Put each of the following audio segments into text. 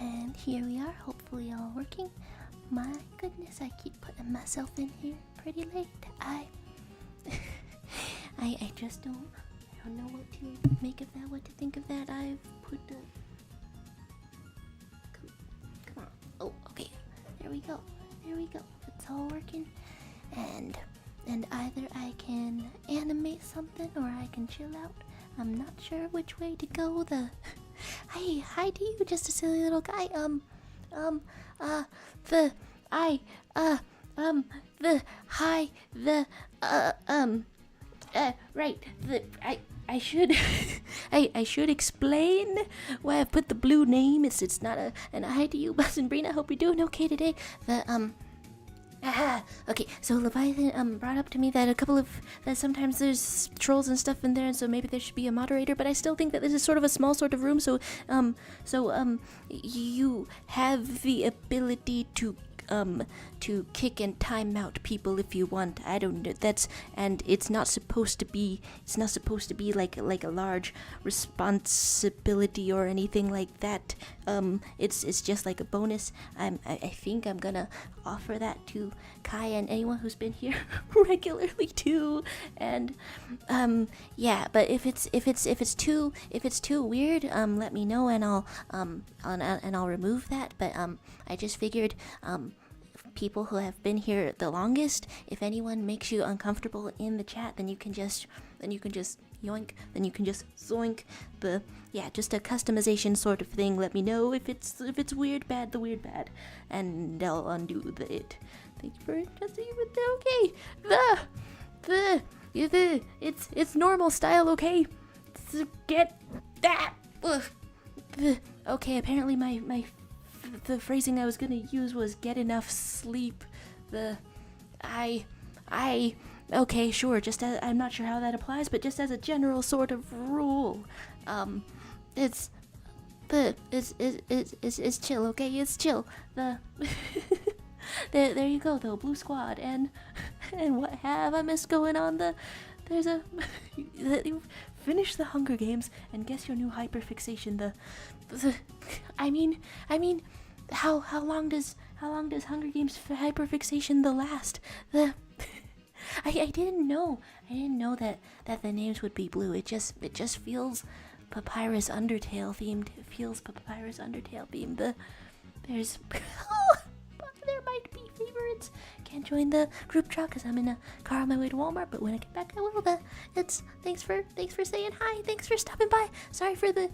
And here we are, hopefully all working. My goodness, I keep putting myself in here pretty late. I just don't know what to make of that, what to think of that. I've put the... Come on. Oh, okay. There we go. It's all working. And either I can animate something or I can chill out. I'm not sure which way to go. Hi to you, just a silly little guy. I should I should explain why I've put the blue name. It's not a... And hi to you, Buzz and Brina. I hope you're doing okay today. Okay, so Leviathan brought up to me that that sometimes there's trolls and stuff in there, and so maybe there should be a moderator, but I still think that this is sort of a small sort of room, so you have the ability to kick and time out people if you want. I don't know, and it's not supposed to be like a large responsibility or anything like that. It's just like a bonus. I think I'm gonna offer that to Kai and anyone who's been here regularly too. And yeah, but if it's too weird, let me know and I'll remove that. But I just figured people who have been here the longest, if anyone makes you uncomfortable in the chat, then you can just yoink, then you can just zoink. Just a customization sort of thing. Let me know if it's weird bad, the weird bad, and I'll undo the it. Thank you for adjusting it. Okay, it's normal style. Okay, so get that. Okay, apparently the phrasing I was gonna use was get enough sleep. Okay, sure, I'm not sure how that applies, but just as a general sort of rule, it's chill, okay? It's chill. There you go, though, Blue Squad, and what have I missed going on? There's a finish the Hunger Games and guess your new hyperfixation. I mean, how long does Hunger Games hyperfixation last? I didn't know that the names would be blue. It just feels Papyrus Undertale themed. It feels Papyrus Undertale themed. There's there might be favorites. Can't join the group chat because I'm in a car on my way to Walmart, but when I get back I will. Thanks for saying hi. Thanks for stopping by. Sorry for the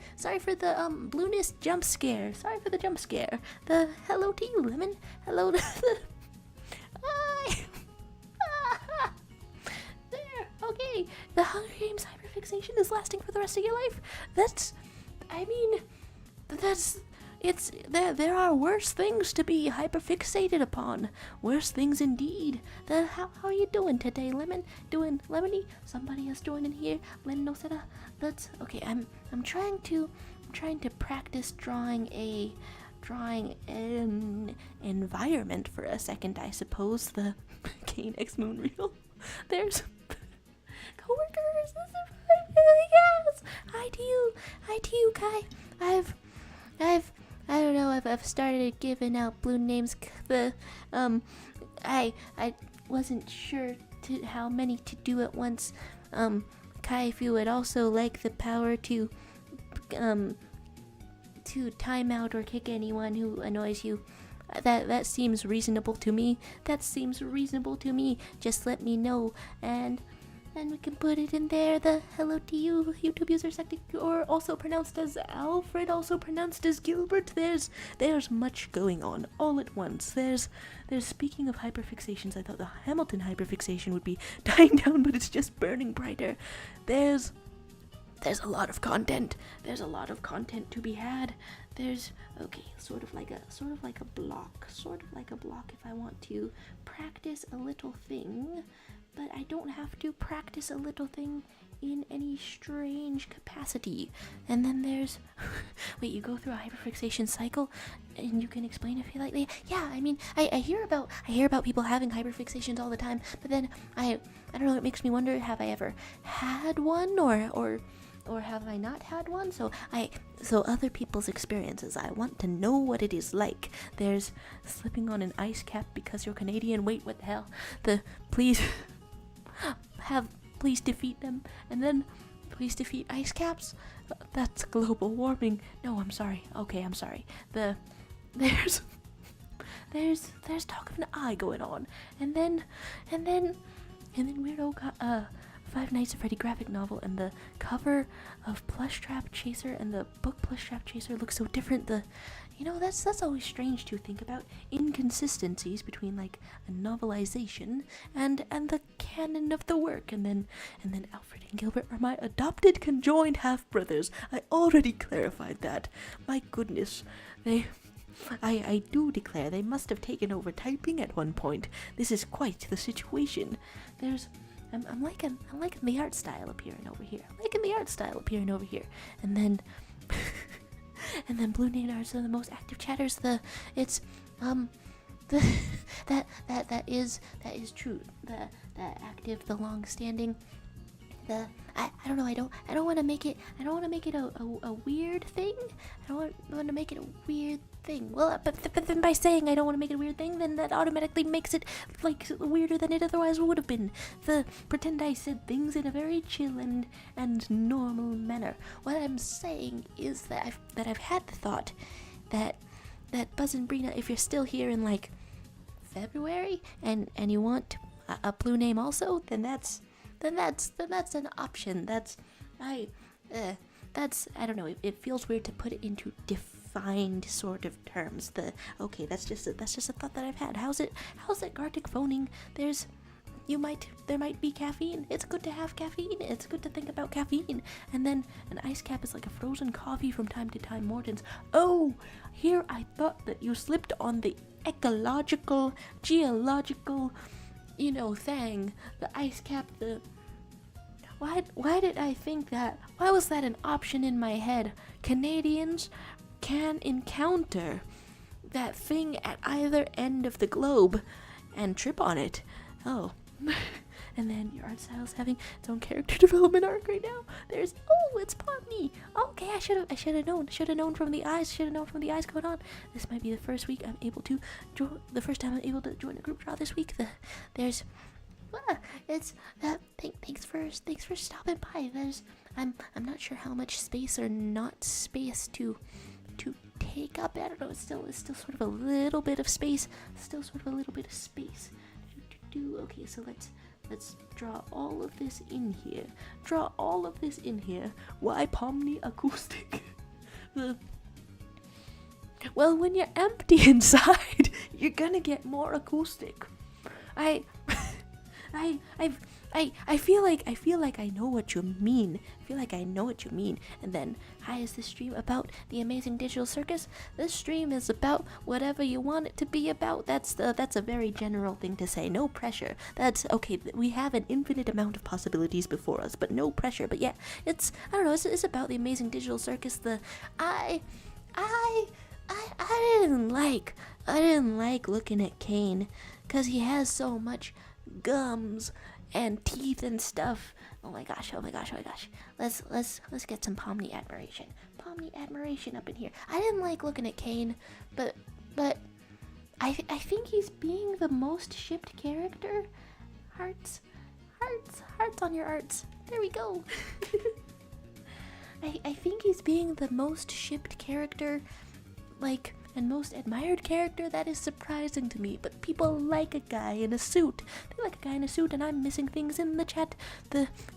blueness jump scare. Sorry for the jump scare. Hello to you, Lemon. Hello to the hi. There. Okay. The Hunger Games hyperfixation is lasting for the rest of your life. There are worse things to be hyperfixated upon. Worse things indeed. How are you doing today, Lemon? Doing lemony? Somebody else joining here. Len no seda. That's okay. I'm trying to practice drawing an environment for a second, I suppose. The Caine X Moon reel. There's coworkers. This is yes. Hi to you, Kai. I don't know, I've started giving out blue names. I wasn't sure how many to do at once. Kai, if you would also like the power to time out or kick anyone who annoys you, that seems reasonable to me. Just let me know, and we can put it in there. The hello to you, YouTube user Sectic, or also pronounced as Alfred, also pronounced as Gilbert. There's much going on all at once. There's speaking of hyperfixations, I thought the Hamilton hyperfixation would be dying down, but it's just burning brighter. There's a lot of content. There's a lot of content to be had. There's sort of like a block if I want to practice a little thing. But I don't have to practice a little thing in any strange capacity. And then there's wait, you go through a hyperfixation cycle and you can explain if you like. Yeah, I mean, I hear about people having hyperfixations all the time, but then I don't know, it makes me wonder, have I ever had one, or or have I not had one? So other people's experiences. I want to know what it is like. There's slipping on an ice cap because you're Canadian. Wait, what the hell? Please defeat them, and then please defeat ice caps. That's global warming. No, I'm sorry. Okay, I'm sorry. There's talk of an eye going on, and then Weirdo got Five Nights at Freddy graphic novel, and the cover of Plush Trap Chaser and the book Plush Trap Chaser look so different. That's always strange to think about, inconsistencies between like a novelization and the canon of the work, and then Alfred and Gilbert are my adopted conjoined half brothers. I already clarified that. My goodness, I do declare they must have taken over typing at one point. This is quite the situation. I'm liking the art style appearing over here. And then and then Blue Name Arts are the most active chatters. That is true. The active, the long standing. I don't know. I don't want to make it a weird thing. I don't want to make it a weird thing. Well, but then by saying I don't want to make it a weird thing, then that automatically makes it like weirder than it otherwise would have been. Pretend I said things in a very chill and normal manner. What I'm saying is that I've had the thought that Buzz and Brina, if you're still here in like February and you want a blue name also, then that's an option. I don't know. It feels weird to put it into defined sort of terms. That's just a thought that I've had. How's it Gartic phoning? There might be caffeine. It's good to have caffeine. It's good to think about caffeine. And then an ice cap is like a frozen coffee from time to time. Morton's. Oh, here I thought that you slipped on the ecological, geological, thing. The ice cap. Why did I think that? Why was that an option in my head? Canadians can encounter that thing at either end of the globe and trip on it. Oh. And then your art style is having its own character development arc right now. It's Pomni. Okay, I should have known. Should have known from the eyes going on. This might be the first week I'm able to the first time I'm able to join a group draw this week. Thanks for stopping by. I'm not sure how much space or not space to take up. I don't know. It's still sort of a little bit of space. Okay, so let's draw all of this in here. Why Pomni acoustic? Well, when you're empty inside, you're gonna get more acoustic. I feel like I know what you mean. And then, hi, is this stream about the amazing digital circus? This stream is about whatever you want it to be about. That's a very general thing to say. No pressure. That's okay. We have an infinite amount of possibilities before us, but no pressure. But yeah, it's about the amazing digital circus. I didn't like looking at Caine, 'cause he has so much gums and teeth and stuff. Oh my gosh. Let's get some Pomni admiration up in here. I didn't like looking at Caine, but I think he's being the most shipped character. Hearts on your arts. There we go. I think he's being the most shipped character, and most admired character. That is surprising to me, but people like a guy in a suit. They like a guy in a suit, and I'm missing things in the chat.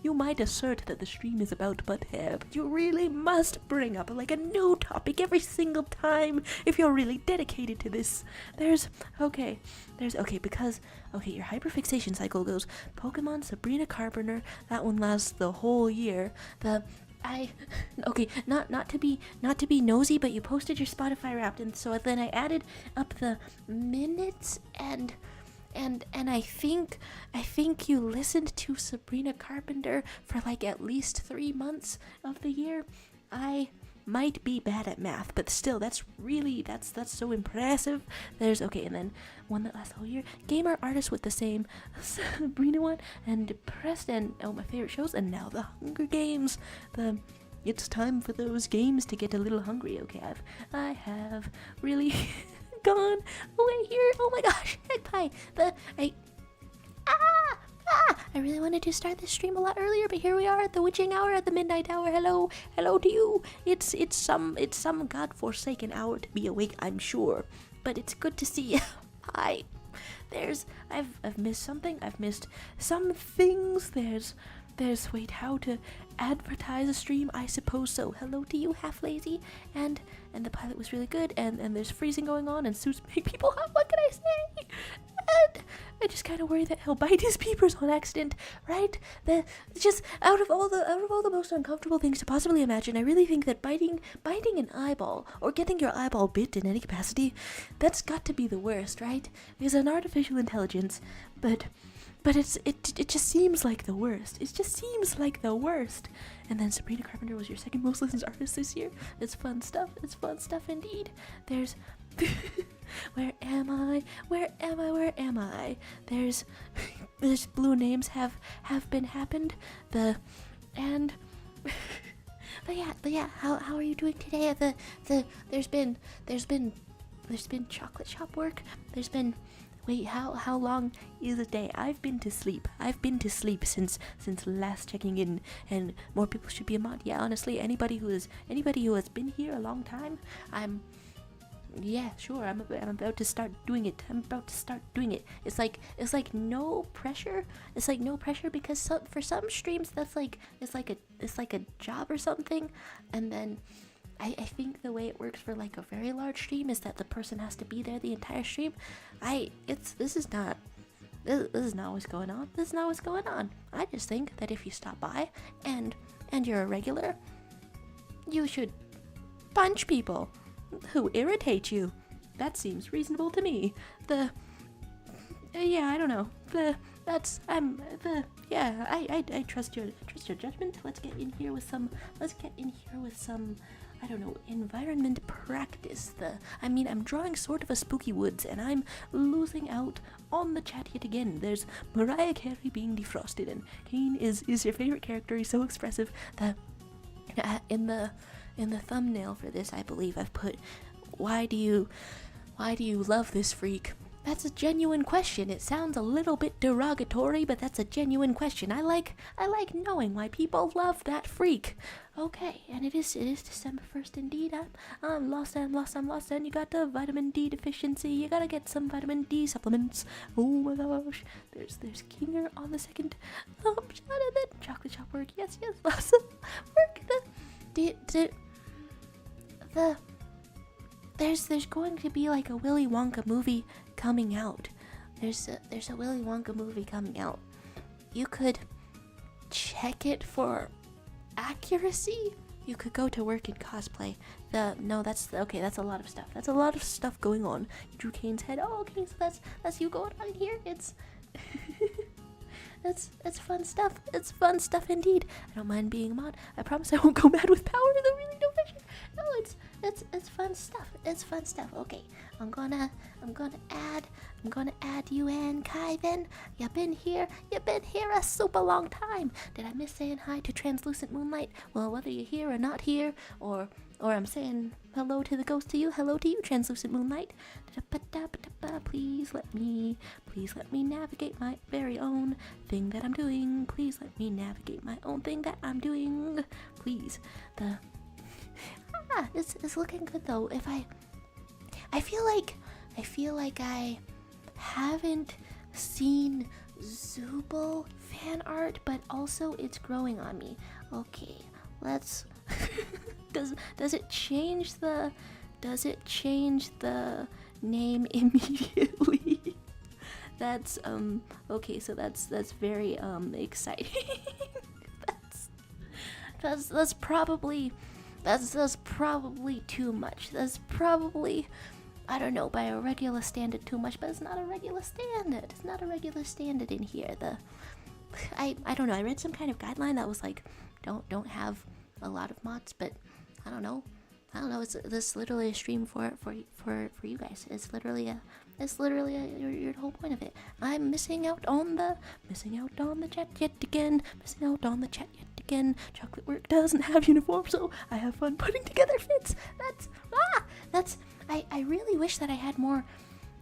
You might assert that the stream is about butt hair, but you really must bring up a new topic every single time if you're really dedicated to this. Because your hyperfixation cycle goes Pokemon, Sabrina Carpenter. That one lasts the whole year. Not to be nosy, but you posted your Spotify Wrapped, and so then I added up the minutes, and I think you listened to Sabrina Carpenter for at least 3 months of the year. might be bad at math, but still, that's so impressive. There's, okay, and then one that lasts the whole year. Gamer artist with the same Sabrina one, and depressed, and my favorite shows, and now the Hunger Games. It's time for those games to get a little hungry. Okay, I have really gone away here. Oh my gosh, egg pie. I really wanted to start this stream a lot earlier, but here we are at the witching hour, at the midnight hour. Hello to you. It's some godforsaken hour to be awake, I'm sure, but it's good to see you. I've missed something. I've missed some things. Wait, how to advertise a stream? I suppose so. Hello to you, half lazy, and the pilot was really good, and there's freezing going on, and suits make people hot. What can I say? And I just kind of worry that he'll bite his peepers on accident, right? Just out of all the most uncomfortable things to possibly imagine, I really think that biting an eyeball or getting your eyeball bit in any capacity, that's got to be the worst, right? Because an artificial intelligence, but it just seems like the worst. It just seems like the worst. And then Sabrina Carpenter was your second most listened artist this year. It's fun stuff. It's fun stuff indeed. There's where am I? There's blue names have been happened. But yeah, how are you doing today? There's been chocolate shop work. There's been, wait, how long is a day? I've been to sleep since last checking in, and more people should be a mod. Yeah, honestly, anybody who has been here a long time, I'm about to start doing it. It's like no pressure. It's like no pressure because for some streams it's like a job or something, and then I think the way it works for like a very large stream is that the person has to be there the entire stream. This is not what's going on. This is not what's going on. I just think that if you stop by and you're a regular, you should punch people who irritate you. That seems reasonable to me. I don't know. I trust your judgment. Let's get in here with some I don't know, environment practice. I'm drawing sort of a spooky woods, and I'm losing out on the chat yet again. There's Mariah Carey being defrosted, and Caine is your favorite character. He's so expressive that in the thumbnail for this, I believe I've put, why do you love this freak? That's a genuine question. It sounds a little bit derogatory, but that's a genuine question. I like knowing why people love that freak. Okay, and it is December 1st indeed. I'm lost, and you got the vitamin D deficiency. You gotta get some vitamin D supplements. Oh my gosh. There's Kinger on the second shot, and then chocolate shop work. Yes, lots of work. There's going to be like a Willy Wonka movie coming out. There's a Willy Wonka movie coming out. You could check it for accuracy. You could go to work in cosplay. That's a lot of stuff. That's a lot of stuff going on. You drew Caine's head. Oh, okay, so that's you going on here. It's it's fun stuff. It's fun stuff indeed. I don't mind being a mod. I promise I won't go mad with power. Though, really, no pressure. No, it's fun stuff. It's fun stuff. Okay, I'm gonna add you and Kai. Then you've been here a super long time. Did I miss saying hi to Translucent Moonlight? Well, whether you're here or not here, or I'm saying hello to the ghost to you, hello to you, Translucent Moonlight. Please let me navigate my very own thing that I'm doing. Please let me navigate my own thing that I'm doing. Please. It's looking good though. I feel like I haven't seen Zooble fan art, but also it's growing on me. Okay, let's does it change the name immediately? That's okay, so that's very exciting. that's probably too much. That's probably, I don't know, by a regular standard too much, but it's not a regular standard. It's not a regular standard in here. I don't know. I read some kind of guideline that was like, don't have a lot of mods, but I don't know. I don't know. This literally a stream for you guys. It's literally your whole point of it. I'm missing out on the chat yet again. Missing out on the chat yet again. Chocolate Work doesn't have uniform, so I have fun putting together fits. I really wish that I had more.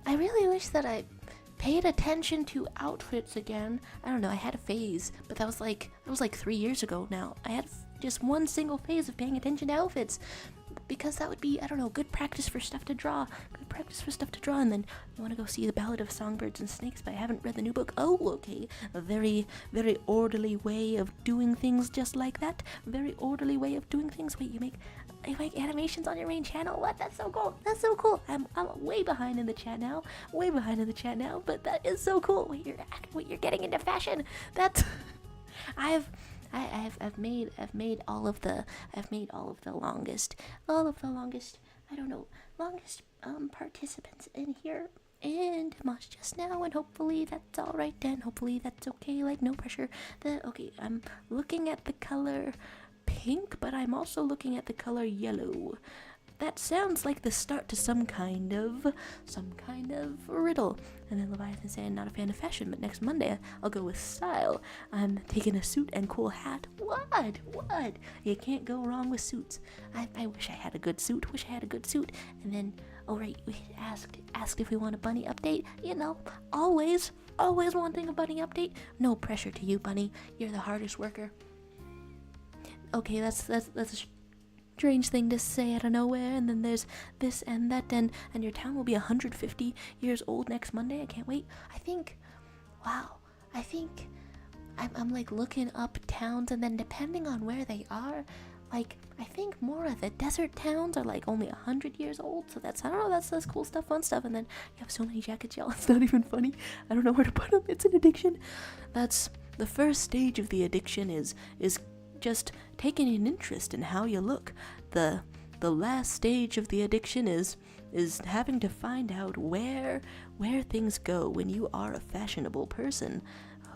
I really wish that I paid attention to outfits again. I don't know, I had a phase, but that was like 3 years ago now. I had just one single phase of paying attention to outfits, because that would be, I don't know, good practice for stuff to draw. And then you want to go see The Ballad of Songbirds and Snakes, but I haven't read the new book. Oh, okay. A very, very orderly way of doing things just like that. Very orderly way of doing things. Wait, you make animations on your main channel? What? That's so cool. I'm way behind in the chat now. But that is so cool. Wait, you're getting into fashion. That's I've made all of the longest participants in here and Mosh just now, and hopefully that's all right, and hopefully that's okay, like no pressure. Okay, I'm looking at the color pink, but I'm also looking at the color yellow. That sounds like the start to some kind of riddle. And then Leviathan saying, not a fan of fashion, but next Monday I'll go with style. I'm taking a suit and cool hat. What? You can't go wrong with suits. I wish I had a good suit. And then, oh right, we asked if we want a bunny update. You know, always wanting a bunny update. No pressure to you, bunny. You're the hardest worker. Okay, that's a strange thing to say out of nowhere, and then there's this and that, and your town will be 150 years old next Monday. I can't wait. I think I'm like looking up towns, and then depending on where they are, like I think more of the desert towns are like only 100 years old, so that's, I don't know, that's cool stuff, fun stuff. And then you have so many jackets, y'all, it's not even funny. I don't know where to put them. It's an addiction. That's the first stage of the addiction, is just taking an interest in how you look. The last stage of the addiction is having to find out where things go when you are a fashionable person.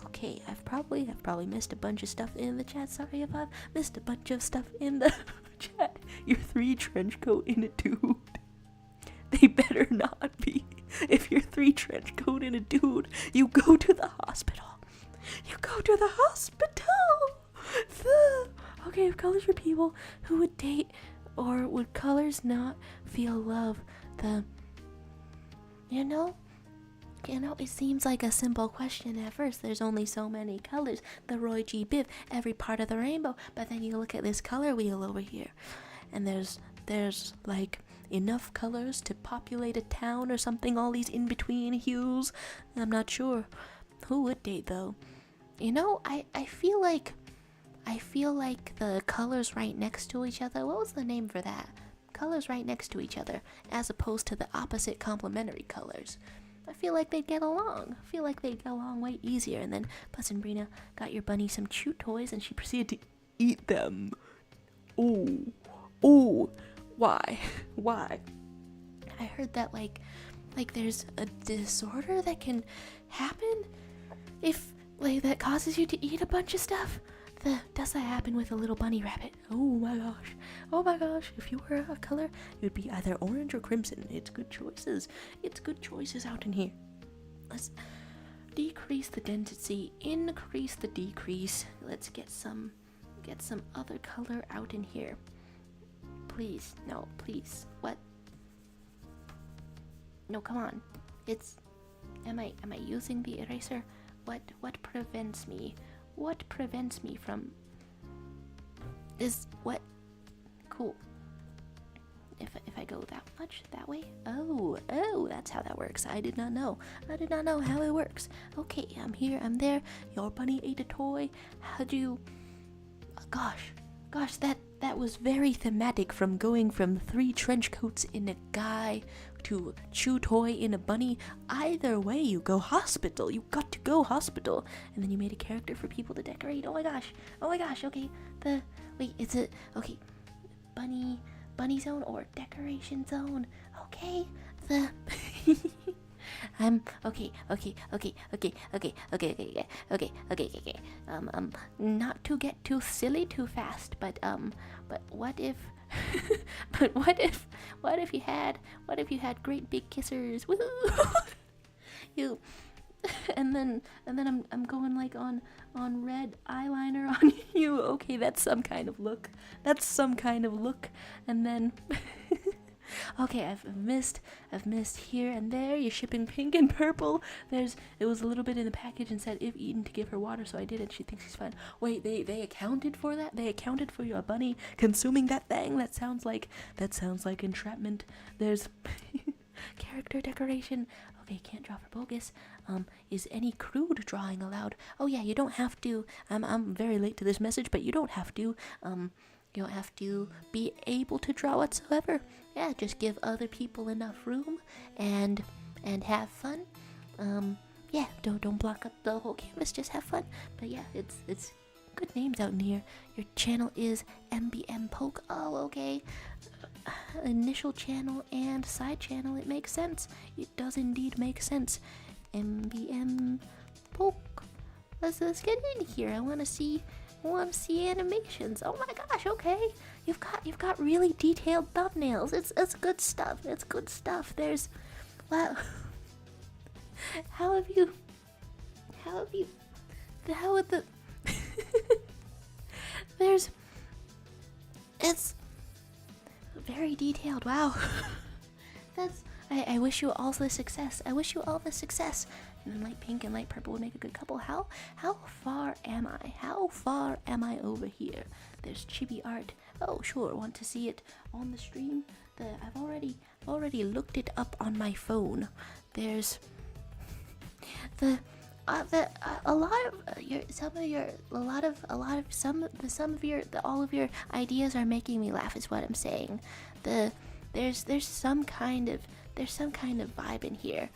Okay, I've probably missed a bunch of stuff in the chat. Sorry if I've missed a bunch of stuff in the chat. You're 3 trench coat in a dude. They better not be. If you're 3 trench coat in a dude, you go to the hospital. Okay, if colors were people who would date, or would colors not feel love? You know, it seems like a simple question at first. There's only so many colors. The Roy G. Biv, every part of the rainbow. But then you look at this color wheel over here, and there's like enough colors to populate a town or something. All these in-between hues. I'm not sure. Who would date though? You know, I feel like the colors right next to each other. What was the name for that? Colors right next to each other, as opposed to the opposite complementary colors. I feel like they'd get along. Way easier. And then Buzz and Brina got your bunny some chew toys, and she proceeded to eat them. Oh, why? I heard that like there's a disorder that can happen if like that causes you to eat a bunch of stuff. Does that happen with a little bunny rabbit? Oh my gosh. If you were a color, it would be either orange or crimson. It's good choices out in here. Let's decrease the density, increase the decrease. Let's get some other color out in here. Please. No, please. What? No, come on. Am I using the eraser? What prevents me? What prevents me from what? Cool. If I go that way. Oh, that's how that works. I did not know how it works. Okay, I'm here, I'm there. Your bunny ate a toy. How'd you? Gosh, that was very thematic, from going from 3 trench coats in a guy to chew toy in a bunny. Either way, you go hospital. You got to go hospital. And then you made a character for people to decorate. Oh my gosh. Okay. Is it okay? Bunny zone or decoration zone? Okay. Okay. Not to get too silly too fast, but what if But what if you had great big kissers? Woo! You and then I'm going like on red eyeliner on you. Okay, that's some kind of look. And then okay, I've missed here and there. You're shipping pink and purple. It was a little bit in the package and said if eaten to give her water, so I did it. She thinks he's fine. Wait, they accounted for that? They accounted for your bunny consuming that thing? That sounds like entrapment. There's character decoration. Okay, can't draw for bogus. Is any crude drawing allowed? Oh yeah, you don't have to. I'm very late to this message, but you don't have to. You don't have to be able to draw whatsoever. Yeah, just give other people enough room and have fun. Yeah, don't block up the whole canvas. Just have fun. But yeah, it's good names out in here. Your channel is MBM Poke. Oh, okay. Initial channel and side channel. It makes sense. It does indeed make sense. MBM Poke. Let's get in here. I want to see animations. Oh my gosh. Okay, you've got really detailed thumbnails. It's good stuff. There's wow. How would the there's it's very detailed. Wow. I wish you all the success. And then light pink and light purple would make a good couple. How far am I over here? There's chibi art. Oh sure, want to see it on the stream? I've already looked it up on my phone. There's all of your ideas are making me laugh is what I'm saying. There's some kind of vibe in here.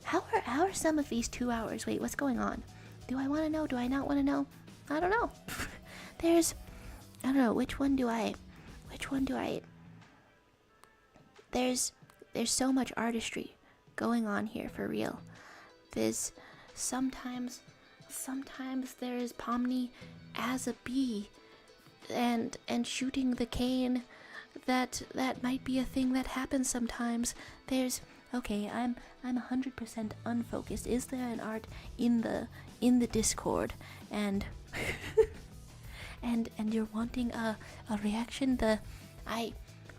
How are some of these 2 hours? Wait, what's going on? Do I want to know? Do I not want to know? I don't know. I don't know, which one do I there's so much artistry going on here for real. There's sometimes there is Pomni as a bee and shooting the cane. That might be a thing that happens sometimes. There's okay, I'm 100% unfocused. Is there an art in the Discord and and you're wanting a reaction?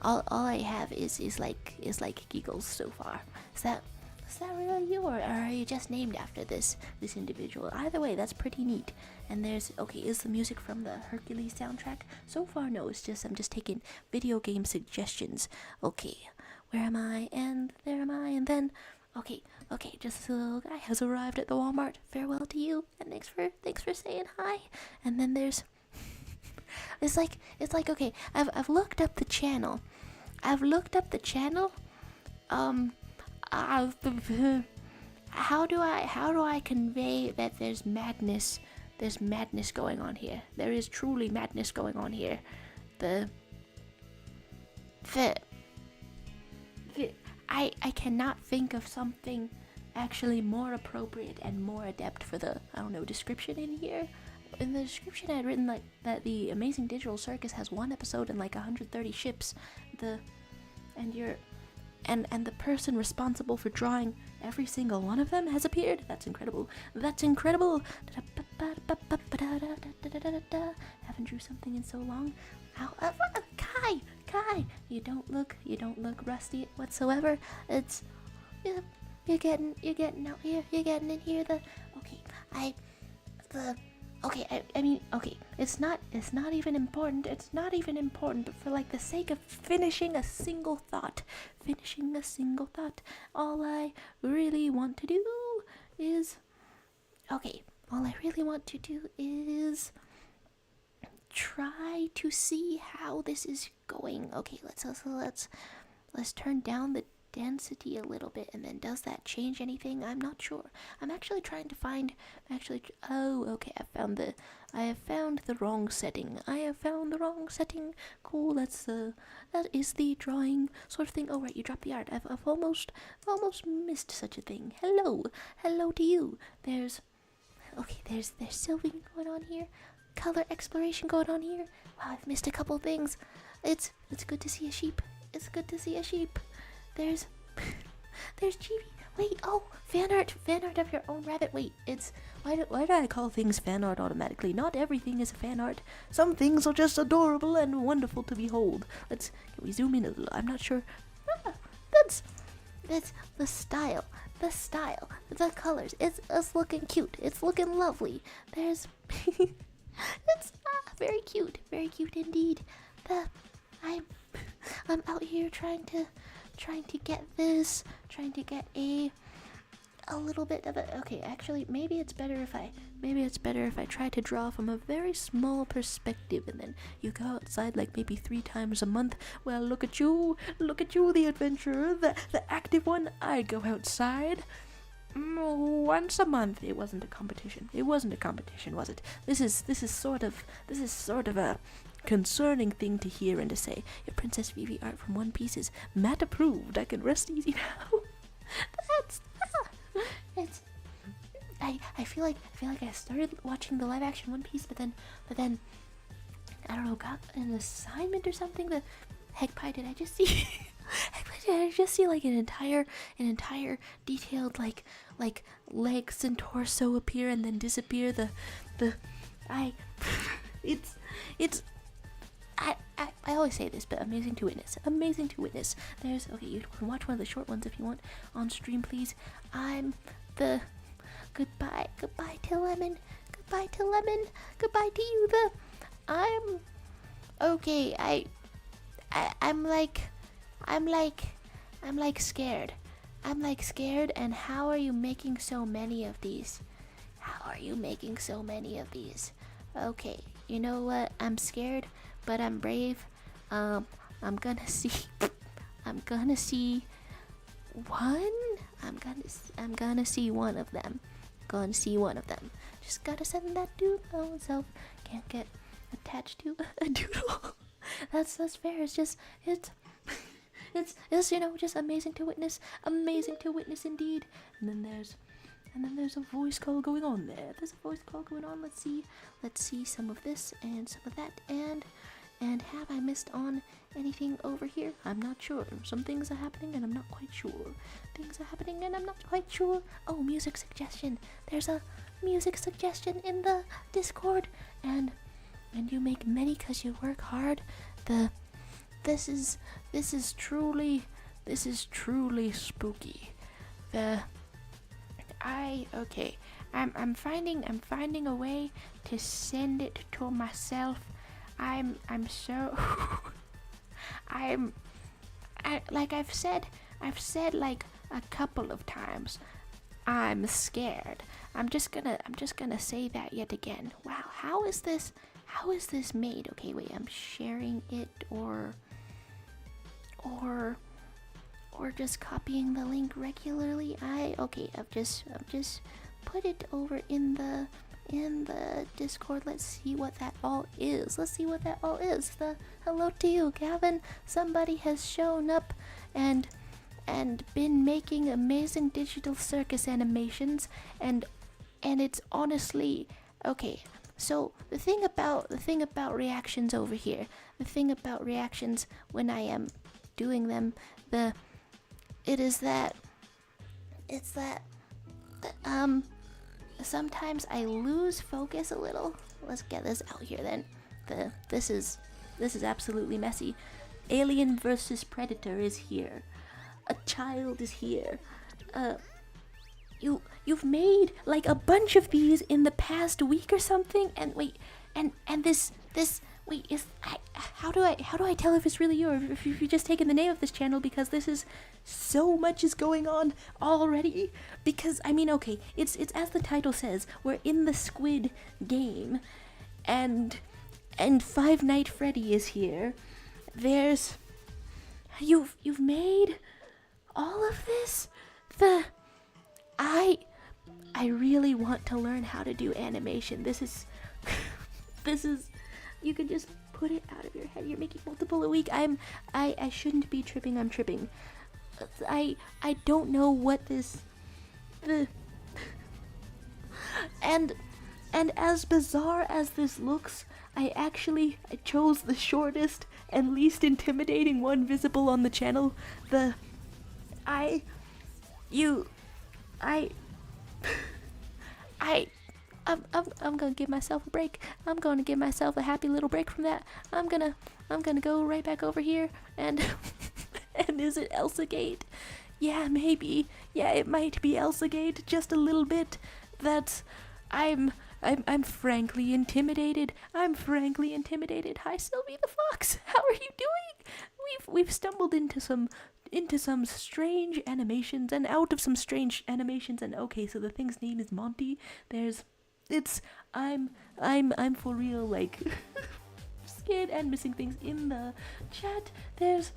All I have is like giggles so far. Is that really you, or are you just named after this individual? Either way, that's pretty neat. And there's okay, is the music from the Hercules soundtrack? So far, no. It's just I'm just taking video game suggestions. Okay, where am I? And there am I. And then okay, just a little guy has arrived at the Walmart. Farewell to you, and thanks for saying hi. And then there's it's like okay, I've looked up the channel. How do I convey that there's madness going on here? There is truly madness going on here. I cannot think of something actually more appropriate and more adept for the description in here. In the description I had written like that the Amazing Digital Circus has one episode and like 130 ships. And the person responsible for drawing every single one of them has appeared. That's incredible. Haven't drew something in so long. Kai, you don't look rusty whatsoever. It's you're getting out here. You're getting in here. It's not even important. But for like the sake of finishing a single thought, all I really want to do is try to see how this is going. Okay, let's turn down the density a little bit, and then does that change anything? I'm not sure. I'm actually trying to find oh, okay, I have found the wrong setting. Cool. That is the drawing sort of thing. Oh right, you dropped the art. I've almost missed such a thing. Hello to you. There's sylving going on here, color exploration going on here. Wow, I've missed a couple things. It's good to see a sheep. It's good to see a sheep. There's Chibi. Wait, oh, fan art of your own rabbit. Wait, it's why do I call things fan art automatically? Not everything is fan art. Some things are just adorable and wonderful to behold. Can we zoom in a little? I'm not sure. That's the style, the colors. It's looking cute. It's looking lovely. There's it's very cute indeed. I'm out here trying to get this, trying to get a little bit of it. Okay, actually, maybe it's better if I try to draw from a very small perspective, and then you go outside like maybe 3 times a month. Well, look at you, the adventurer, the active one. I go outside once a month. It wasn't a competition, was it? This is sort of a concerning thing to hear and to say. Your Princess Vivi art from One Piece is Matt approved. I can rest easy now. I feel like I started watching the live action One Piece, but then I don't know, got an assignment or something. The heck pie did I just see? Did I just see like an entire detailed like legs and torso appear and then disappear? I always say this, but amazing to witness. There's, okay, you can watch one of the short ones if you want on stream, please. I'm the goodbye to Lemon, goodbye to you. I'm okay. I'm scared. And how are you making so many of these? Okay, you know what? I'm scared, but I'm brave. I'm gonna see one. I'm gonna see one of them. Just gotta send that dude himself. Can't get attached to a doodle. That's fair. It's just just amazing to witness indeed. And then there's a voice call going on there. Let's see some of this and some of that, and have I missed on anything over here? I'm not sure. Some things are happening and I'm not quite sure. Oh, music suggestion. There's a music suggestion in the Discord, and you make many 'cause you work hard. This is truly spooky. I'm finding a way to send it to myself. I've said like a couple of times, I'm scared. I'm just gonna say that yet again. Wow, how is this made? Okay, wait, I'm sharing it or just copying the link regularly. I've just put it over in the Discord. Let's see what that all is. The hello to you, Gavin. Somebody has shown up and been making amazing digital circus animations, and it's honestly okay. So the thing about reactions over here, when I am doing them, sometimes I lose focus a little. Let's get this out here then. This is absolutely messy. Alien versus Predator is here. A child is here. You've made like a bunch of these in the past week or something, and wait, and this wait, how do I tell if it's really you or if you've just taken the name of this channel, because this is so much is going on already. Because I mean, okay, it's as the title says, we're in the Squid Game, and Five Night Freddy is here. You've made all of this. I really want to learn how to do animation. This is you can just put it out of your head. You're making multiple a week. I shouldn't be tripping. I'm tripping. I don't know what and as bizarre as this looks, I chose the shortest and least intimidating one visible on the channel. I you I I I'm gonna give myself a break. I'm gonna give myself a happy little break from that. I'm gonna go right back over here and and is it Elsa Gate? Yeah, maybe. Yeah, it might be Elsa Gate, just a little bit. That's I'm frankly intimidated. I'm frankly intimidated. Hi, Sylvie the Fox. How are you doing? We've stumbled into some strange animations and out of some strange animations, and okay, so the thing's name is Monty. I'm for real, like scared and missing things in the chat. There's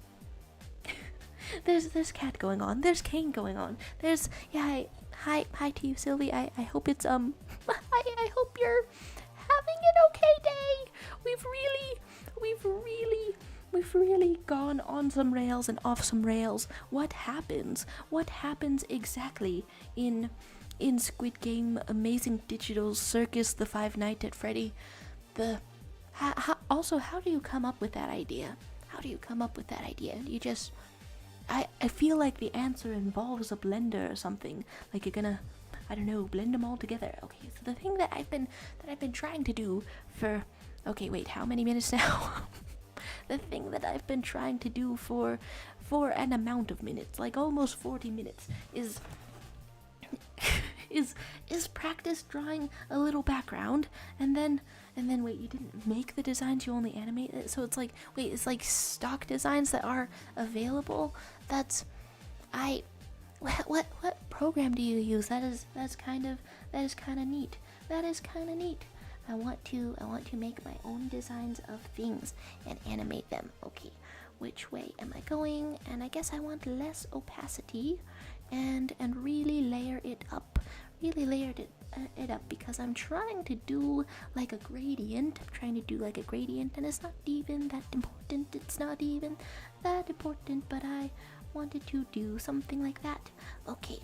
cat going on. There's Caine going on. There's hi to you, Sylvie. I hope it's I hope you're having an okay day. We've really gone on some rails and off some rails. What happens? What happens exactly in Squid Game Amazing Digital Circus the Five Nights at Freddy? How do you come up with that idea? How do you come up with that idea? You just I feel like the answer involves a blender or something. Like you're gonna, I don't know, blend them all together. Okay, so the thing that I've been trying to do for, okay, wait, how many minutes now? The thing that I've been trying to do for an amount of minutes, like almost 40 minutes, is practice drawing a little background, and then wait, you didn't make the designs, you only animate it, so it's like, wait, it's like stock designs that are available. That's what program do you use? That's kind of neat. That is kind of neat. I want to make my own designs of things and animate them. Okay, which way am I going? And I guess I want less opacity and really layer it up. Really layered it up because I'm trying to do like a gradient. And it's not even that important. It's not even that important, but I wanted to do something like that. Okay.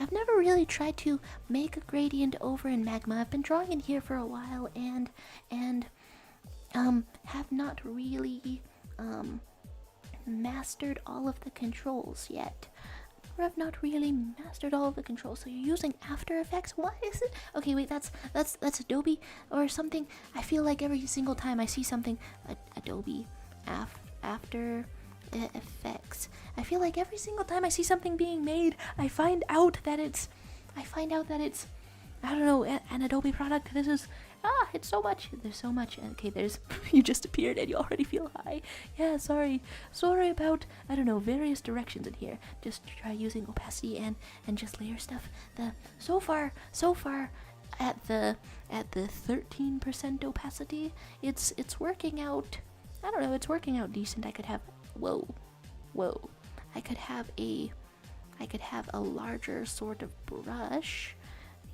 I've never really tried to make a gradient over in Magma. I've been drawing in here for a while and have not really mastered all of the controls yet. Or I've not really mastered all of the controls. So you're using After Effects? What is it? Okay, wait, that's Adobe or something. I feel like every single time I see something, Adobe After Effects. I feel like every single time I see something being made, I find out that it's, I don't know, an Adobe product. This is, it's so much. There's so much. Okay, there's, you just appeared and you already feel high. Yeah, sorry about, I don't know, various directions in here. Just try using opacity and just layer stuff. So far at the 13% opacity, it's working out. I don't know, it's working out decent. I could have, whoa. I could have a larger sort of brush.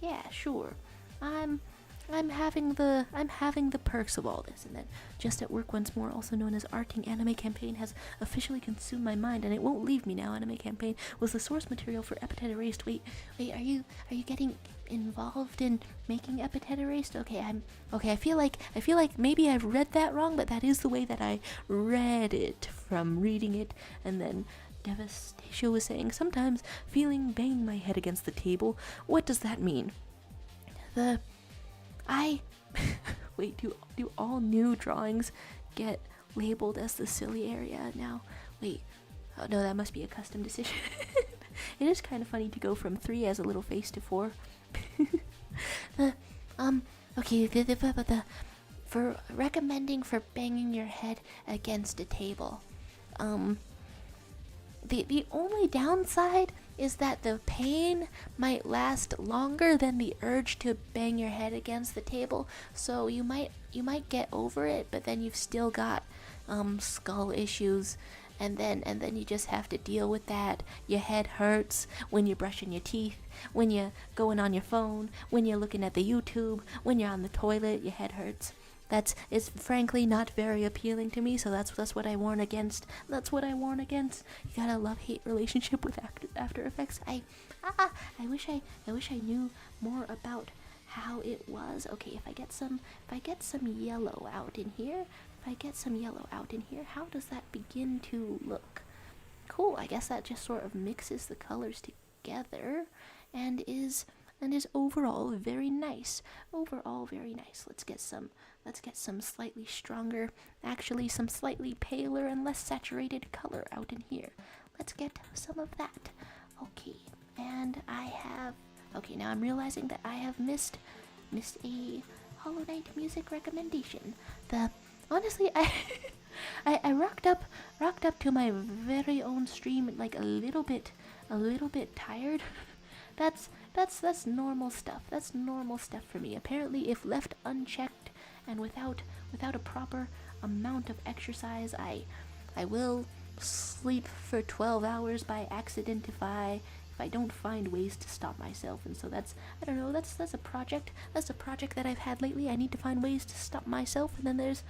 Yeah, sure. I'm having the perks of all this. And then Just at Work Once More, also known as Arting Anime Campaign, has officially consumed my mind and it won't leave me now. Anime Campaign was the source material for Epithet Erased. Wait, are you getting involved in making Epithet Erased? Okay, I feel like maybe I've read that wrong, but that is the way that I read it from reading it. And then Devastation was saying, sometimes feeling bang my head against the table. What does that mean? Wait, do all new drawings get labeled as the silly area now? Wait, oh no, that must be a custom decision. It is kind of funny to go from 3 as a little face to 4. For recommending for banging your head against a table. The only downside is that the pain might last longer than the urge to bang your head against the table. So you might get over it, but then you've still got skull issues, and then you just have to deal with that. Your head hurts when you're brushing your teeth, when you're going on your phone, when you're looking at the YouTube, when you're on the toilet, your head hurts. It's frankly not very appealing to me, so that's what I warn against. That's what I warn against. You got a love-hate relationship with After Effects. I wish I knew more about how it was. Okay, if I get some yellow out in here, how does that begin to look? Cool, I guess that just sort of mixes the colors together and is overall very nice. Let's get some slightly stronger, actually some slightly paler and less saturated color out in here. Let's get some of that. Okay, and okay, now I'm realizing that I have missed a Hollow Knight music recommendation. Honestly, I rocked up to my very own stream like a little bit tired. That's normal stuff. That's normal stuff for me. Apparently, if left unchecked and without a proper amount of exercise, I will sleep for 12 hours by accident if I don't find ways to stop myself. And so that's a project that I've had lately. I need to find ways to stop myself. And then there's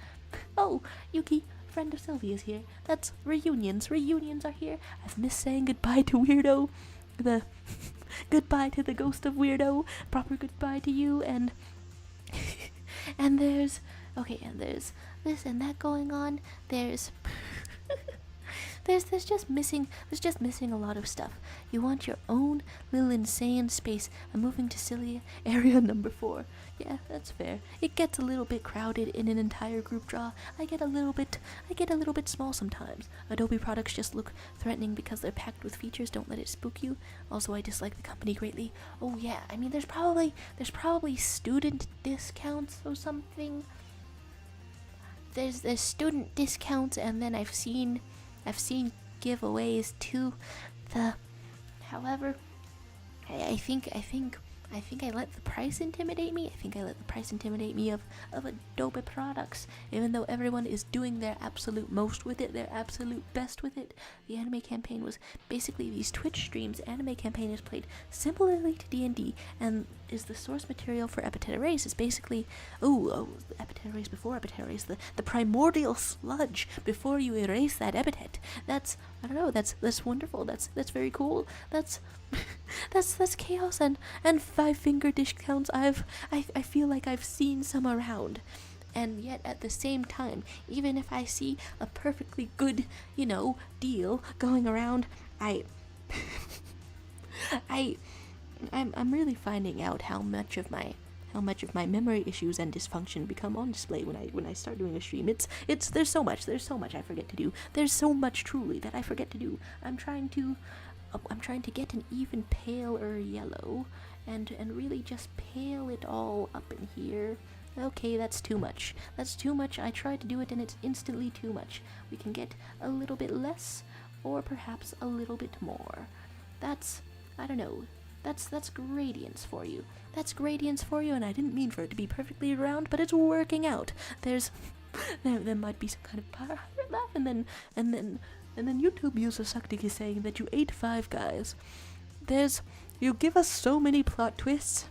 Yuki, friend of Sylvia's here. That's reunions are here. I've missed saying goodbye to Weirdo, the goodbye to the ghost of Weirdo, proper goodbye to you. And and there's this and that going on. There's just missing a lot of stuff. You want your own little insane space. I'm moving to Cilia area number 4. Yeah, that's fair. It gets a little bit crowded in an entire group draw. I get a little bit small sometimes. Adobe products just look threatening because they're packed with features. Don't let it spook you. Also, I dislike the company greatly. Oh yeah, I mean there's probably student discounts or something. There's student discounts, and then I've seen giveaways too. However, I think I let the price intimidate me. Of Adobe products. Even though everyone is doing their absolute most with it, their absolute best with it. The anime campaign was basically these Twitch streams. Anime campaign is played similarly to D&D and is the source material for Epithet Race. Is basically Epithet Race before Epithet Race, the primordial sludge before you erase that epithet. That's wonderful. That's very cool. That's chaos and 5-finger discounts. I feel like I've seen some around. And yet at the same time, even if I see a perfectly good, deal going around, I'm really finding out how much of my memory issues and dysfunction become on display when I start doing a stream. There's so much I forget to do. There's so much truly that I forget to do. I'm trying to get an even paler yellow and really just pale it all up in here. Okay, that's too much. I tried to do it and it's instantly too much. We can get a little bit less or perhaps a little bit more. That's gradients for you. And I didn't mean for it to be perfectly round, but it's working out. There might be some kind of power laugh, and then YouTube user Saktik is saying that you ate 5 guys. You give us so many plot twists.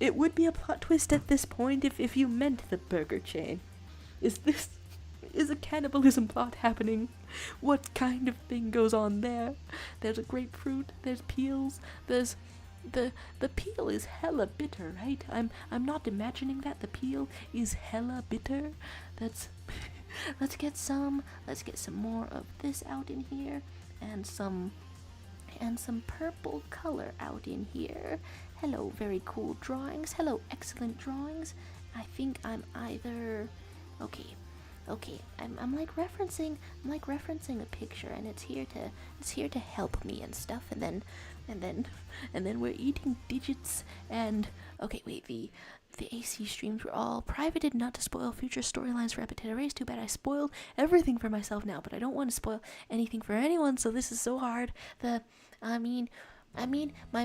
It would be a plot twist at this point if you meant the burger chain. Is a cannibalism plot happening? What kind of thing goes on there? There's a grapefruit, there's peels, there's the peel is hella bitter, right? I'm not imagining that. The peel is hella bitter. Let's get some more of this out in here, and some purple color out in here. Hello, very cool drawings. Hello, excellent drawings. I think I'm either okay. I'm like referencing a picture, and it's here to help me and stuff. And then we're eating digits. And okay, wait, the AC streams were all privated not to spoil future storylines for Epithet Race. Too bad I spoiled everything for myself now, but I don't want to spoil anything for anyone, so this is so hard.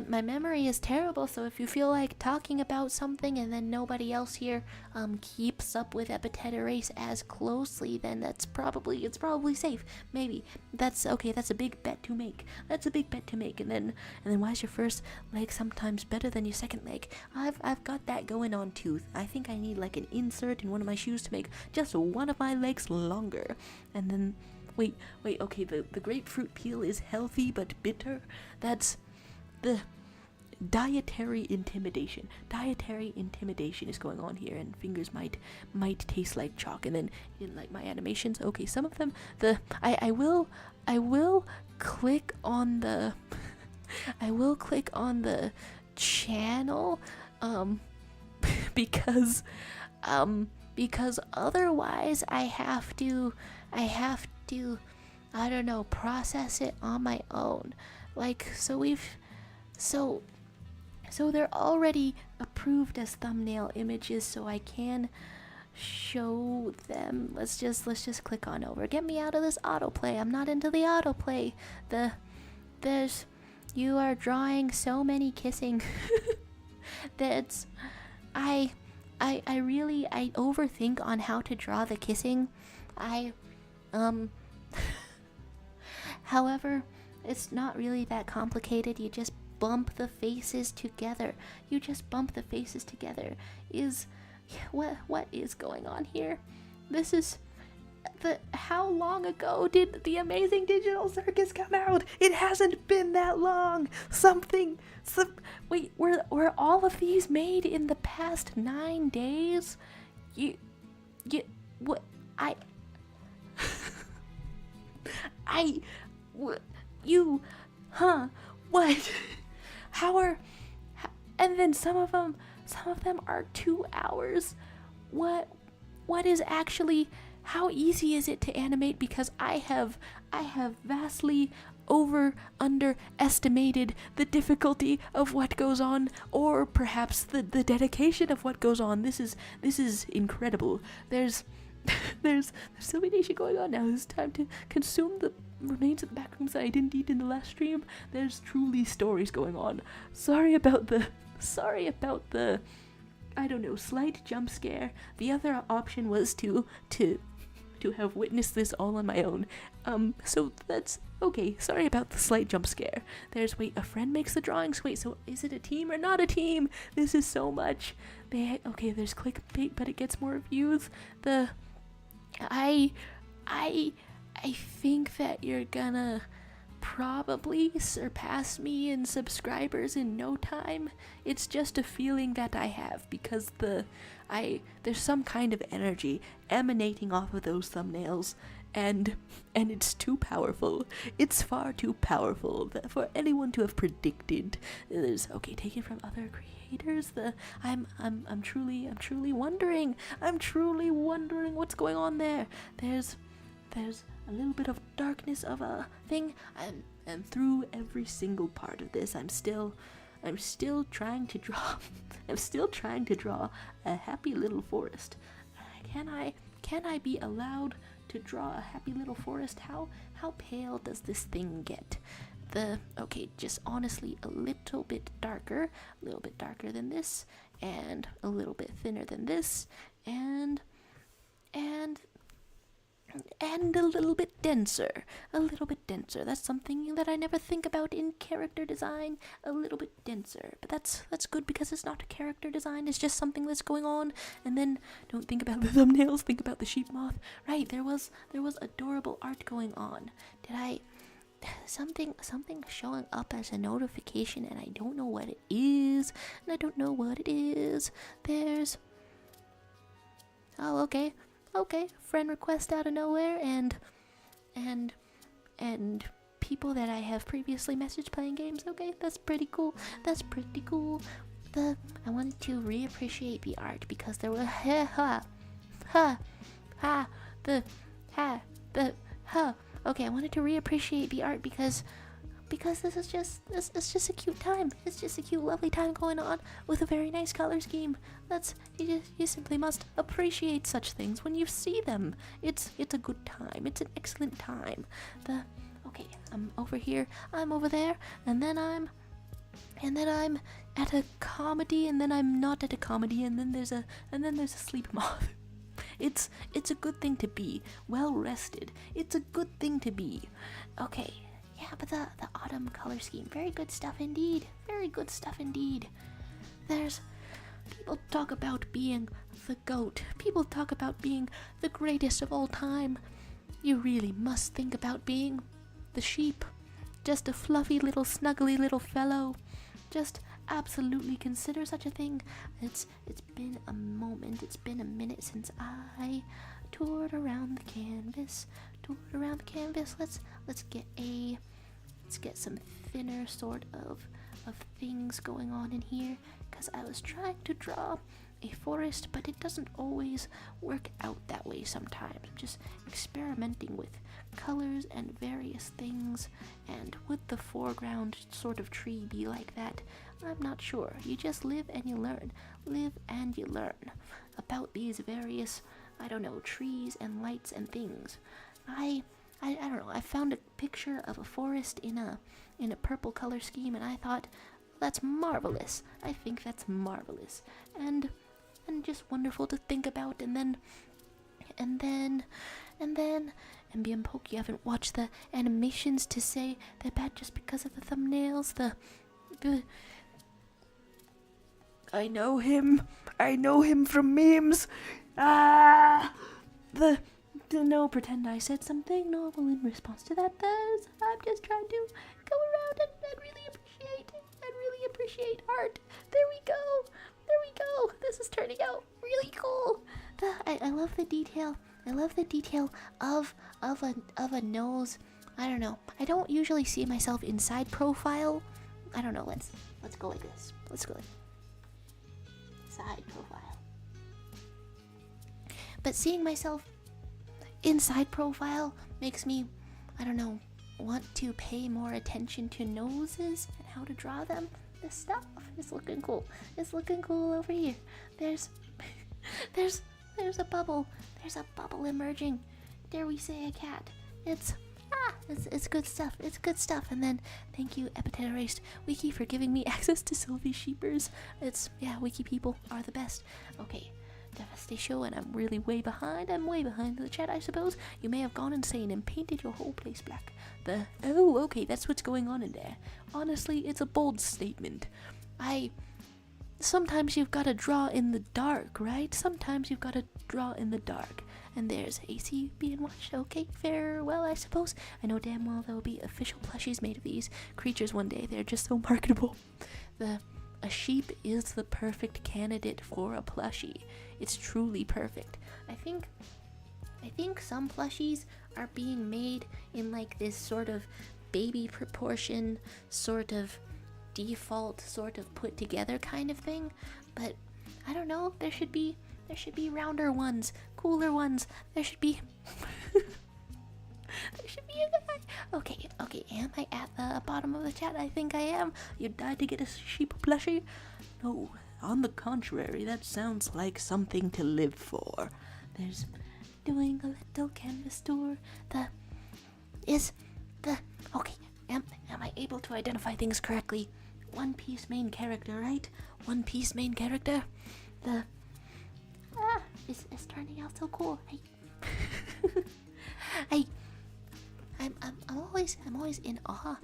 My memory is terrible, so if you feel like talking about something and then nobody else here keeps up with Epithet Race as closely, then it's probably safe. Maybe. That's okay, that's a big bet to make. And then why is your first leg sometimes better than your second leg? I've got that going on too. I think I need like an insert in one of my shoes to make just one of my legs longer. And then wait, okay, the grapefruit peel is healthy but bitter. dietary intimidation. Dietary intimidation is going on here, and fingers might taste like chalk. And then in like my animations, okay, some of them, I will click on the I will click on the channel because otherwise I have to I don't know, process it on my own. Like, so they're already approved as thumbnail images, so I can show them. Let's just click on over. Get me out of this autoplay. I'm not into the autoplay. You are drawing so many kissing. That's I overthink on how to draw the kissing. However, it's not really that complicated. You just bump the faces together. What is going on here? This is how long ago did the Amazing Digital Circus come out? It hasn't been that long. Wait, were all of these made in the past 9 days? What? What? And then some of them are 2 hours. What is actually, how easy is it to animate? Because I have vastly underestimated the difficulty of what goes on, or perhaps the dedication of what goes on. This is incredible. There's civilization going on now. It's time to consume the remains of the backrooms that I didn't eat in the last stream. There's truly stories going on. Sorry about the I don't know, slight jump scare. The other option was to have witnessed this all on my own. So that's okay. Sorry about the slight jump scare. Wait, a friend makes the drawings. Wait, so is it a team or not a team? This is so much. Okay, there's clickbait, but it gets more views. I think that you're gonna probably surpass me in subscribers in no time. It's just a feeling that I have, because there's some kind of energy emanating off of those thumbnails, and it's too powerful. It's far too powerful for anyone to have predicted. Okay, taken from other creators. I'm truly wondering what's going on there. There's a little bit of darkness of a thing, and through every single part of this, I'm still trying to draw. I'm still trying to draw a happy little forest. Can I be allowed to draw a happy little forest? How pale does this thing get? Okay, just honestly a little bit darker than this, and a little bit thinner than this, and a little bit denser. That's something that I never think about in character design. A little bit denser, but that's good, because it's not a character design. It's just something that's going on. And then don't think about the thumbnails. Think about the sheep moth. Right? There was adorable art going on. Something showing up as a notification, and I don't know what it is. There's. Oh, okay, friend request out of nowhere, and people that I have previously messaged playing games. Okay, that's pretty cool. I wanted to reappreciate the art, because there were okay, I wanted to reappreciate the art because this is just a cute time. It's just a cute, lovely time going on with a very nice color scheme. You simply must appreciate such things when you see them. It's a good time. It's an excellent time. Okay, I'm over here, I'm over there, and then I'm at a comedy, and then I'm not at a comedy, and then there's a sleep moth. It's a good thing to be well rested. It's a good thing to be. Okay. Yeah, but the autumn color scheme, very good stuff indeed. There's people talk about being the GOAT. People talk about being the greatest of all time. You really must think about being the sheep. Just a fluffy little snuggly little fellow. just absolutely consider such a thing. It's been a moment, it's been a minute since I toured around the canvas. Let's get some thinner sort of things going on in here, because I was trying to draw a forest, but it doesn't always work out that way sometimes. I'm just experimenting with colors and various things, and would the foreground sort of tree be like that? I'm not sure. You just live and you learn about these various, I don't know, trees and lights and things. I don't know, I found a picture of a forest in a purple color scheme, and I thought, that's marvelous. I think that's marvelous. And just wonderful to think about. And then MBM Poke, you haven't watched the animations to say they're bad just because of the thumbnails. The I know him from memes. No, pretend I said something normal in response to that. I'm just trying to go around and really appreciate art. There we go. This is turning out really cool. I love the detail. I love the detail of a nose. I don't know. I don't usually see myself in side profile. I don't know. Let's go like this. Side profile. But seeing myself inside profile makes me, I don't know, want to pay more attention to noses and how to draw them. This stuff is looking cool. It's looking cool over here. There's a bubble. There's a bubble emerging. Dare we say a cat? It's good stuff. It's good stuff. And then thank you, Epiterist Wiki, for giving me access to Sylvie Sheepers. Wiki people are the best. Okay. Devastation, and I'm really way behind. I'm way behind the chat, I suppose. You may have gone insane and painted your whole place black. Okay, that's what's going on in there. Honestly, it's a bold statement. Sometimes you've got to draw in the dark, right? Sometimes you've got to draw in the dark. And there's AC being watched. Okay, farewell, I suppose. I know damn well there will be official plushies made of these creatures one day. They're just so marketable. A sheep is the perfect candidate for a plushie. It's truly perfect. I think some plushies are being made in like this sort of baby proportion, sort of default, sort of put together kind of thing. But I don't know. There should be rounder ones, cooler ones. There should be. There should be a guy. Okay, am I at the bottom of the chat? I think I am. You died to get a sheep plushie? No, on the contrary, that sounds like something to live for. There's doing a little canvas tour. Okay, am I able to identify things correctly? One Piece main character, right? One Piece main character. It's turning out so cool. I'm always in awe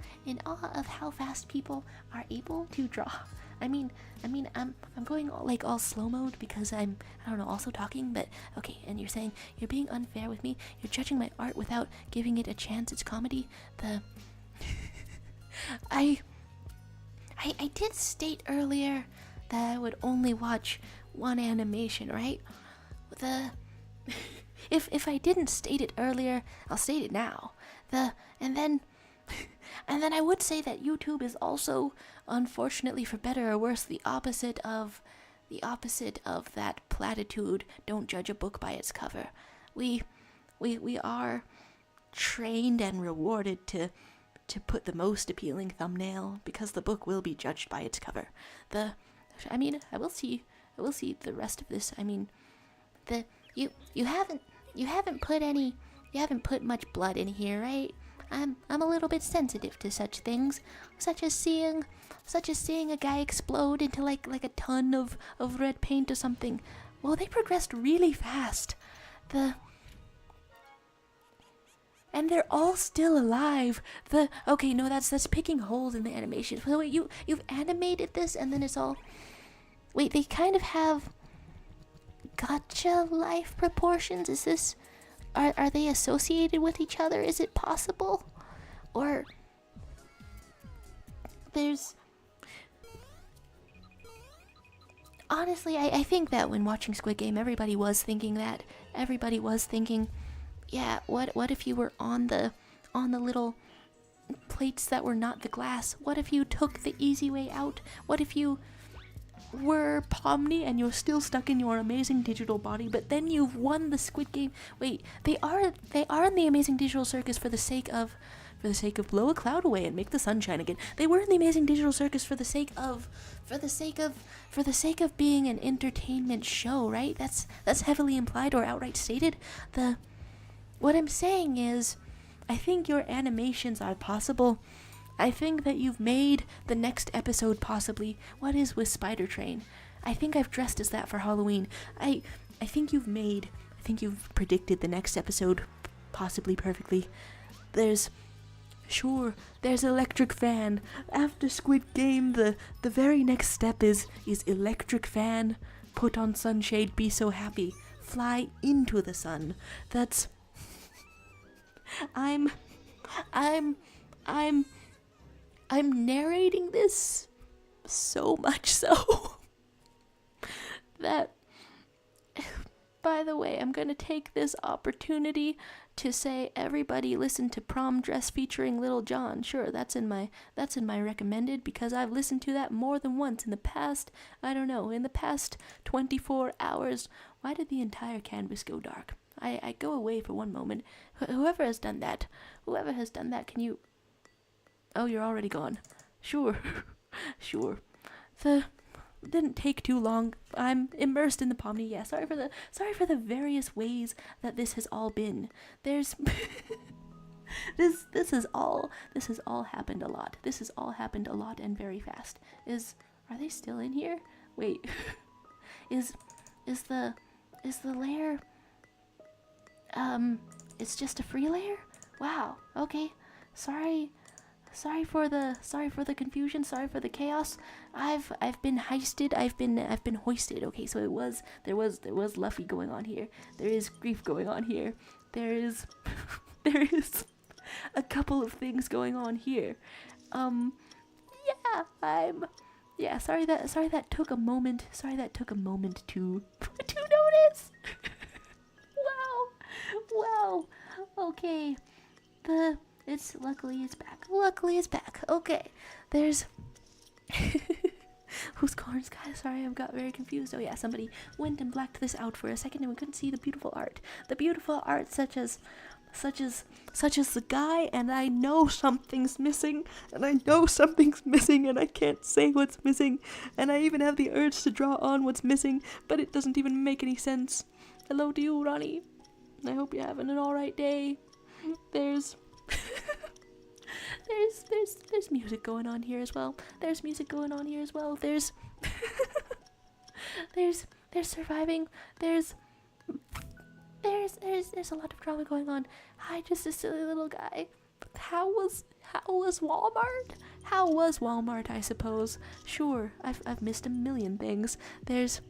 of how fast people are able to draw. I mean, I'm going all slow mode because I don't know, also talking, but okay, and you're saying you're being unfair with me. You're judging my art without giving it a chance. It's comedy. I did state earlier that I would only watch one animation, right? If I didn't state it earlier, I'll state it now. And then I would say that YouTube is also, unfortunately for better or worse, the opposite of that platitude, don't judge a book by its cover. We are trained and rewarded to put the most appealing thumbnail because the book will be judged by its cover. I will see the rest of this. I mean, you haven't put much blood in here, right? I'm a little bit sensitive to such things, such as seeing a guy explode into like a ton of red paint or something. Well, they progressed really fast. And they're all still alive. Okay, no, that's picking holes in the animation. So wait, you've animated this and then it's all. Wait, they kind of have gotcha life proportions. Is this? Are they associated with each other? Is it possible? Or there's honestly, I think that when watching Squid Game, everybody was thinking that. Everybody was thinking, yeah, what if you were on the little plates that were not the glass? What if you took the easy way out? What if you were Pomni and you're still stuck in your amazing digital body, but then you've won the Squid Game? Wait, they are in the amazing digital circus for the sake of blow a cloud away and make the sun shine again. They were in the amazing digital circus for the sake of being an entertainment show, right? That's heavily implied or outright stated. What I'm saying is, I think your animations are possible. I think that you've made the next episode possibly. What is with Spider Train? I think I've dressed as that for Halloween. I think you've predicted the next episode possibly perfectly. There's electric fan. After Squid Game, the very next step is electric fan. Put on sunshade, be so happy. Fly into the sun. That's I'm narrating this so much so that, by the way, I'm going to take this opportunity to say, everybody listen to Prom Dress featuring Little John. Sure, that's in my recommended, because I've listened to that more than once in the past, in the past 24 hours. Why did the entire canvas go dark? I go away for one moment. Whoever has done that, can you... Oh, you're already gone. Sure. Sure. Didn't take too long. I'm immersed in the Pomni. Yeah, sorry for the various ways that this has all been. There's this has all happened a lot. This has all happened a lot and very fast. Are they still in here? Wait. is the layer it's just a free layer? Wow. Okay. Sorry for the confusion, sorry for the chaos. I've been heisted, I've been hoisted. Okay, so there was Luffy going on here. There is grief going on here. There is a couple of things going on here. Sorry that took a moment. Sorry that took a moment to notice. Wow. Okay. Luckily it's back. Okay. There's who's Korra's guy? Sorry, I got very confused. Oh yeah, somebody went and blacked this out for a second and we couldn't see the beautiful art. The beautiful art such as the guy, and I know something's missing, and I can't say what's missing, and I even have the urge to draw on what's missing, but it doesn't even make any sense. Hello to you, Ronnie. I hope you're having an alright day. There's music going on here as well. There's surviving. There's a lot of drama going on. Hi, just a silly little guy. How was Walmart? How was Walmart, I suppose? Sure, I've missed a million things. There's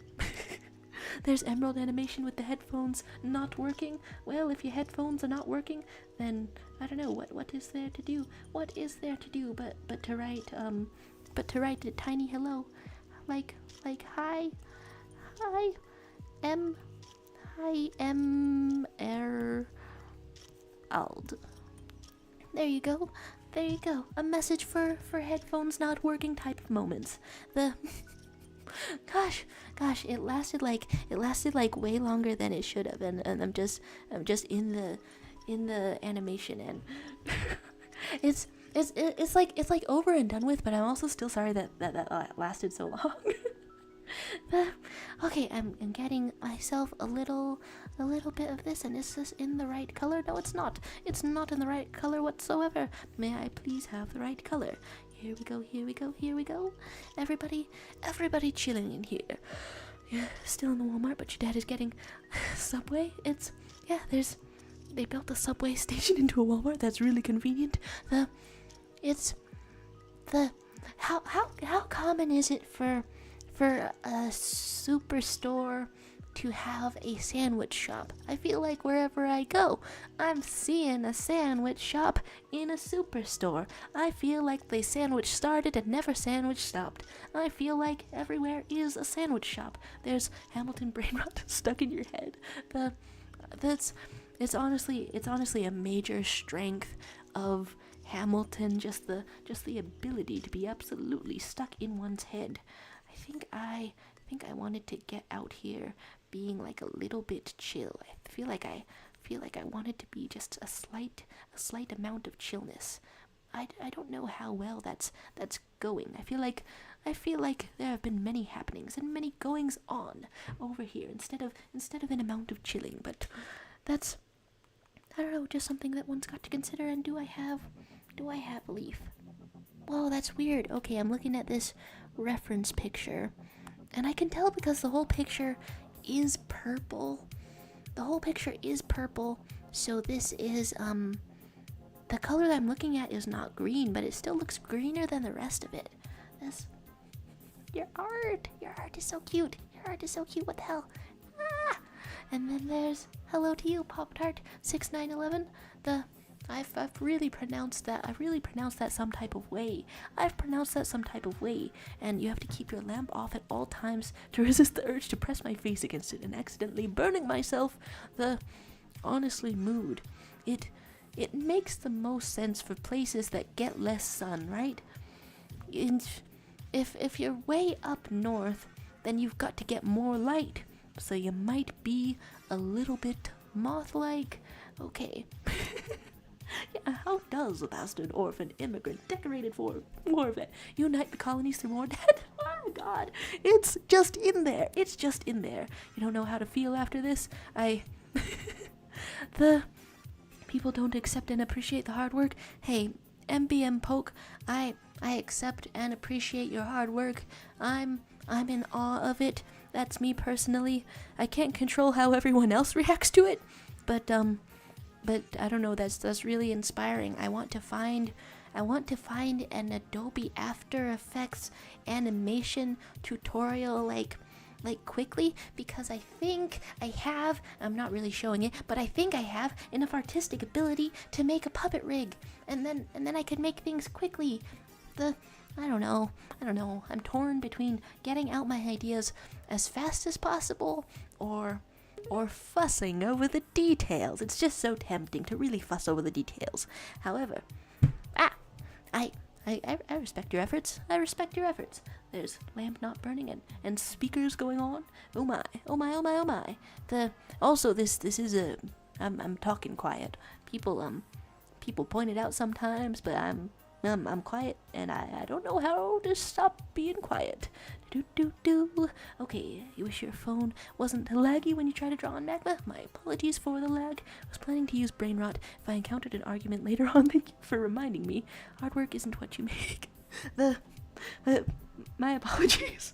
Emerald animation with the headphones not working. Well, if your headphones are not working, then I don't know what is there to do. What is there to do but to write a tiny hello, like hi M Ald. There you go. A message for headphones not working type of moments. Gosh, it lasted like way longer than it should have, and I'm just in the animation, and it's like over and done with, but I'm also still sorry that lasted so long. Okay, I'm getting myself a little bit of this, and is this in the right color? No, it's not. It's not in the right color whatsoever. May I please have the right color? Here we go. Everybody chilling in here. Yeah, still in the Walmart, but your dad is getting Subway. They built a subway station into a Walmart. That's really convenient. How common is it for a superstore to have a sandwich shop. I feel like wherever I go, I'm seeing a sandwich shop in a superstore. I feel like the sandwich started and never sandwich stopped. I feel like everywhere is a sandwich shop. There's Hamilton brain rot stuck in your head. It's honestly a major strength of Hamilton, just the ability to be absolutely stuck in one's head. I think I wanted to get out here being like a little bit chill. I feel like I wanted to be just a slight amount of chillness. I don't know how well that's going. I feel like there have been many happenings and many goings on over here instead of an amount of chilling, but that's, I don't know, just something that one's got to consider. And do I have a leaf? Whoa, that's weird. Okay, I'm looking at this reference picture, and I can tell because the whole picture is purple. So this is, the color that I'm looking at is not green, but it still looks greener than the rest of it. Your art is so cute. What the hell? Ah! And then there's hello to you, Pop-Tart 6911. I've really pronounced that some type of way. And you have to keep your lamp off at all times to resist the urge to press my face against it and accidentally burning myself. Honestly, mood. It makes the most sense for places that get less sun, right? If you're way up north, then you've got to get more light. So you might be a little bit moth-like. Okay. Yeah, how does a bastard orphan immigrant decorated for Warvet unite the colonies through more dead? Oh god, it's just in there. You don't know how to feel after this? The people don't accept and appreciate the hard work. Hey, MBM Poke, I accept and appreciate your hard work. I'm in awe of it. That's me personally. I can't control how everyone else reacts to it, but I don't know, that's really inspiring. I want to find an Adobe After Effects animation tutorial like quickly, because I think I have, I'm not really showing it, but I think I have enough artistic ability to make a puppet rig, and then I could make things quickly. I don't know. I'm torn between getting out my ideas as fast as possible or fussing over the details. It's just so tempting to really fuss over the details. However, I respect your efforts. There's lamp not burning and speakers going on. Oh my. This is I'm talking quiet. People point it out sometimes, but I'm quiet, and I don't know how to stop being quiet. Okay, you wish your phone wasn't laggy when you try to draw on Magma? My apologies for the lag. I was planning to use brain rot if I encountered an argument later on. Thank you for reminding me. Hard work isn't what you make. My apologies.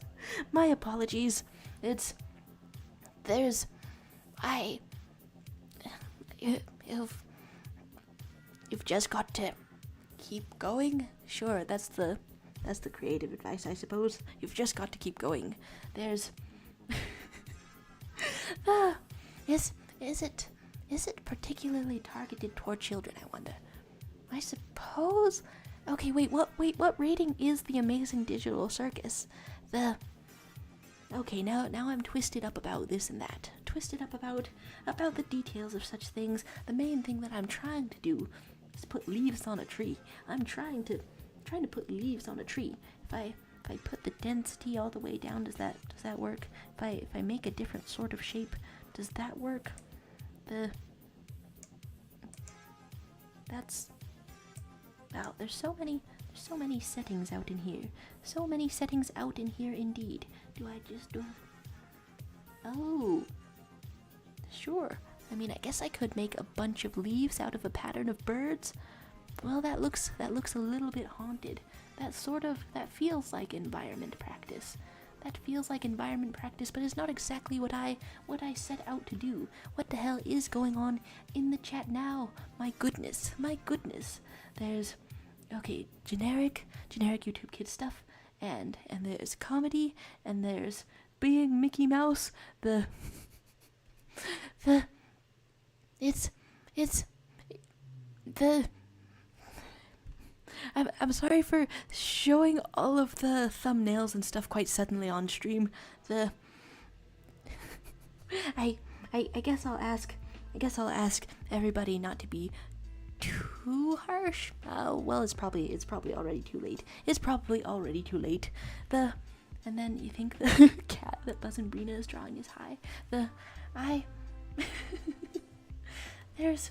You've just got to keep going. Sure, that's the creative advice, I suppose. You've just got to keep going. There's is it particularly targeted toward children, I wonder? I suppose. Okay, wait, what rating is The Amazing Digital Circus? Okay, now I'm twisted up about this and that. Twisted up about the details of such things. The main thing that I'm trying to do is put leaves on a tree. I'm trying to put leaves on a tree. If I put the density all the way down, does that work? If I make a different sort of shape, does that work? Wow, there's so many settings out in here. So many settings out in here indeed. Do I just do? Oh, sure. I mean, I guess I could make a bunch of leaves out of a pattern of birds. Well, that looks a little bit haunted. That feels like environment practice. But it's not exactly what I set out to do. What the hell is going on in the chat now? My goodness. There's generic YouTube kid stuff, and there's comedy, and there's being Mickey Mouse. the it's the I'm sorry for showing all of the thumbnails and stuff quite suddenly on stream. The I guess I'll ask everybody not to be too harsh. Well, it's probably already too late. It's probably already too late. And then you think the cat that Buzz and Brina is drawing is high. There's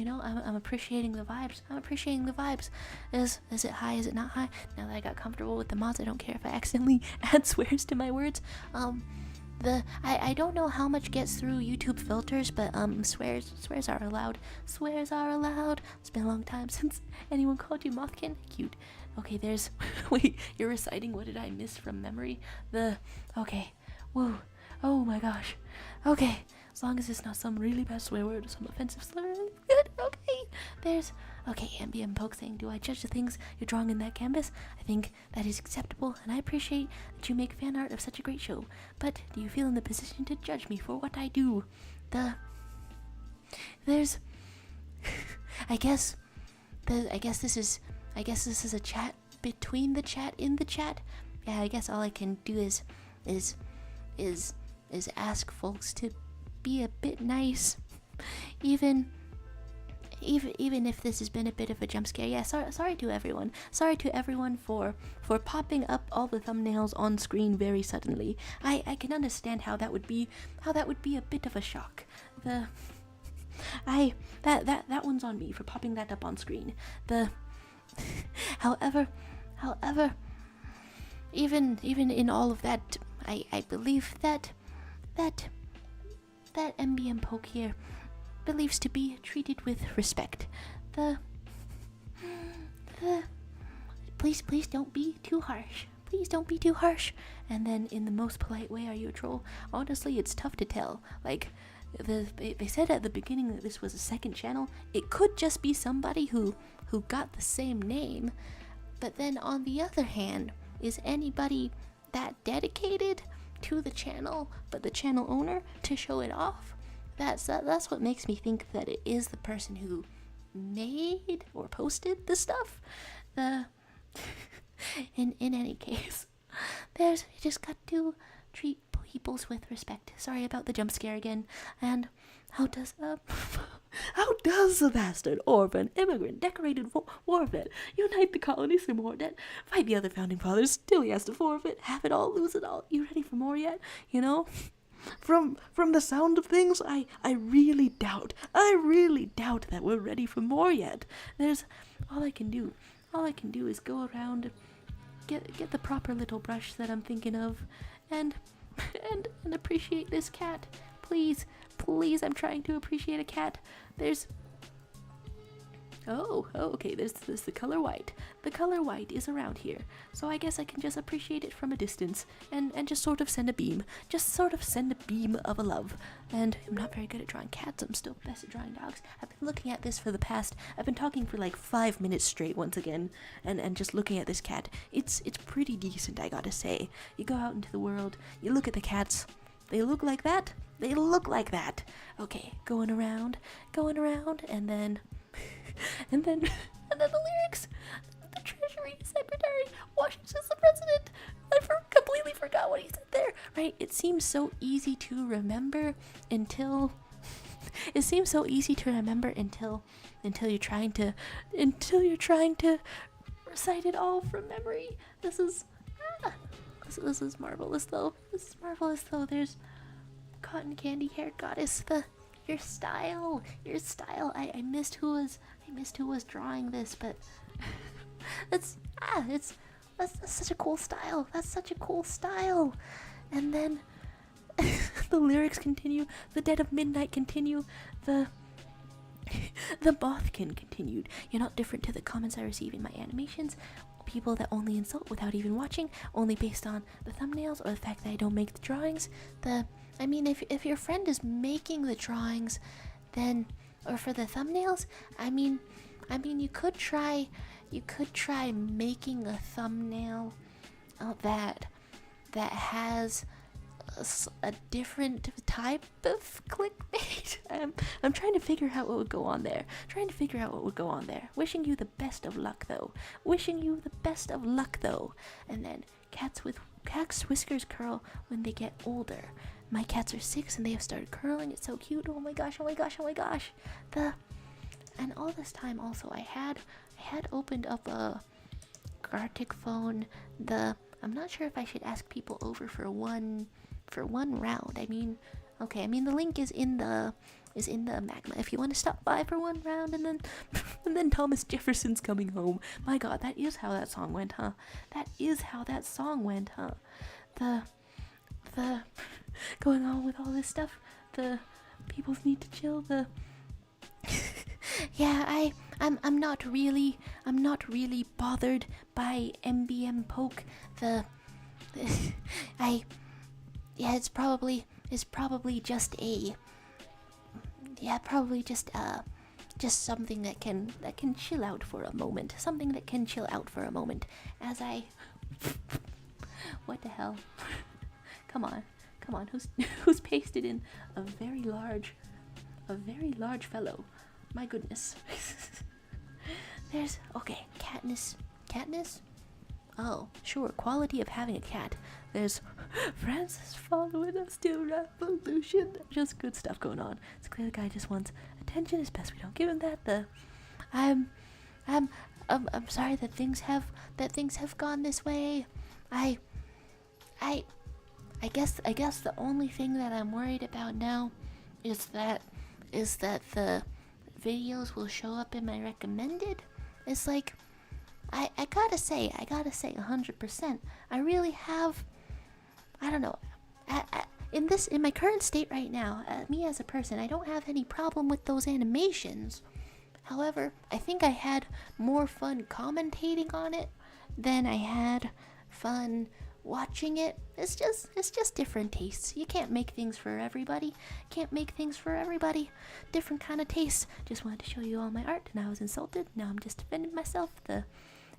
I'm appreciating the vibes. Is it high? Is it not high? Now that I got comfortable with the mods, I don't care if I accidentally add swears to my words. I don't know how much gets through YouTube filters, but swears are allowed. Swears are allowed. It's been a long time since anyone called you Mothkin. Cute. Okay, there's wait, you're reciting what did I miss from memory? Okay. Whoa. Oh my gosh. Okay. As long as it's not some really bad swear word or some offensive slur. Good. Okay. Okay, ambient poke saying, do I judge the things you're drawing in that canvas? I think that is acceptable, and I appreciate that you make fan art of such a great show. But do you feel in the position to judge me for what I do? There's I guess this is a chat between the chat in the chat. Yeah, I guess all I can do is ask folks to be a bit nice, even if this has been a bit of a jump scare. Yeah, sorry to everyone. Sorry to everyone for popping up all the thumbnails on screen very suddenly. I can understand how that would be a bit of a shock. That one's on me for popping that up on screen. However, even in all of that, I believe that MBM Poke here believes to be treated with respect. Please don't be too harsh. Please don't be too harsh. And then in the most polite way, are you a troll? Honestly, it's tough to tell. Like, they said at the beginning that this was a second channel. It could just be somebody who got the same name. But then on the other hand, is anybody that dedicated to the channel, but the channel owner, to show it off? That's what makes me think that it is the person who made or posted the stuff. In any case, you just got to treat peoples with respect. Sorry about the jump scare again. And how does a bastard orphan immigrant decorated war vet unite the colony some more debt, fight the other founding fathers, still he has to forfeit, have it all, lose it all? You ready for more yet? From the sound of things, I really doubt that we're ready for more yet. All I can do is go around, get the proper little brush that I'm thinking of, and appreciate this cat. Please, I'm trying to appreciate a cat. Okay, there's the color white. The color white is around here, so I guess I can just appreciate it from a distance and just sort of send a beam. Just sort of send a beam of a love. And I'm not very good at drawing cats, I'm still best at drawing dogs. I've been looking at this I've been talking for like 5 minutes straight once again, and just looking at this cat. It's pretty decent, I gotta say. You go out into the world, you look at the cats, they look like that. Okay, going around, and then the lyrics. The Treasury Secretary, Washington's the president. I completely forgot what he said there. Right? It seems so easy to remember until you're trying to recite it all from memory. This is marvelous though. There's cotton candy haired goddess. Your style. I missed who was drawing this, but that's such a cool style. And then the lyrics continue, the dead of midnight continue, the Mothkin continued. You're not different to the comments I receive in my animations. People that only insult without even watching, only based on the thumbnails or the fact that I don't make the drawings. If your friend is making the drawings, then, or for the thumbnails, you could try making a thumbnail that has a different type of clickbait. I'm trying to figure out what would go on there. Wishing you the best of luck though. And then cats whiskers curl when they get older. My cats are 6 and they have started curling. It's so cute. Oh my gosh. And all this time also I had opened up a Gartic phone. I'm not sure if I should ask people over for one round. I mean the link is in the magma if you want to stop by for one round, and then Thomas Jefferson's coming home. My god, that is how that song went, huh? The going on with all this stuff, the people need to chill, yeah, I'm not really bothered by MBM poke. It's probably just just something that can chill out for a moment. As I what the hell? Come on. Who's pasted in a very large fellow? My goodness. There's Katniss. Oh, sure, quality of having a cat. There's Francis following us to revolution. Just good stuff going on. It's clear the guy just wants attention. It's best we don't give him that. I'm sorry that things have gone this way. I guess the only thing that I'm worried about now is that the videos will show up in my recommended. It's like I gotta say 100%. I really have, I don't know, in my current state right now, me as a person, I don't have any problem with those animations. However, I think I had more fun commentating on it than I had fun watching it. It's just different tastes. You can't make things for everybody. Different kind of tastes. Just wanted to show you all my art, and I was insulted. Now I'm just defending myself.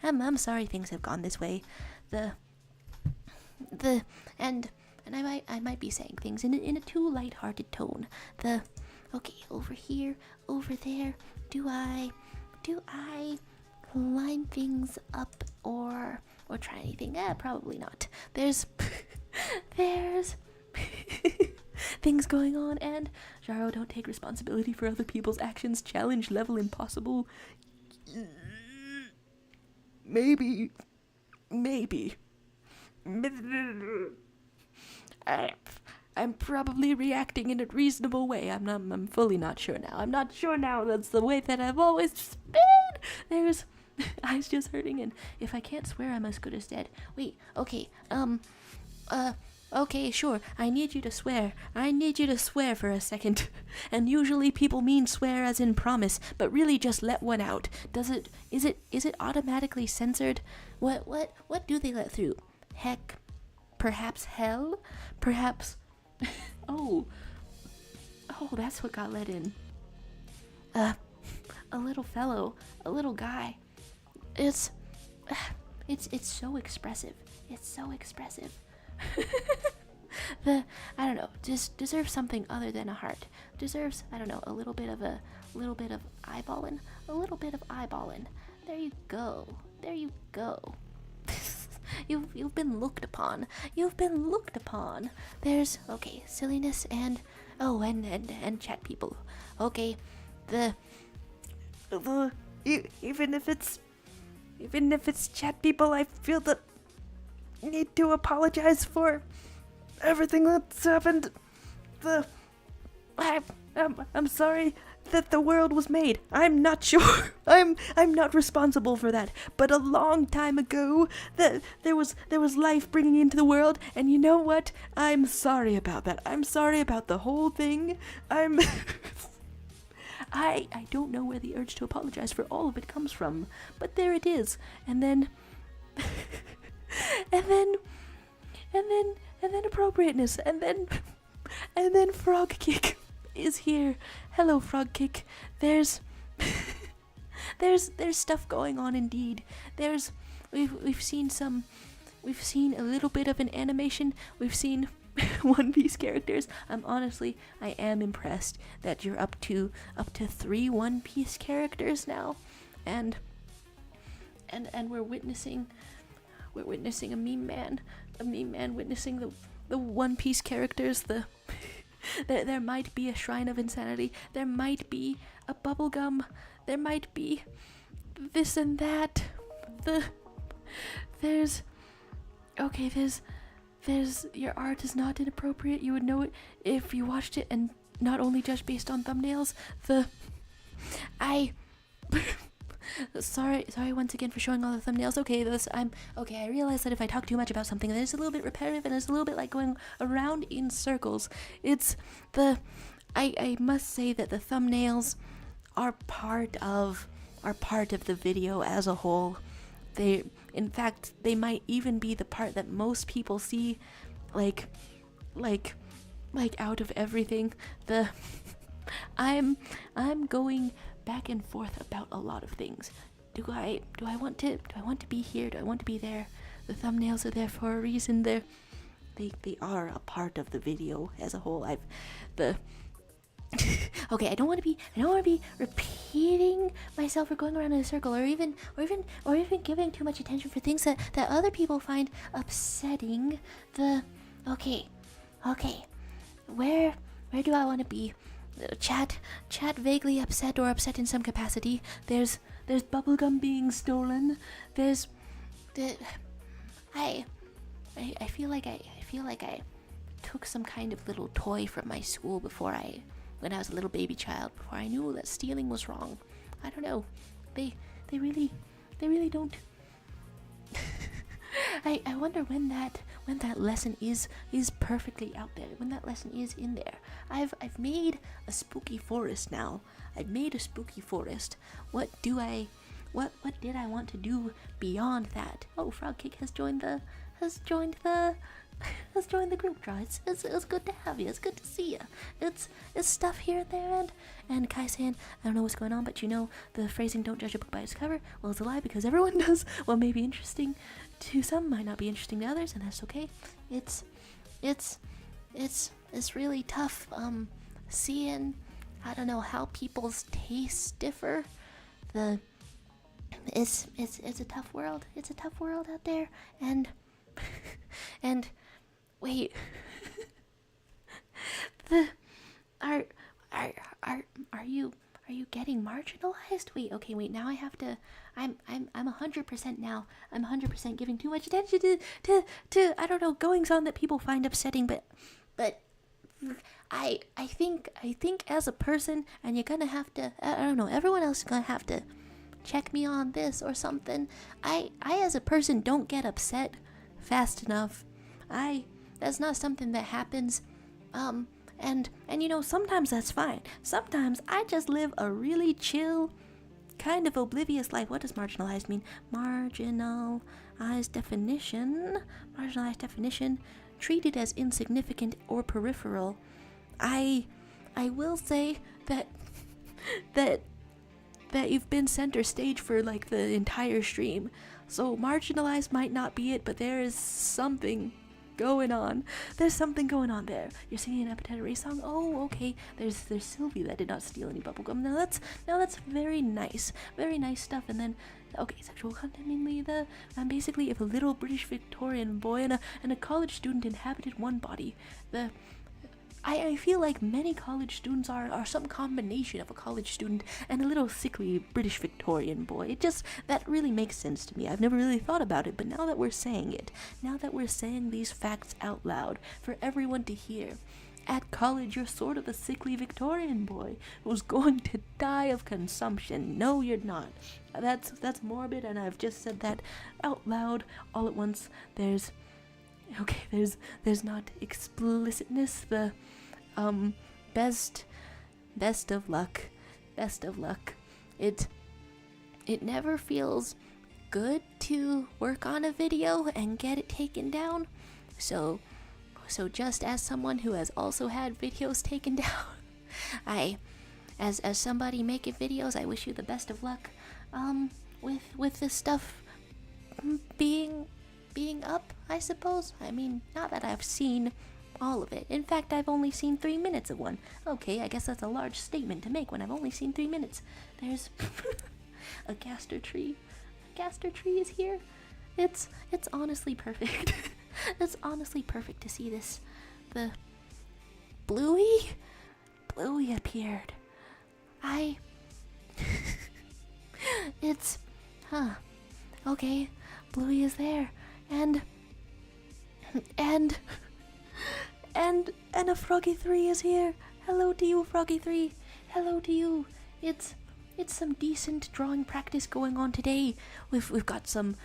I'm sorry things have gone this way. And I might be saying things in a too light-hearted tone. Okay, over here, over there. Do I climb things up or try anything? Probably not. There's things going on, and Jaro, don't take responsibility for other people's actions. Challenge level impossible. Maybe. I'm probably reacting in a reasonable way. I'm fully not sure now. I'm not sure now. That's the way that I've always been. There's eyes just hurting, and if I can't swear, I'm as good as dead. Wait, okay, okay, sure. I need you to swear for a second. And usually people mean swear as in promise, but really just let one out. Is it automatically censored? What do they let through? Heck, perhaps hell? Perhaps Oh, that's what got let in. A little guy. It's so expressive. I don't know, deserves something other than a heart. Deserves, I don't know, a little bit of eyeballing. There you go. You've been looked upon. There's, okay, silliness and chat people. Okay, even if it's chat people, I feel the need to apologize for everything that's happened. I'm sorry that the world was made. I'm not sure. I'm not responsible for that. But a long time ago, there was life bringing into the world, and you know what? I'm sorry about that. I'm sorry about the whole thing. I don't know where the urge to apologize for all of it comes from, but there it is. And then appropriateness, and then Frog Kick is here. Hello, Frog Kick. There's stuff going on indeed. We've seen a little bit of an animation. We've seen One Piece characters. Honestly, I am impressed that you're up to 3 One Piece characters now, and we're witnessing a meme man witnessing the One Piece characters. There might be a shrine of insanity. There might be a bubblegum. There might be this and that. There's your art is not inappropriate. You would know it if you watched it and not only judged based on thumbnails. Sorry once again for showing all the thumbnails. I realize that if I talk too much about something, it's a little bit repetitive and it's a little bit like going around in circles. I must say that the thumbnails are part of the video as a whole. In fact, they might even be the part that most people see, like out of everything. I'm going back and forth about a lot of things. Do I want to be here? Do I want to be there? The thumbnails are there for a reason. They are a part of the video as a whole. Okay, I don't want to be repeating myself or going around in a circle, or even giving too much attention for things that other people find upsetting. Okay, where do I want to be? Chat vaguely upset or upset in some capacity. There's bubblegum being stolen. I feel like I took some kind of little toy from my school when I was a little baby child, before I knew that stealing was wrong. I don't know. They really don't. I wonder when that lesson is perfectly out there, when that lesson is in there. I've made a spooky forest now. I've made a spooky forest. What did I want to do beyond that? Oh, Frogcake has joined the group, draw. It's good to have you. It's good to see you. It's stuff here and there, and Kai-san, I don't know what's going on, but you know the phrasing "don't judge a book by its cover." Well, it's a lie, because everyone does what may be interesting to some might not be interesting to others, and that's okay. It's really tough seeing, I don't know, how people's tastes differ. It's a tough world. It's a tough world out there, and wait. Are you getting marginalized? Wait, now I have to, I'm 100% now. I'm 100% giving too much attention to I don't know, goings on that people find upsetting, but I think as a person, and you're gonna have to, I don't know, everyone else is gonna have to check me on this or something. I as a person don't get upset fast enough. That's not something that happens. And you know, sometimes that's fine. Sometimes I just live a really chill, kind of oblivious life. What does marginalized mean? Marginalized definition, treated as insignificant or peripheral. I will say that you've been center stage for like the entire stream. So marginalized might not be it, but there is something going on. There's something going on there. You're singing an Appetite Race song? Oh, okay. There's Sylvie that did not steal any bubblegum. Now that's very nice. Very nice stuff. And then, okay, sexual content mainly I'm basically if a little British Victorian boy and a college student inhabited one body. I feel like many college students are some combination of a college student and a little sickly British Victorian boy. That really makes sense to me. I've never really thought about it, but now that we're saying it, now that we're saying these facts out loud for everyone to hear, at college you're sort of a sickly Victorian boy who's going to die of consumption. No, you're not. That's morbid, and I've just said that out loud all at once. There's not explicitness. The best of luck. It never feels good to work on a video and get it taken down. So just as someone who has also had videos taken down, as somebody making videos, I wish you the best of luck with this stuff being up, I suppose. I mean, not that I've seen All of it. In fact, I've only seen 3 minutes of one. Okay, I guess that's a large statement to make when I've only seen 3 minutes. There's a castor tree. A castor tree is here. It's honestly perfect. It's honestly perfect to see this. The Bluey appeared. It's okay. Bluey is there, and a Froggy 3 is here. Hello to you, Froggy 3. Hello to you. It's some decent drawing practice going on today. We've got some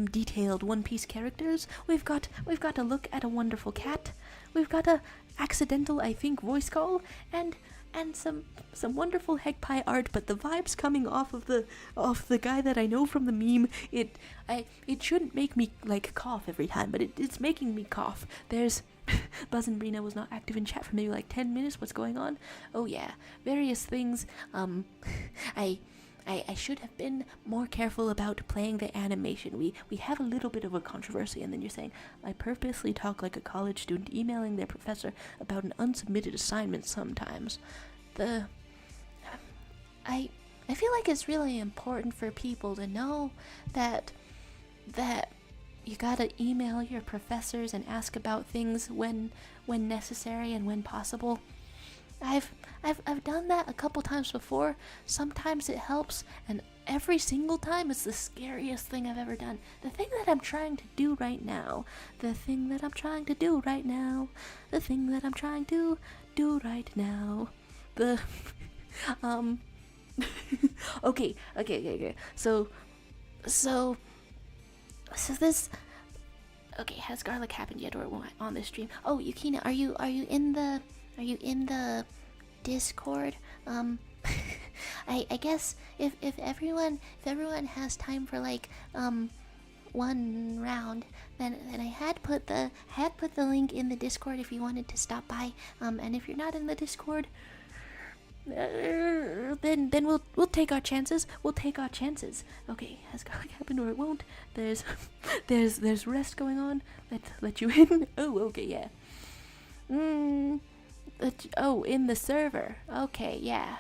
detailed One Piece characters. We've got a look at a wonderful cat. We've got a accidental, I think, voice call, and some wonderful Hegpie art. But the vibes coming off the guy that I know from the meme, it shouldn't make me like cough every time, but it's making me cough. There's Buzz and Brina was not active in chat for maybe like 10 minutes. What's going on? Oh yeah, various things. I should have been more careful about playing the animation. We have a little bit of a controversy, and then you're saying, I purposely talk like a college student emailing their professor about an unsubmitted assignment sometimes. I feel like it's really important for people to know that you gotta email your professors and ask about things when necessary and when possible. I've done that a couple times before. Sometimes it helps, and every single time it's the scariest thing I've ever done. The thing that I'm trying to do right now. Okay. So this. Okay, has garlic happened yet or on this stream? Oh, Yukina, are you in the Discord? I guess if everyone has time for like one round, then I had put the link in the Discord if you wanted to stop by. And if you're not in the Discord, then we'll take our chances. Okay, has garlic happened or it won't? There's rest going on. Let you in. Oh, okay, yeah. In the server. Okay, yeah.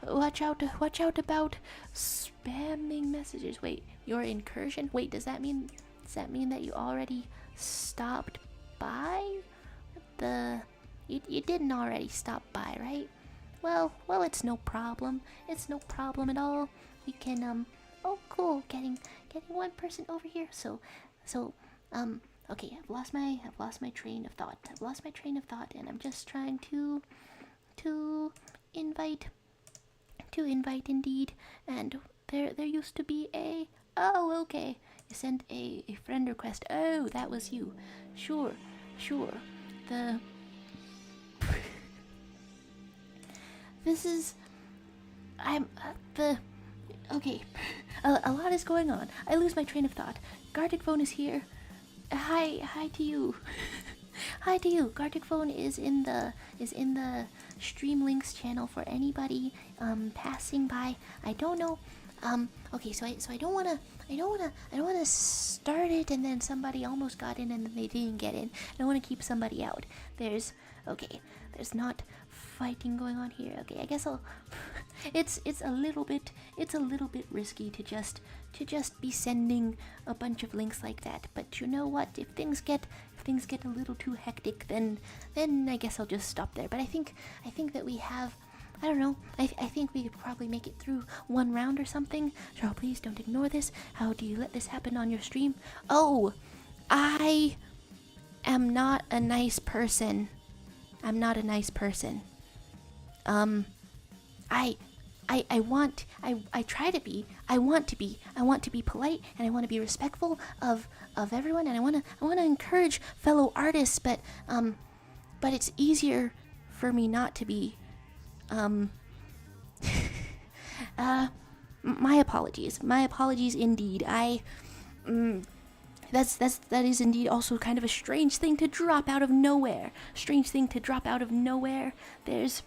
Watch out about spamming messages. Wait, your incursion? Wait, does that mean that you already stopped by? You didn't already stop by, right? Well, it's no problem. It's no problem at all. We can oh cool, getting one person over here. So okay, I've lost my train of thought. And I'm just trying to invite indeed. And there used to be a okay. You sent a friend request. Oh, that was you. Sure. Okay. A lot is going on. I lose my train of thought. Guarded phone is here. Hi to you. Hi to you. Guarded phone is in the stream links channel for anybody passing by. I don't know. Okay, so I don't wanna start it and then somebody almost got in and then they didn't get in. I don't wanna keep somebody out. There's not fighting going on here. Okay, I guess I'll it's a little bit risky to just be sending a bunch of links like that. But you know what? If things get a little too hectic, then I guess I'll just stop there. But I think that we have, I don't know, I think we could probably make it through one round or something. Cheryl, please don't ignore this. How do you let this happen on your stream? Oh, I am not a nice person. I try to be. I want to be polite, and I want to be respectful of everyone, and I want to encourage fellow artists, but it's easier for me not to be. My apologies indeed. That is indeed also kind of a strange thing to drop out of nowhere. There's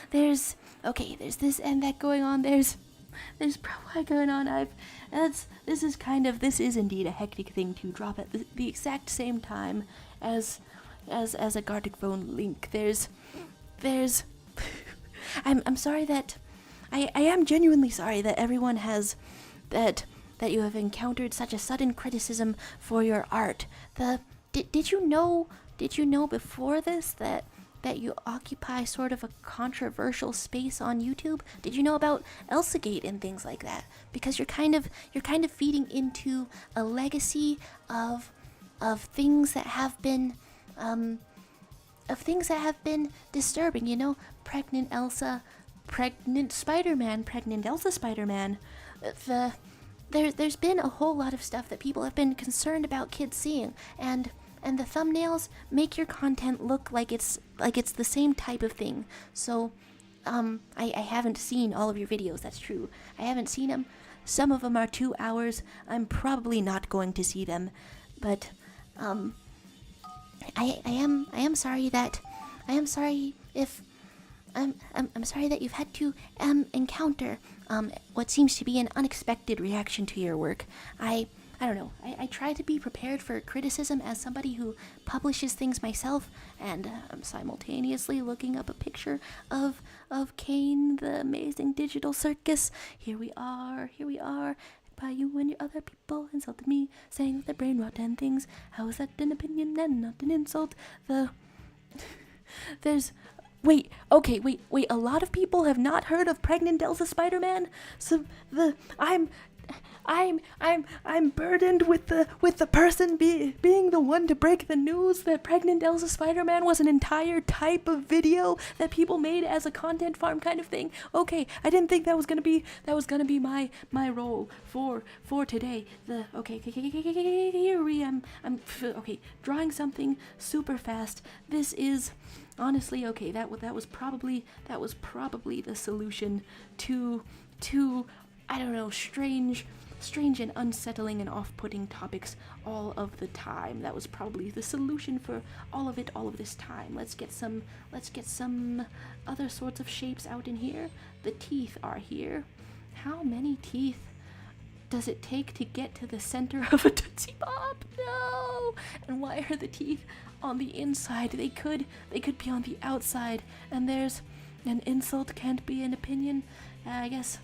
there's this and that going on. There's a lot going on. This is indeed a hectic thing to drop at the exact same time as a Gartic phone link. There's I'm sorry that I am genuinely sorry that everyone has that you have encountered such a sudden criticism for your art. Did you know before this that you occupy sort of a controversial space on YouTube? Did you know about Elsagate and things like that? Because you're kind of feeding into a legacy of things that have been disturbing, you know, pregnant Elsa, pregnant Spider-Man, pregnant Elsa Spider-Man. There's been a whole lot of stuff that people have been concerned about kids seeing, and the thumbnails make your content look like it's the same type of thing. So I haven't seen all of your videos, that's true. I haven't seen them. Some of them are 2 hours. I'm probably not going to see them, but I am sorry that you've had to encounter what seems to be an unexpected reaction to your work. I don't know. I try to be prepared for criticism as somebody who publishes things myself, and I'm simultaneously looking up a picture of Caine, the amazing digital circus. Here we are. By you and your other people insulted me, saying that the brain rot and things. How is that an opinion and not an insult? Wait, a lot of people have not heard of pregnant Elsa Spider-Man. So I'm burdened with the person being the one to break the news that pregnant Elsa Spider-Man was an entire type of video that people made as a content farm kind of thing. Okay, I didn't think that was gonna be my role for today. Here we am. I'm drawing something super fast. This is honestly okay. That was probably the solution to I don't know, strange and unsettling and off-putting topics all of the time. That was probably the solution for all of this time. Let's get some other sorts of shapes out in here. The teeth are here. How many teeth does it take to get to the center of a Tootsie Pop? No! And why are the teeth on the inside? They could be on the outside. And there's an insult can't be an opinion. I guess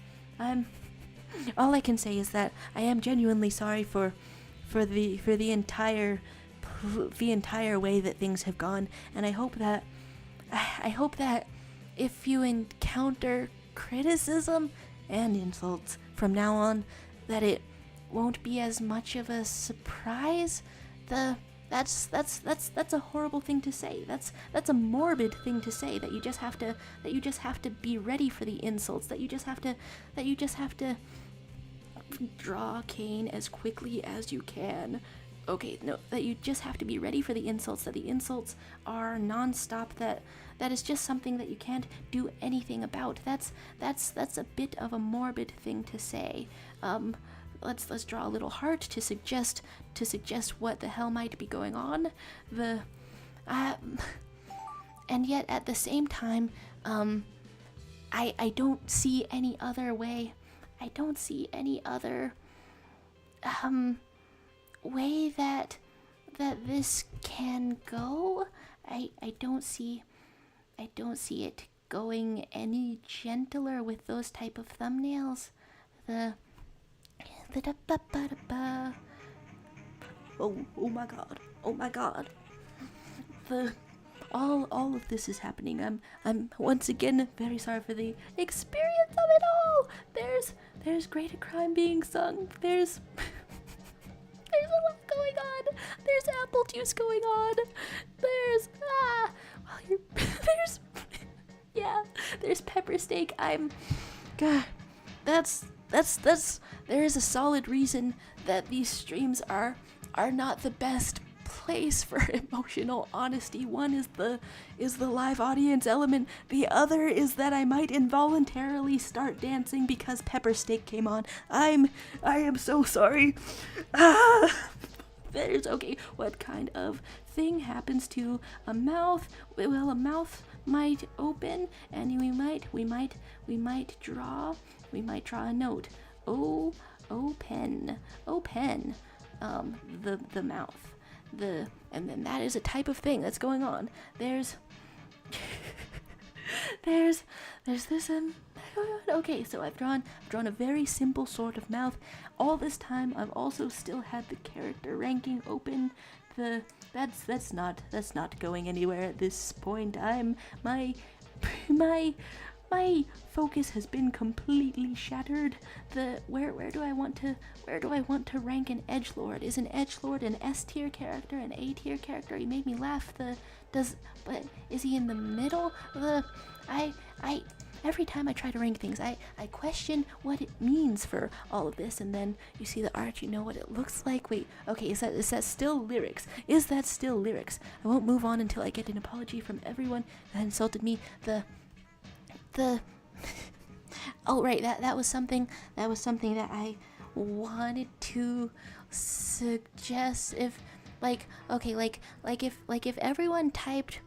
all I can say is that I am genuinely sorry for the entire way that things have gone, and I hope that if you encounter criticism and insults from now on, that it won't be as much of a surprise. That's a horrible thing to say. That's a morbid thing to say, that you just have to be ready for the insults, that you just have to draw Caine as quickly as you can. Okay, no, that you just have to be ready for the insults, that the insults are non-stop, that is just something that you can't do anything about. That's a bit of a morbid thing to say. Let's draw a little heart to suggest what the hell might be going on. And yet at the same time, I don't see any other way. I don't see any other way that this can go. I don't see it going any gentler with those type of thumbnails. Oh my god. All of this is happening. I'm once again very sorry for the experience of it all. There's greater crime being sung. There's a lot going on. There's apple juice going on. There's pepper steak. There is a solid reason that these streams are not the best place for emotional honesty. One is the live audience element. The other is that I might involuntarily start dancing because pepper steak came on. I am so sorry. okay, what kind of thing happens to a mouth? Well, a mouth might open, and we might draw a note. Oh pen, the mouth, and then that is a type of thing that's going on. There's this okay, so I've drawn a very simple sort of mouth. All this time I've also still had the character ranking open. That's not going anywhere at this point. My focus has been completely shattered. Where do I want to rank an edgelord? Is an edgelord an S tier character, an A tier character? You made me laugh. But is he in the middle? Every time I try to rank things, I question what it means for all of this, and then you see the art, you know what it looks like. Wait, okay, is that still lyrics? Is that still lyrics? I won't move on until I get an apology from everyone that insulted me. Oh right, that was something that I wanted to suggest. If if everyone typed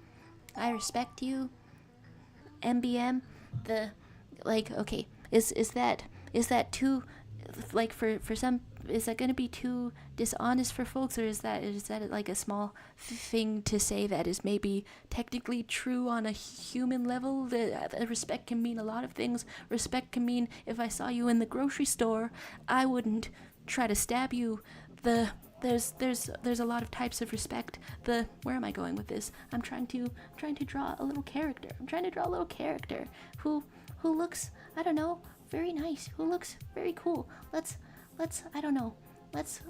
I respect you MBM, okay, is that too, like, for some, is that going to be too dishonest for folks, or is that like a small thing to say that is maybe technically true on a human level? The respect can mean a lot of things. Respect can mean if I saw you in the grocery store, I wouldn't try to stab you. There's a lot of types of respect. Where am I going with this? I'm trying to draw a little character. Who looks, I don't know, very nice. Who looks very cool. Let's I don't know. Let's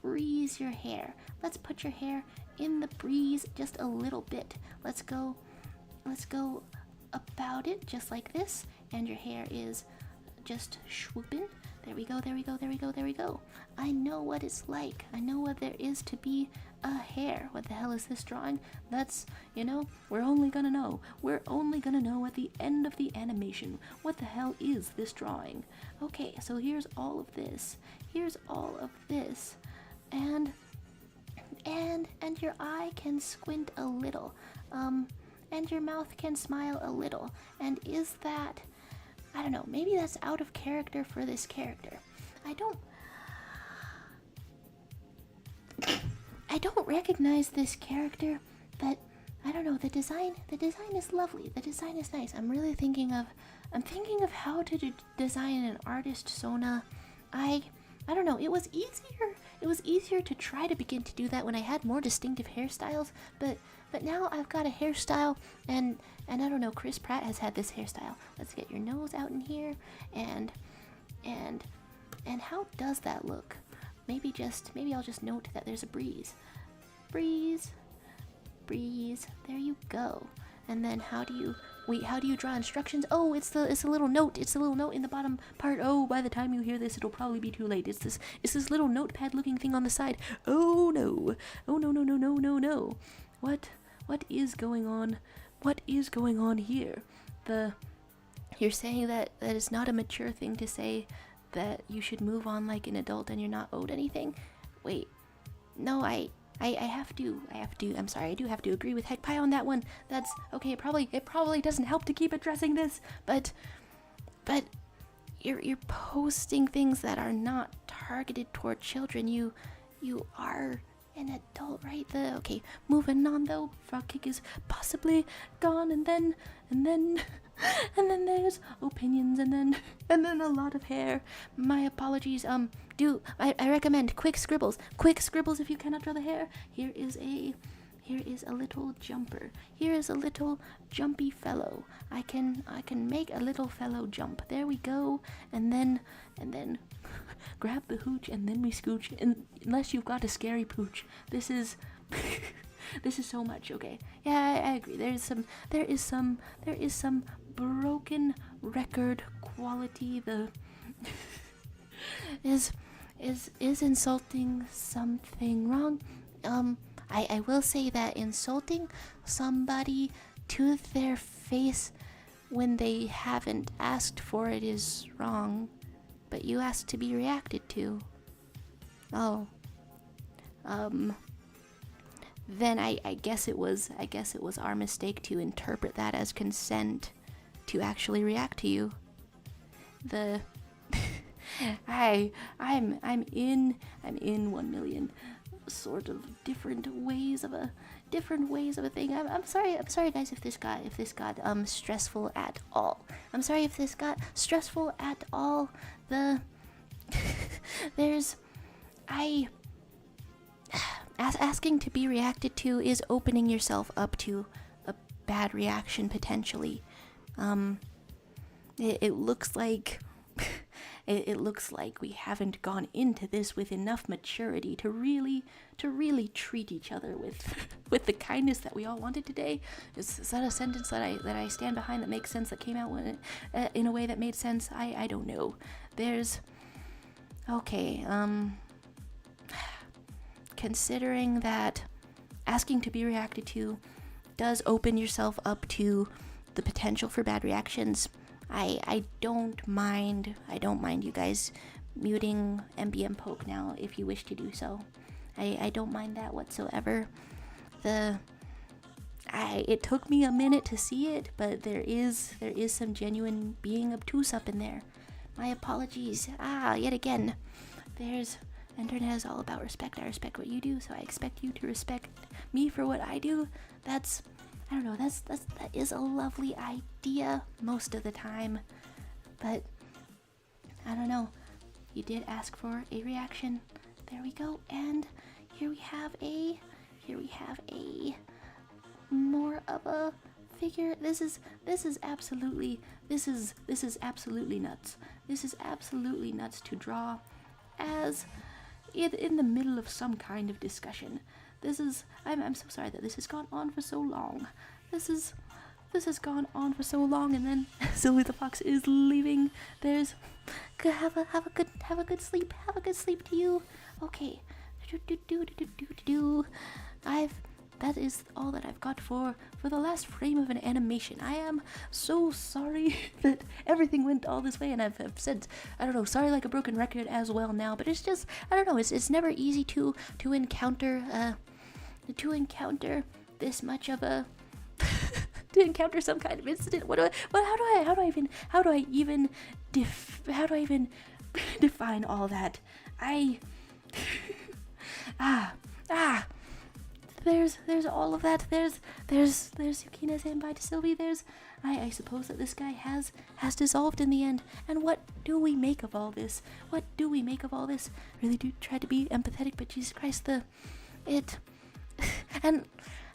breeze your hair. Let's put your hair in the breeze just a little bit. Let's go about it just like this, and your hair is just swooping. There we go. I know what it's like. I know what there is to be a hair. What the hell is this drawing? That's, we're only gonna know. We're only gonna know at the end of the animation. What the hell is this drawing? Okay, so here's all of this. And your eye can squint a little. And your mouth can smile a little. And is that, I don't know, maybe that's out of character for this character. I don't recognize this character, but I don't know, the design is lovely. The design is nice. I'm thinking of how to design an artist Sona. I don't know, it was easier to try to begin to do that when I had more distinctive hairstyles, but now I've got a hairstyle, and I don't know, Chris Pratt has had this hairstyle. Let's get your nose out in here, and how does that look? Maybe I'll just note that there's a breeze. Breeze. There you go. And then how do you draw instructions? Oh, it's a little note. It's a little note in the bottom part. Oh, by the time you hear this, it'll probably be too late. It's this little notepad looking thing on the side. Oh no. Oh no. What is going on? What is going on here? You're saying that it's not a mature thing to say that you should move on like an adult and you're not owed anything? Wait. No, I have to, I'm sorry, I do have to agree with Heckpie on that one. That's, okay, it probably doesn't help to keep addressing this, but you're posting things that are not targeted toward children. You are an adult, right? Okay, moving on though, Frog Kick is possibly gone, and then there's opinions, and then a lot of hair. My apologies. I recommend quick scribbles if you cannot draw the hair. Here is a little jumper. Here is a little jumpy fellow. I can make a little fellow jump. There we go. And then grab the hooch, and then we scooch. Unless you've got a scary pooch. This is this is so much. Okay. Yeah, I agree. There is some broken record quality. Is insulting something wrong? I will say that insulting somebody to their face when they haven't asked for it is wrong, but you asked to be reacted to. Oh, then I guess it was our mistake to interpret that as consent to actually react to you. I'm in 1 million sort of different ways of a thing. I'm sorry guys if this got stressful at all. I'm sorry if this got stressful at all. Asking to be reacted to is opening yourself up to a bad reaction potentially. It looks like it looks like we haven't gone into this with enough maturity to really treat each other with the kindness that we all wanted today. Is that a sentence that I stand behind, that makes sense, that came out when in a way that made sense? I don't know. Considering that asking to be reacted to does open yourself up to the potential for bad reactions, I don't mind you guys muting MBM Poke now if you wish to do so. I don't mind that whatsoever. It took me a minute to see it, but there is some genuine being obtuse up in there. My apologies. Yet again, internet is all about respect. I respect what you do, so I expect you to respect me for what I do. That is a lovely idea most of the time, but I don't know. You did ask for a reaction. There we go, and here we have a more of a figure. This is absolutely nuts. This is absolutely nuts to draw as in the middle of some kind of discussion. I'm so sorry that this has gone on for so long. This has gone on for so long, and then Sylvie the Fox is leaving. Have a good sleep. Have a good sleep to you. Okay. That is all that I've got for the last frame of an animation. I am so sorry that everything went all this way, and I've said, sorry like a broken record as well now, but it's just, it's never easy to encounter this much of a to encounter some kind of incident. How do I even define all that? There's all of that. There's Yukina saying bye to Sylvie. I suppose that this guy has dissolved in the end. And what do we make of all this? Really do try to be empathetic, but Jesus Christ, and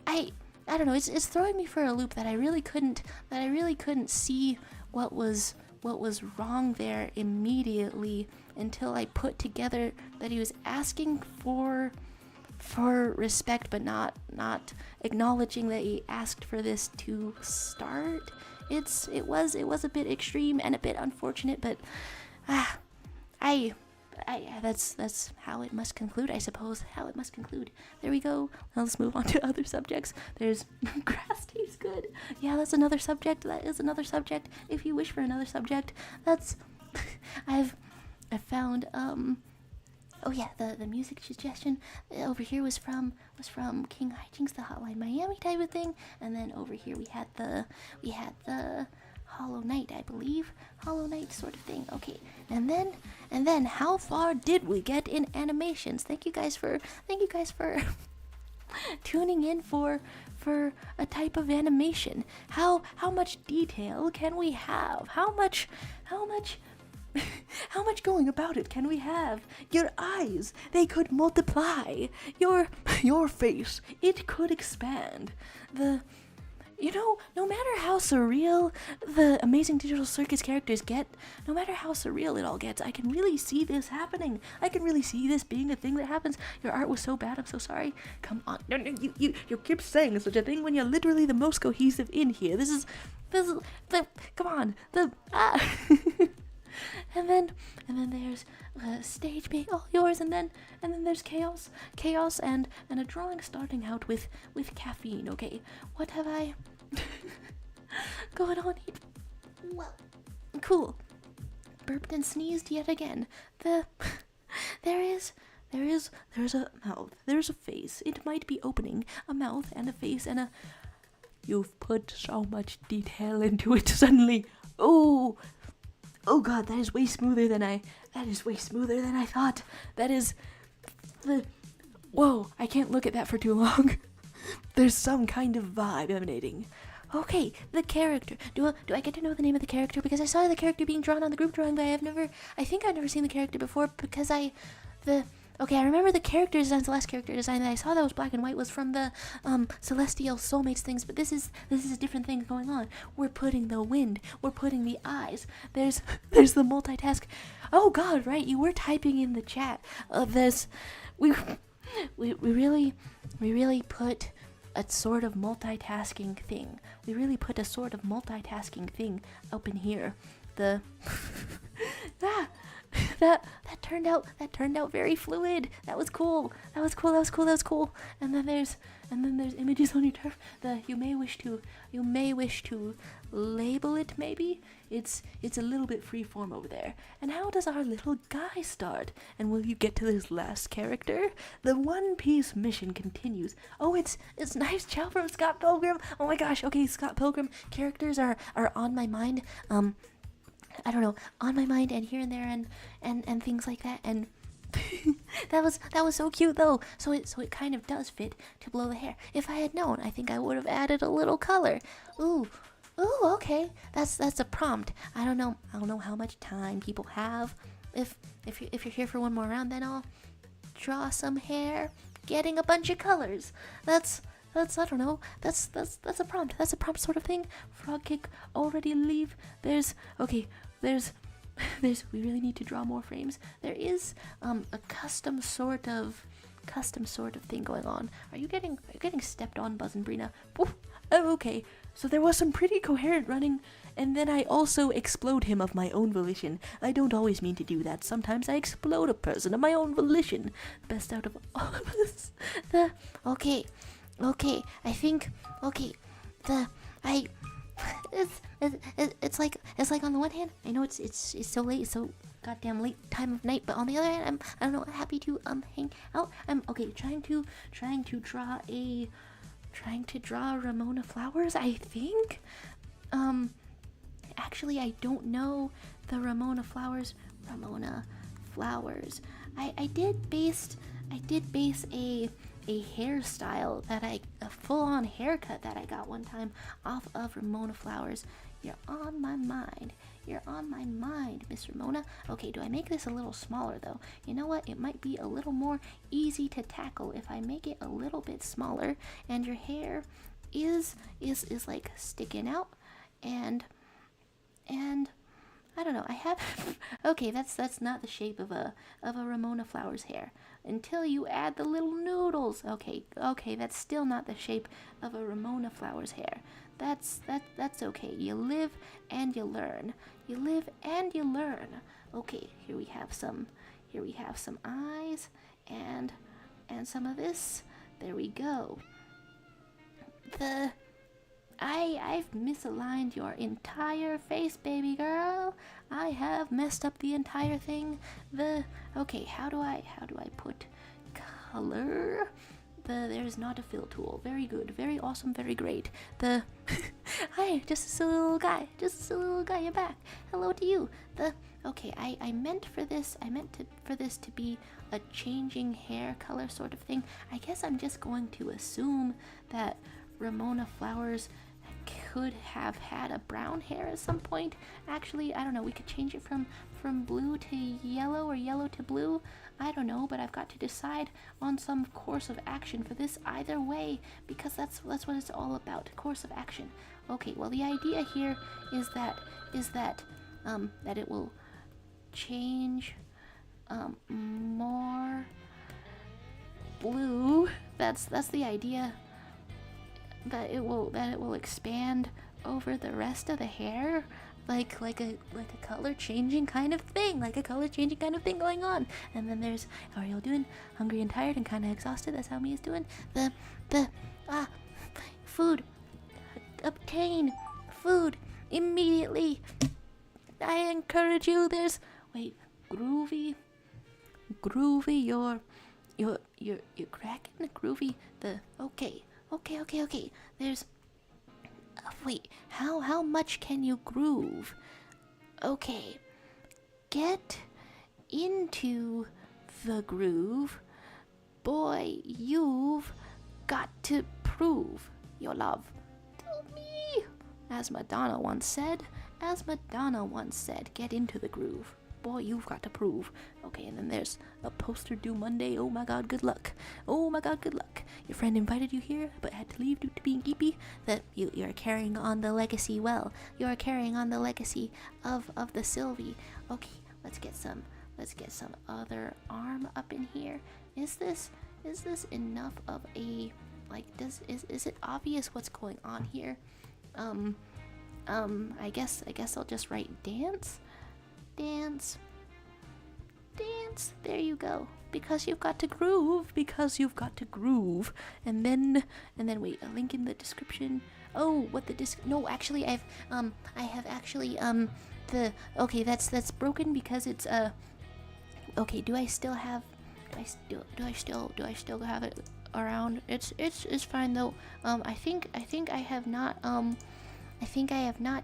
I don't know. It's throwing me for a loop that I really couldn't see what was wrong there immediately until I put together that he was asking for respect, but not acknowledging that he asked for this to start. It was a bit extreme and a bit unfortunate, but that's how it must conclude, I suppose. There we go. Now let's move on to other subjects. There's grass tastes good. Yeah, that's another subject. That is another subject. If you wish for another subject, that's I found oh yeah, the music suggestion over here was from King Hijinks, the Hotline Miami type of thing, and then over here we had the Hollow Knight, I believe, Hollow Knight sort of thing. Okay, and then how far did we get in animations? Thank you guys for tuning in for a type of animation. How much detail can we have? How much going about it can we have? Your eyes, they could multiply. Your face, it could expand. No matter how surreal the amazing digital circus characters get, no matter how surreal it all gets, I can really see this happening. I can really see this being a thing that happens. Your art was so bad, I'm so sorry. Come on. No, you keep saying such a thing when you're literally the most cohesive in here. This is come on. And then there's stage being all yours, and then there's chaos and a drawing starting out with caffeine. Okay, what have I going on here? Well, cool. Burped and sneezed yet again. There is there's a mouth, there's a face. It might be opening a mouth and a face and a. You've put so much detail into it suddenly. Oh God, that is way smoother than I thought. That is the. Whoa, I can't look at that for too long. There's some kind of vibe emanating. Okay, the character. Do I get to know the name of the character? Because I saw the character being drawn on the group drawing, but I think I've never seen the character before because I remember the character designs, the last character design that I saw that was black and white was from the Celestial Soulmates things, but this is a different thing going on. We're putting the wind, we're putting the eyes, there's the multitask. Oh God, right, you were typing in the chat of this. We really put a sort of multitasking thing. We really put a sort of multitasking thing up in here. The that turned out very fluid. That was cool. And then there's images on your turf. You may wish to label it maybe. It's a little bit freeform over there. And how does our little guy start? And will you get to this last character? The One Piece mission continues. Oh, it's Knives Chow from Scott Pilgrim. Oh my gosh. Okay, Scott Pilgrim characters are on my mind. I don't know, on my mind and here and there and things like that, and that was so cute though. So it kind of does fit to blow the hair. If I had known, I think I would have added a little color. Ooh, okay. That's a prompt. I don't know how much time people have. If you're here for one more round, then I'll draw some hair, getting a bunch of colors. That's I don't know. That's a prompt. That's a prompt sort of thing. Frog kick, already leave. There's we really need to draw more frames. There is a custom sort of thing going on. Are you getting stepped on, Buzz and Brina? Oh, okay. So there was some pretty coherent running, and then I also explode him of my own volition. I don't always mean to do that. Sometimes I explode a person of my own volition. Best out of all of us. Okay, I think, it's like on the one hand, I know it's so late, so goddamn late time of night, but on the other hand, I don't know, happy to hang out. I'm trying to draw Ramona Flowers, I think. Actually, I don't know the Ramona Flowers. I did base a hairstyle a full-on haircut that I got one time off of Ramona Flowers. You're on my mind, Miss Ramona. Okay, do I make this a little smaller though? You know what? It might be a little more easy to tackle if I make it a little bit smaller, and your hair is like sticking out, and I don't know. I have okay. That's not the shape of a Ramona Flowers hair until you add the little noodles. Okay. That's still not the shape of a Ramona Flowers hair. That's okay. You live and you learn. Okay. Here we have some eyes and some of this. There we go. I've misaligned your entire face, baby girl. I have messed up the entire thing. Okay, how do I put color? There's not a fill tool. Very good, very awesome, very great. Hi, just a silly little guy. You're back. Hello to you. Okay, I meant for this to be a changing hair color sort of thing. I guess I'm just going to assume that Ramona Flowers could have had a brown hair at some point. Actually, I don't know. We could change it from blue to yellow or yellow to blue. I don't know, but I've got to decide on some course of action for this either way, because that's what it's all about. Course of action. Okay. Well, the idea here is that it will change more blue. That's the idea. That it will expand over the rest of the hair, like a color changing kind of thing, going on. And then there's, how are y'all doing? Hungry and tired and kind of exhausted. That's how me is doing. Food. Obtain food immediately. I encourage you. Groovy. You're cracking the groovy. Okay. There's wait. How much can you groove? Okay. Get into the groove. Boy, you've got to prove your love to me. As Madonna once said, get into the groove. Boy, you've got to prove. Okay, and then there's a poster due Monday. Oh my god, good luck. Your friend invited you here, but had to leave due to being geepy. That you're carrying on the legacy well. You're carrying on the legacy of the Sylvie. Okay, let's get some other arm up in here. Is this enough of a, like, is it obvious what's going on here? I guess I'll just write dance. There you go. Because you've got to groove. And then wait, a link in the description. Oh, what the no, actually I have actually okay, that's broken because it's okay, do I still have it around? It's fine though. I think I have not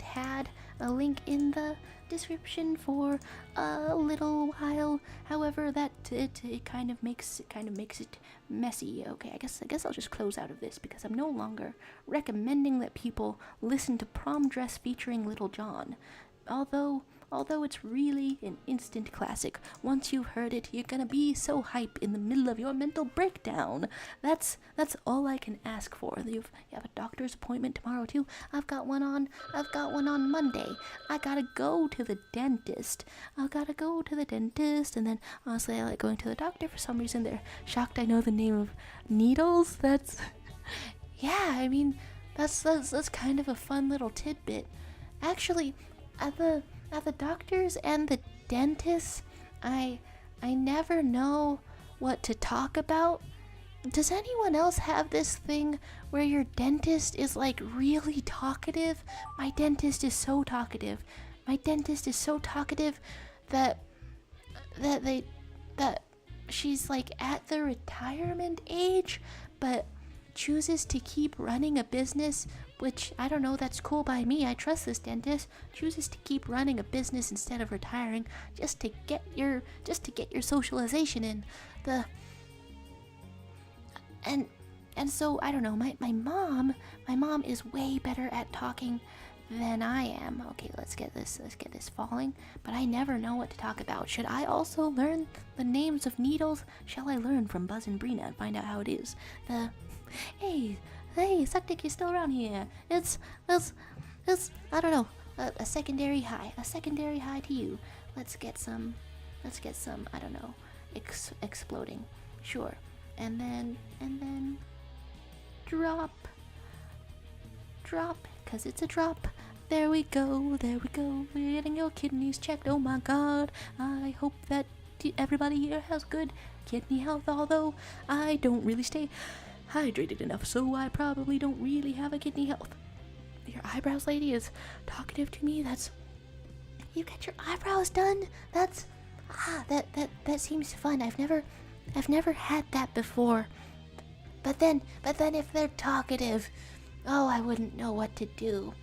had a link in the description for a little while. However, that it kind of makes it messy. Okay, I guess I'll just close out of this because I'm no longer recommending that people listen to Prom Dress featuring Little John. Although it's really an instant classic. Once you've heard it, you're gonna be so hype in the middle of your mental breakdown. That's all I can ask for. You have a doctor's appointment tomorrow too. I've got one on Monday. I gotta go to the dentist. And then honestly, I like going to the doctor. For some reason, they're shocked I know the name of needles. That's yeah. I mean, that's kind of a fun little tidbit. Actually, at the doctors and the dentists, I never know what to talk about. Does anyone else have this thing where your dentist is like really talkative? My dentist is so talkative that she's like at the retirement age, but chooses to keep running a business, which I don't know, that's cool by me. I trust this dentist. Chooses to keep running a business instead of retiring, just to get your socialization in. And so I don't know, my mom is way better at talking than I am. Okay, let's get this falling, but I never know what to talk about. Should I also learn the names of needles? Shall I learn from Buzz and Brina and find out how it is? Hey, Suckdick, you're still around here. It's I don't know, a secondary high to you. Let's get some, I don't know, exploding. Sure. And then drop, cause it's a drop. There we go. We're getting your kidneys checked. Oh my god. I hope that everybody here has good kidney health, although I don't really stay hydrated enough, so I probably don't really have a kidney health. Your eyebrows lady is talkative to me. That's, you get your eyebrows done? That's that seems fun. I've never had that before. But then if they're talkative, oh, I wouldn't know what to do.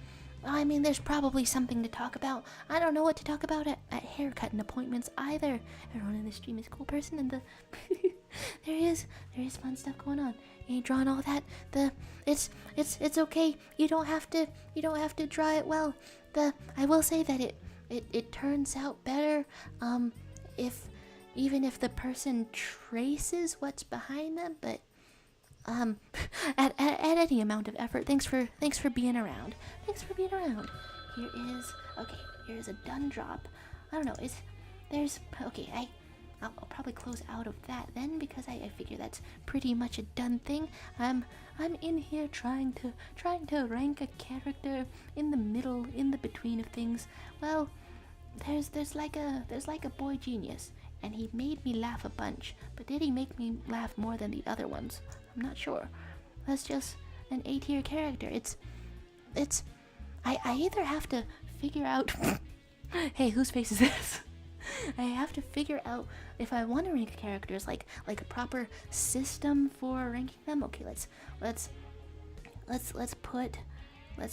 I mean, there's probably something to talk about. I don't know what to talk about at haircutting appointments either. Everyone in the stream is a cool person, and there is fun stuff going on. You ain't drawing all that. It's okay. You don't have to draw it well. I will say that it turns out better even if the person traces what's behind them, but at any amount of effort. Thanks for being around. Here's a done drop. I don't know, I'll probably close out of that then, because I figure that's pretty much a done thing. I'm in here trying to rank a character in the middle, in the between of things. Well, there's like a boy genius, and he made me laugh a bunch, but did he make me laugh more than the other ones? I'm not sure. That's just an A-tier character. I either have to figure out hey, whose face is this? I have to figure out if I want to rank characters, like a proper system for ranking them. Okay, let's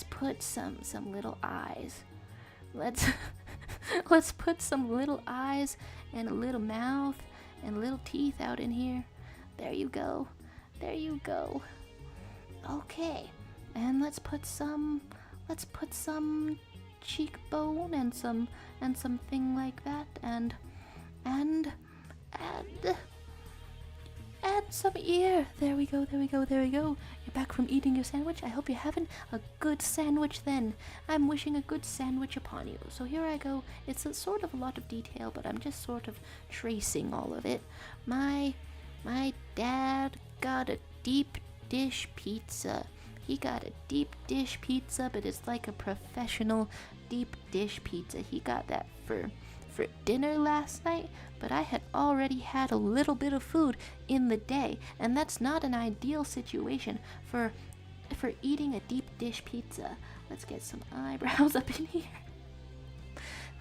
put some little eyes. Let's put some little eyes and a little mouth and little teeth out in here. There you go. There you go. Okay, and let's put some cheekbone and something like that, and add some ear. There we go. You're back from eating your sandwich. I hope you're having a good sandwich then. I'm wishing a good sandwich upon you. So here I go. It's a sort of a lot of detail, but I'm just sort of tracing all of it. My dad got a deep dish pizza. He got a deep dish pizza, but it's like a professional deep dish pizza. He got that for dinner last night, but I had already had a little bit of food in the day, and that's not an ideal situation for eating a deep dish pizza. Let's get some eyebrows up in here.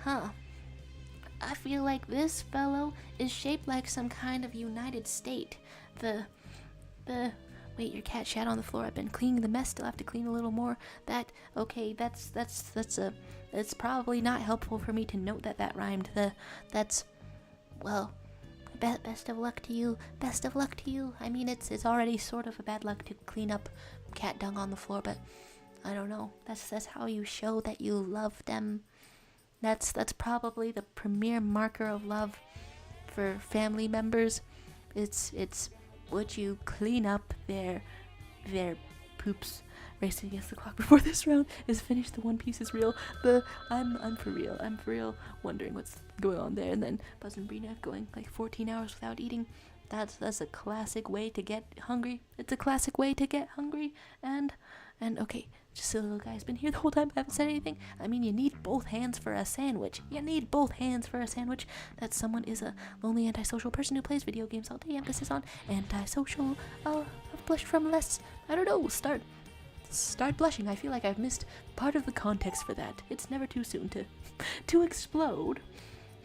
I feel like this fellow is shaped like some kind of United State. Wait, your cat shat on the floor. I've been cleaning the mess. Still have to clean a little more. That's probably not helpful for me to note that rhymed. Best of luck to you. Best of luck to you. I mean, it's already sort of a bad luck to clean up cat dung on the floor, but I don't know. That's how you show that you love them. That's probably the premier marker of love for family members. It's would you clean up their poops. Racing against the clock before this round is finished. The One Piece is real. I'm for real wondering what's going on there. And then Buzz and Brina going like 14 hours without eating. That's a classic way to get hungry. It's a classic way to get hungry. And okay, just the little guy's been here the whole time. I haven't said anything. I mean, you need both hands for a sandwich. That someone is a lonely antisocial person who plays video games all day. Emphasis on antisocial. I've blushed from less. I don't know. Start blushing. I feel like I've missed part of the context for that. It's never too soon to explode,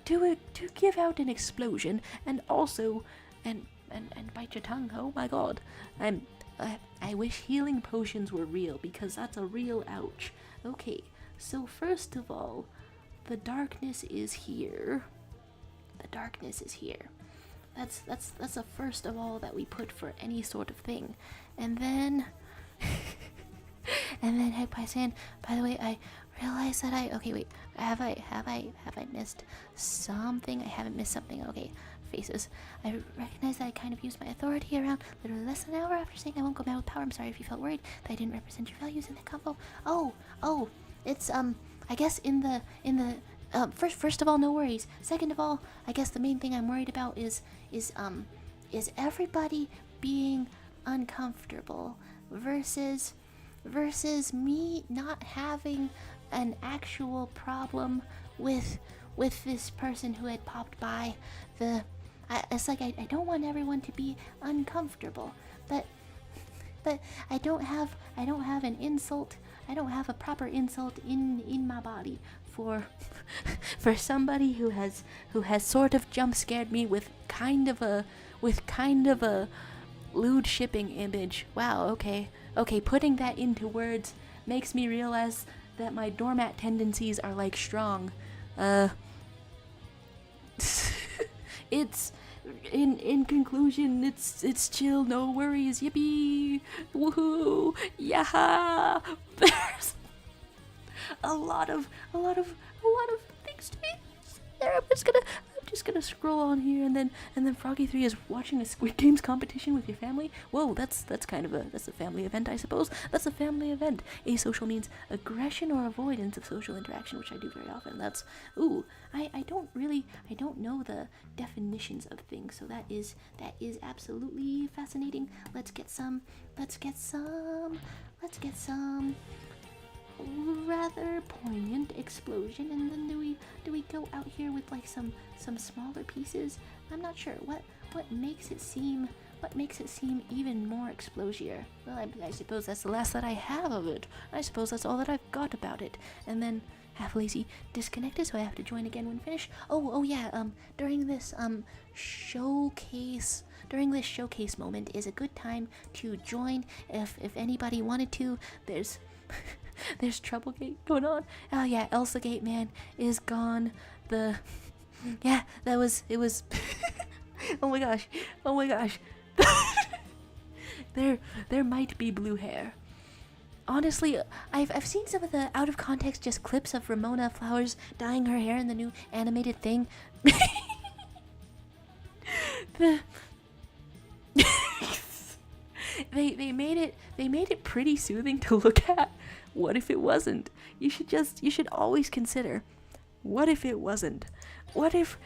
to give out an explosion, and also and bite your tongue. Oh my god. I wish healing potions were real, because that's a real ouch. Okay, so first of all, the darkness is here. That's a first of all that we put for any sort of thing. And then Heck by Sand, by the way, I realized that have I missed something? I haven't missed something. Okay, faces. I recognize that I kind of used my authority around literally less than an hour after saying I won't go mad with power. I'm sorry if you felt worried that I didn't represent your values in the convo. Oh, it's I guess in the first of all, no worries. Second of all, I guess the main thing I'm worried about is everybody being uncomfortable versus me not having an actual problem with this person who had popped by. It's like I don't want everyone to be uncomfortable, but I don't have an insult. I don't have a proper insult in my body for somebody who has sort of jump scared me with kind of a lewd shipping image. Wow, okay, putting that into words makes me realize that my doormat tendencies are like strong. It's in conclusion, it's chill, no worries, yippee, woohoo, yeah. There's a lot of things to be there. I'm just gonna scroll on here, and then Froggy 3 is watching a Squid Games competition with your family. Whoa, that's kind of that's a family event, I suppose. That's a family event. Asocial means aggression or avoidance of social interaction, which I do very often. That's I don't know the definitions of things, so that is absolutely fascinating. Let's get some rather poignant explosion, and then do we go out here with like some smaller pieces? I'm not sure what makes it seem even more explosier. Well, I suppose that's the last that I have of it. I suppose that's all that I've got about it. And then half lazy, disconnected, so I have to join again when finished. Oh yeah, during this showcase moment is a good time to join if anybody wanted to. There's there's Troublegate going on. Oh yeah, Elsa Gate man is gone. Yeah, it was oh my gosh. there might be blue hair. Honestly, I've seen some of the out of context just clips of Ramona Flowers dyeing her hair in the new animated thing. They made it pretty soothing to look at. What if it wasn't? You should always consider, what if it wasn't? What if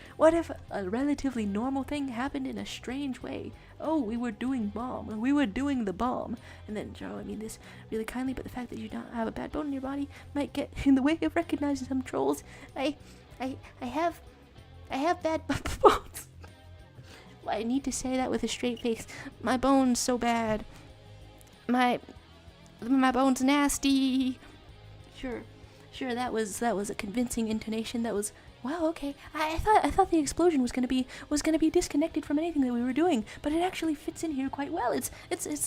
a relatively normal thing happened in a strange way? Oh, we were doing the bomb. And then, Joe, I mean this really kindly, but the fact that you don't have a bad bone in your body might get in the way of recognizing some trolls. I have bad bones. Well, I need to say that with a straight face. My bone's so bad. My bone's nasty. Sure, that was a convincing intonation. That was wow. Okay, I thought the explosion was gonna be disconnected from anything that we were doing, but it actually fits in here quite well. It's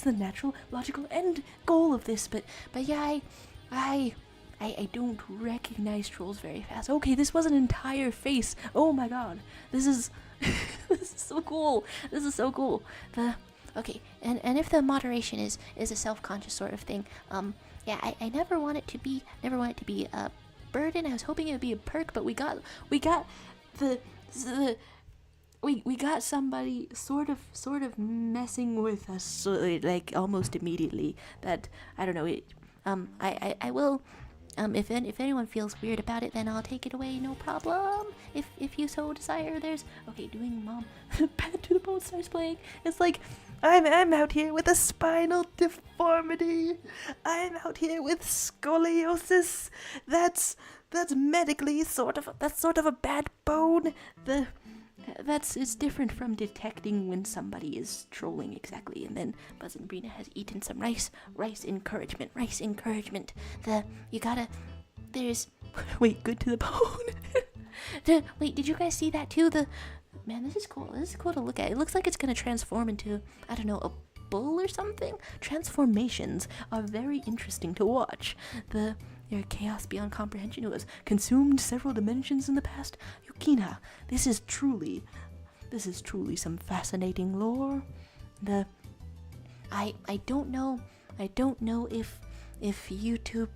the natural, logical end goal of this. But yeah, I don't recognize trolls very fast. Okay, this was an entire face. Oh my god, this is this is so cool. Okay, and if the moderation is a self-conscious sort of thing, yeah, I never want it to be a burden. I was hoping it would be a perk, but we got somebody sort of messing with us, so, like almost immediately. That I don't know. I will. If anyone feels weird about it, then I'll take it away, no problem. If you so desire. There's okay. Doing mom. Bad to the Bone starts playing. It's like I'm out here with a spinal deformity. I'm out here with scoliosis. That's medically sort of a bad bone. It's different from detecting when somebody is trolling exactly. And then Buzz and Brina has eaten some rice encouragement. There's wait, good to the bone. Wait, did you guys see that too? Man, this is cool to look at. It looks like it's gonna transform into, I don't know, a bull or something. Transformations are very interesting to watch. Their chaos beyond comprehension, who has consumed several dimensions in the past. Yukina, this is truly some fascinating lore. I don't know if YouTube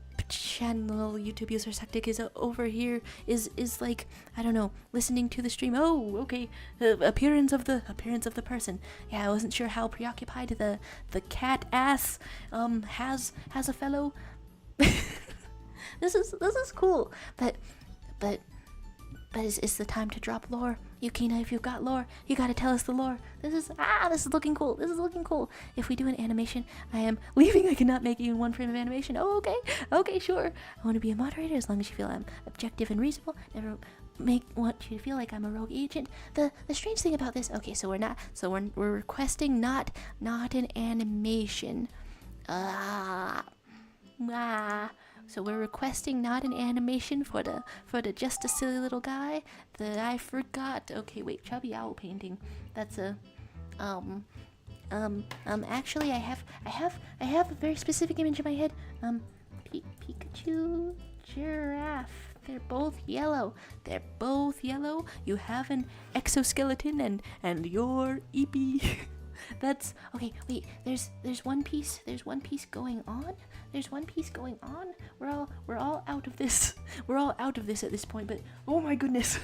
user Sectic is over here is like, I don't know, listening to the stream. Oh, okay, the appearance of the person. Yeah, I wasn't sure how preoccupied the cat ass has a fellow. This is cool, but it's the time to drop lore. Yukina, if you've got lore, you gotta tell us the lore. This is looking cool. If we do an animation, I am leaving. I cannot make even one frame of animation. Oh, okay, sure. I want to be a moderator as long as you feel I'm objective and reasonable. Never want you to feel like I'm a rogue agent. The strange thing about this, okay, so we're requesting not an animation. So we're requesting not an animation for the just a silly little guy that I forgot. Okay, wait, chubby owl painting. That's a actually I have a very specific image in my head. Pikachu, giraffe. They're both yellow. You have an exoskeleton and you're eepy. That's okay. Wait, there's one piece going on. We're all out of this. We're all out of this at this point. But oh my goodness,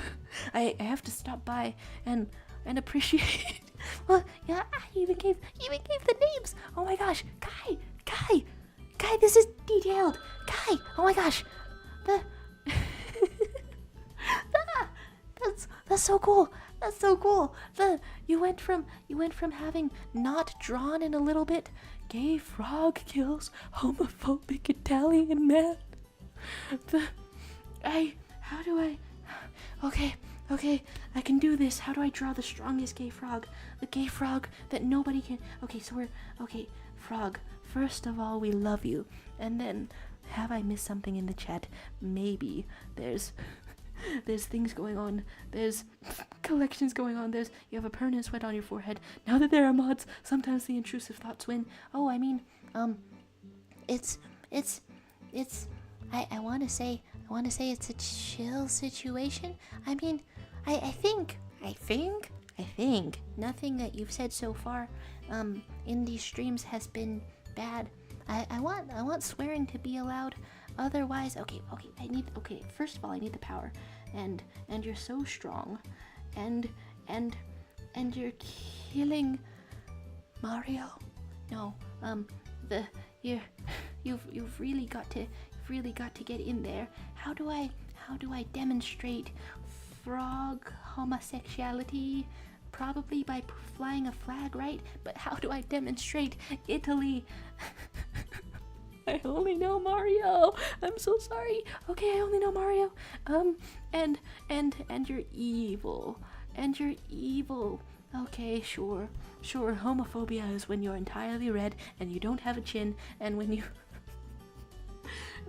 I have to stop by and appreciate. Well, yeah, you even gave the names. Oh my gosh, Kai, this is detailed. Kai, oh my gosh, that's so cool. You went from having not drawn in a little bit. Gay frog kills homophobic Italian man. Okay, Okay, I can do this. How do I draw the strongest gay frog? The gay frog that nobody can. Okay, so okay, frog. First of all, we love you. And then, have I missed something in the chat? Maybe there's things going on. There's collections going on. You have a permanent sweat on your forehead. Now that there are mods, sometimes the intrusive thoughts win. Oh, I mean, it's I want to say it's a chill situation. I mean, I think nothing that you've said so far in these streams has been bad. I want swearing to be allowed. Otherwise, okay, first of all, I need the power. And you're so strong. And you're killing Mario. No, you've really got to get in there. How do I demonstrate frog homosexuality? Probably by flying a flag, right? But how do I demonstrate Italy? I only know Mario. I'm so sorry. Okay, I only know Mario. And you're evil. And you're evil. Okay, sure. Homophobia is when you're entirely red and you don't have a chin, and when you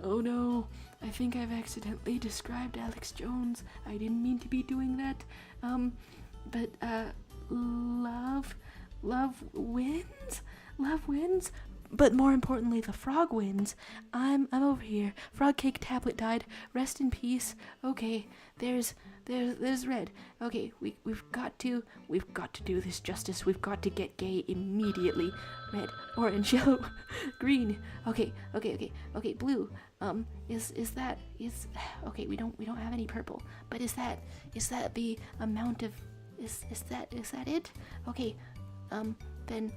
Oh no, I think I've accidentally described Alex Jones. I didn't mean to be doing that. But love wins. Love wins. But more importantly, the frog wins. I'm over here. Frog cake tablet died. Rest in peace. Okay, there's red. Okay, we've got to do this justice. We've got to get gay immediately. Red, orange, yellow, green. Okay, blue. Okay, we don't have any purple. But is that the amount of is that it? Okay, then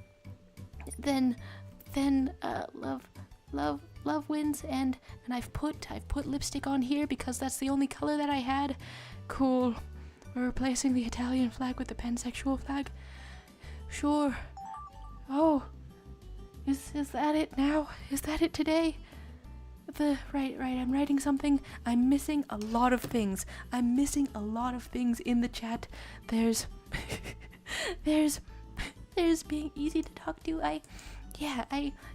love wins, and I've put lipstick on here because that's the only color that I had. Cool. We're replacing the Italian flag with the pansexual flag. Sure. Oh, is that it now? Is that it today? Right, I'm writing something. I'm missing a lot of things. In the chat. There's being easy to talk to.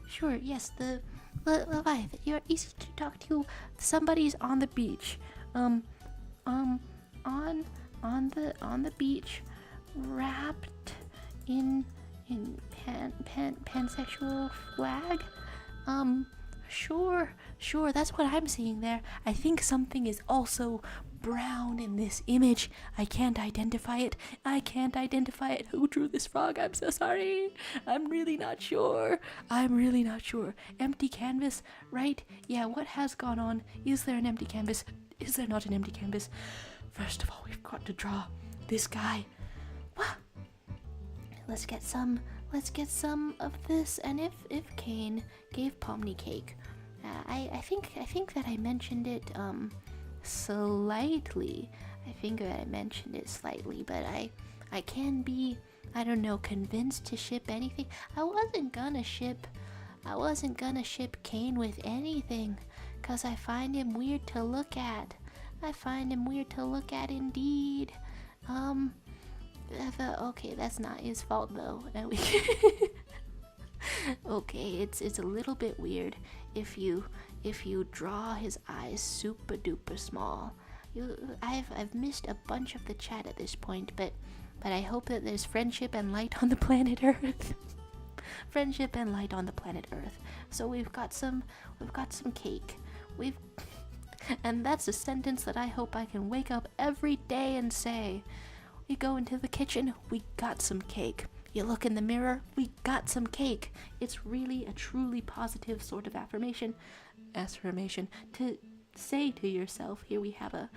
Sure, yes, the Leviathan. You're easy to talk to. Somebody's on the beach. On the beach, wrapped in pansexual flag. Sure, that's what I'm seeing there. I think something is also brown in this image. I can't identify it. Who drew this frog? I'm so sorry. I'm really not sure. Empty canvas, right? Yeah, what has gone on? Is there an empty canvas? Is there not an empty canvas? First of all, we've got to draw this guy. Let's get some of this. And if Caine gave Pomni cake, I think that I mentioned it slightly. But I can be, I don't know, convinced to ship anything. I wasn't gonna ship Caine with anything, 'cause I find him weird to look at. Indeed. Okay, that's not his fault though. Okay, it's a little bit weird if you draw his eyes super duper small. I've missed a bunch of the chat at this point, but I hope that there's friendship and light on the planet Earth. So we've got some cake. And that's a sentence that I hope I can wake up every day and say. We go into the kitchen, we got some cake. You look in the mirror, we got some cake. It's really a truly positive sort of affirmation to say to yourself, here we have a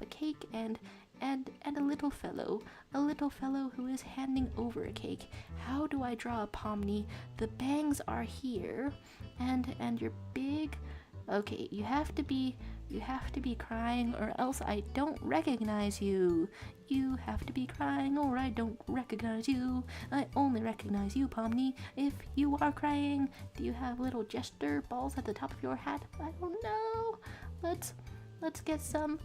cake and a little fellow who is handing over a cake. How do I draw a Pomni? The bangs are here, and you're big. Okay, you have to be crying, or else I don't recognize you. You have to be crying, or I don't recognize you. I only recognize you, Pomni, if you are crying. Do you have little jester balls at the top of your hat? I don't know. let's get a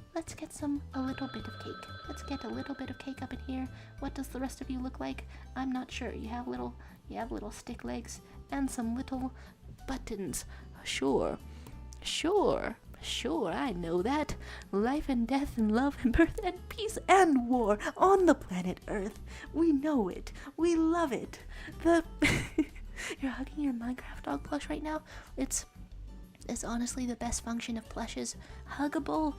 little bit of cake. Let's get a little bit of cake up in here. What does the rest of you look like? I'm not sure. You have little stick legs and some little buttons. Sure, I know that. Life and death and love and birth and peace and war on the planet Earth. We know it. We love it. You're hugging your Minecraft dog plush right now? It's honestly the best function of plushes. Huggable.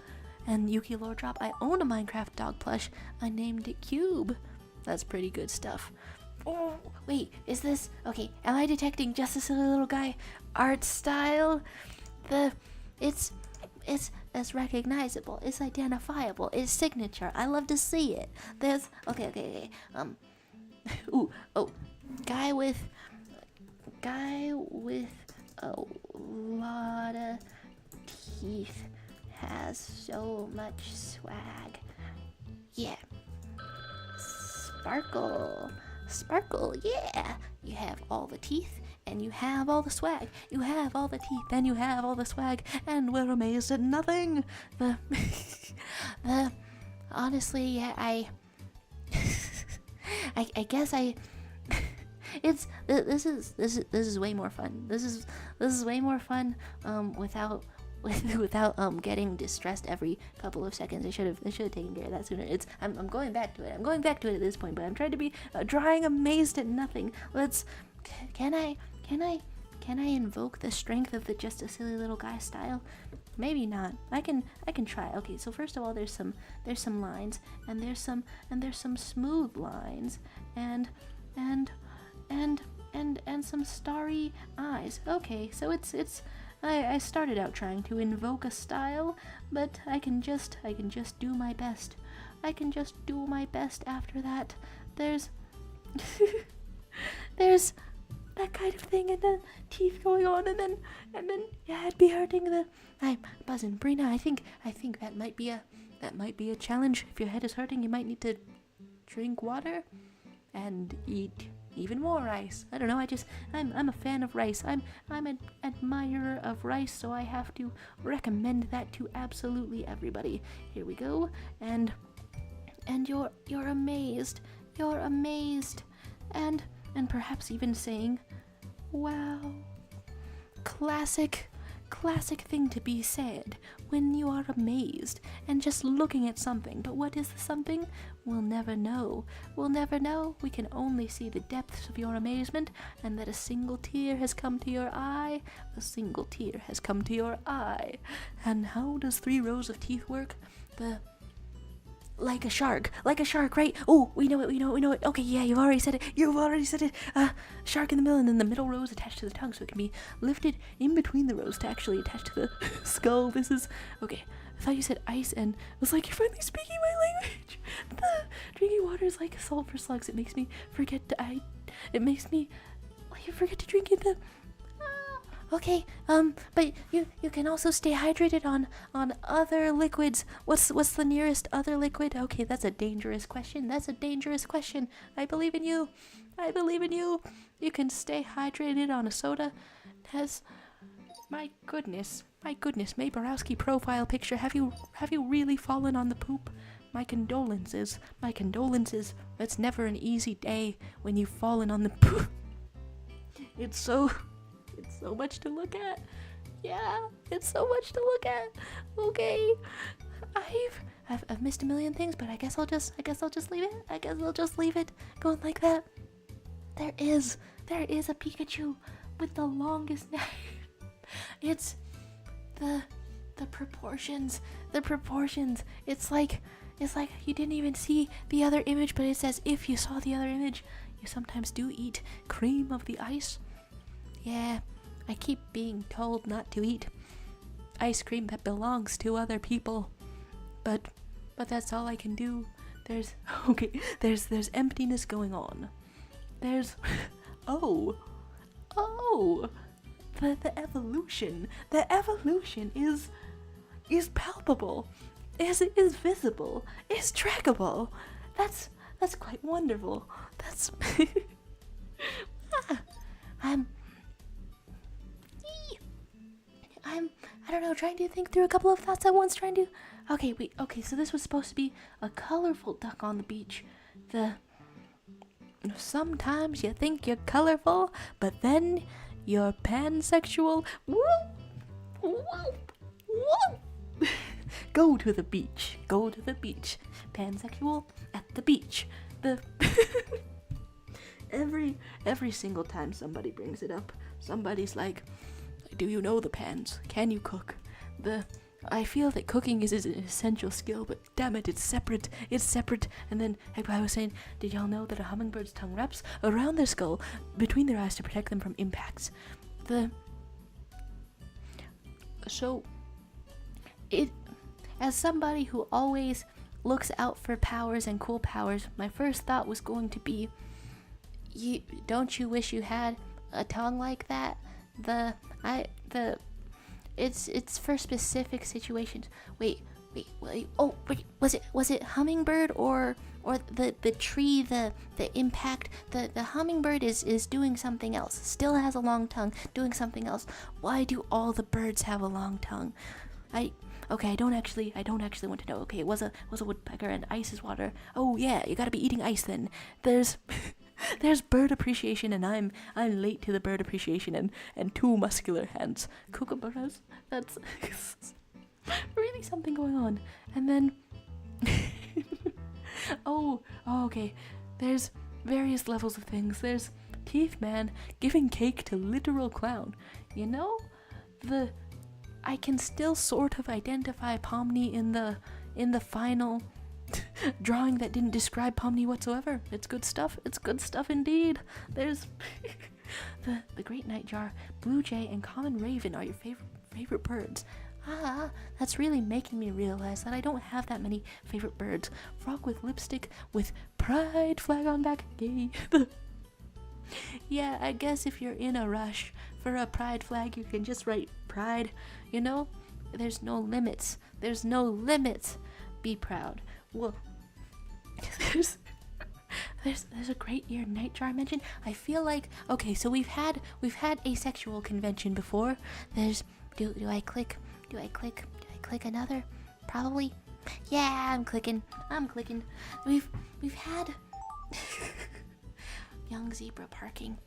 And Yuki Lore Drop, I own a Minecraft dog plush. I named it Cube. That's pretty good stuff. Oh, wait, is this... Okay, am I detecting just a silly little guy art style? It's recognizable, it's identifiable, it's signature. I love to see it. There's... Okay. Guy with a lot of teeth has so much swag. Yeah. Sparkle, yeah. You have all the teeth and you have all the swag. You have all the teeth and you have all the swag, and we're amazed at nothing. Honestly, yeah, I guess this is way more fun. This is way more fun without getting distressed every couple of seconds. I should have taken care of that sooner. I'm going back to it. I'm going back to it at this point, but I'm trying to be drawing amazed at nothing. Can I invoke the strength of the just a silly little guy style? Maybe not. I can try. Okay, so first of all, there's some lines, and there's some smooth lines, and some starry eyes. Okay, so I started out trying to invoke a style, but I can just do my best. I can just do my best after that. There's that kind of thing, and then teeth going on, and then yeah, it'd be hurting. I'm buzzing. Brina, I think that might be a challenge. If your head is hurting, you might need to drink water and eat even more rice. I don't know. I'm a fan of rice. I'm an admirer of rice, so I have to recommend that to absolutely everybody. Here we go, and you're amazed. You're amazed, and perhaps even saying, "Wow." Classic thing to be said when you are amazed and just looking at something. But what is the something? We'll never know. We can only see the depths of your amazement, and that a single tear has come to your eye. And how does 3 rows of teeth work? Like a shark, right? Oh, we know it. Okay, yeah, you've already said it. Shark in the middle, and then the middle row is attached to the tongue, so it can be lifted in between the rows to actually attach to the skull. This is... Okay, I thought you said ice, and I was like, you're finally speaking my language. Drinking water is like salt for slugs. It makes me forget to drink in the... Okay, but you can also stay hydrated on other liquids. What's the nearest other liquid? Okay, that's a dangerous question. I believe in you. You can stay hydrated on a soda. My goodness, May Borowski profile picture. Have you really fallen on the poop? My condolences. It's never an easy day when you've fallen on the poop. It's so much to look at. Yeah, it's so much to look at. Okay, I've missed a million things, but I guess I'll just leave it. Going like that. There is a Pikachu with the longest neck. It's the proportions. It's like you didn't even see the other image, but it's as if you saw the other image. You sometimes do eat cream of the ice. Yeah, I keep being told not to eat ice cream that belongs to other people, but that's all I can do. There's emptiness going on. There's the evolution. The evolution is palpable, is visible, is trackable. That's quite wonderful. That's I don't know, trying to think through a couple of thoughts at once, trying to... Okay, wait, okay, so this was supposed to be a colorful duck on the beach. Sometimes you think you're colorful, but then you're pansexual. Whoop! Whoop! Whoop! Go to the beach. Go to the beach. Pansexual at the beach. Every single time somebody brings it up, somebody's like, do you know the pans? Can you cook? I feel that cooking is an essential skill, but damn it, it's separate. It's separate. And then I was saying, did y'all know that a hummingbird's tongue wraps around their skull between their eyes to protect them from impacts? As somebody who always looks out for powers and cool powers, my first thought was going to be, don't you wish you had a tongue like that? It's for specific situations. Wait. Oh, wait. Was it hummingbird or the tree? The impact. The hummingbird is doing something else. Still has a long tongue, doing something else. Why do all the birds have a long tongue? I don't actually want to know. Okay, it was a woodpecker, and ice is water. Oh yeah, you gotta be eating ice then. There's bird appreciation, and I'm late to the bird appreciation, and two muscular hands. Kookaburras. That's really something going on. And then okay. There's various levels of things. There's Teeth Man giving cake to literal clown. You know, I can still sort of identify Pomni in the final drawing that didn't describe Pomni whatsoever. It's good stuff. It's good stuff indeed. There's the great nightjar, blue jay, and common raven are your favorite birds. That's really making me realize that I don't have that many favorite birds. Frog with lipstick with pride flag on back. Yay. Yeah, I guess if you're in a rush for a pride flag, you can just write pride. You know, there's no limits. There's no limits. Be proud. Whoa. There's a great eared nightjar mention. I feel like, okay, so we've had asexual convention before. There's do I click another? Probably. Yeah, I'm clicking. We've had young zebra parking.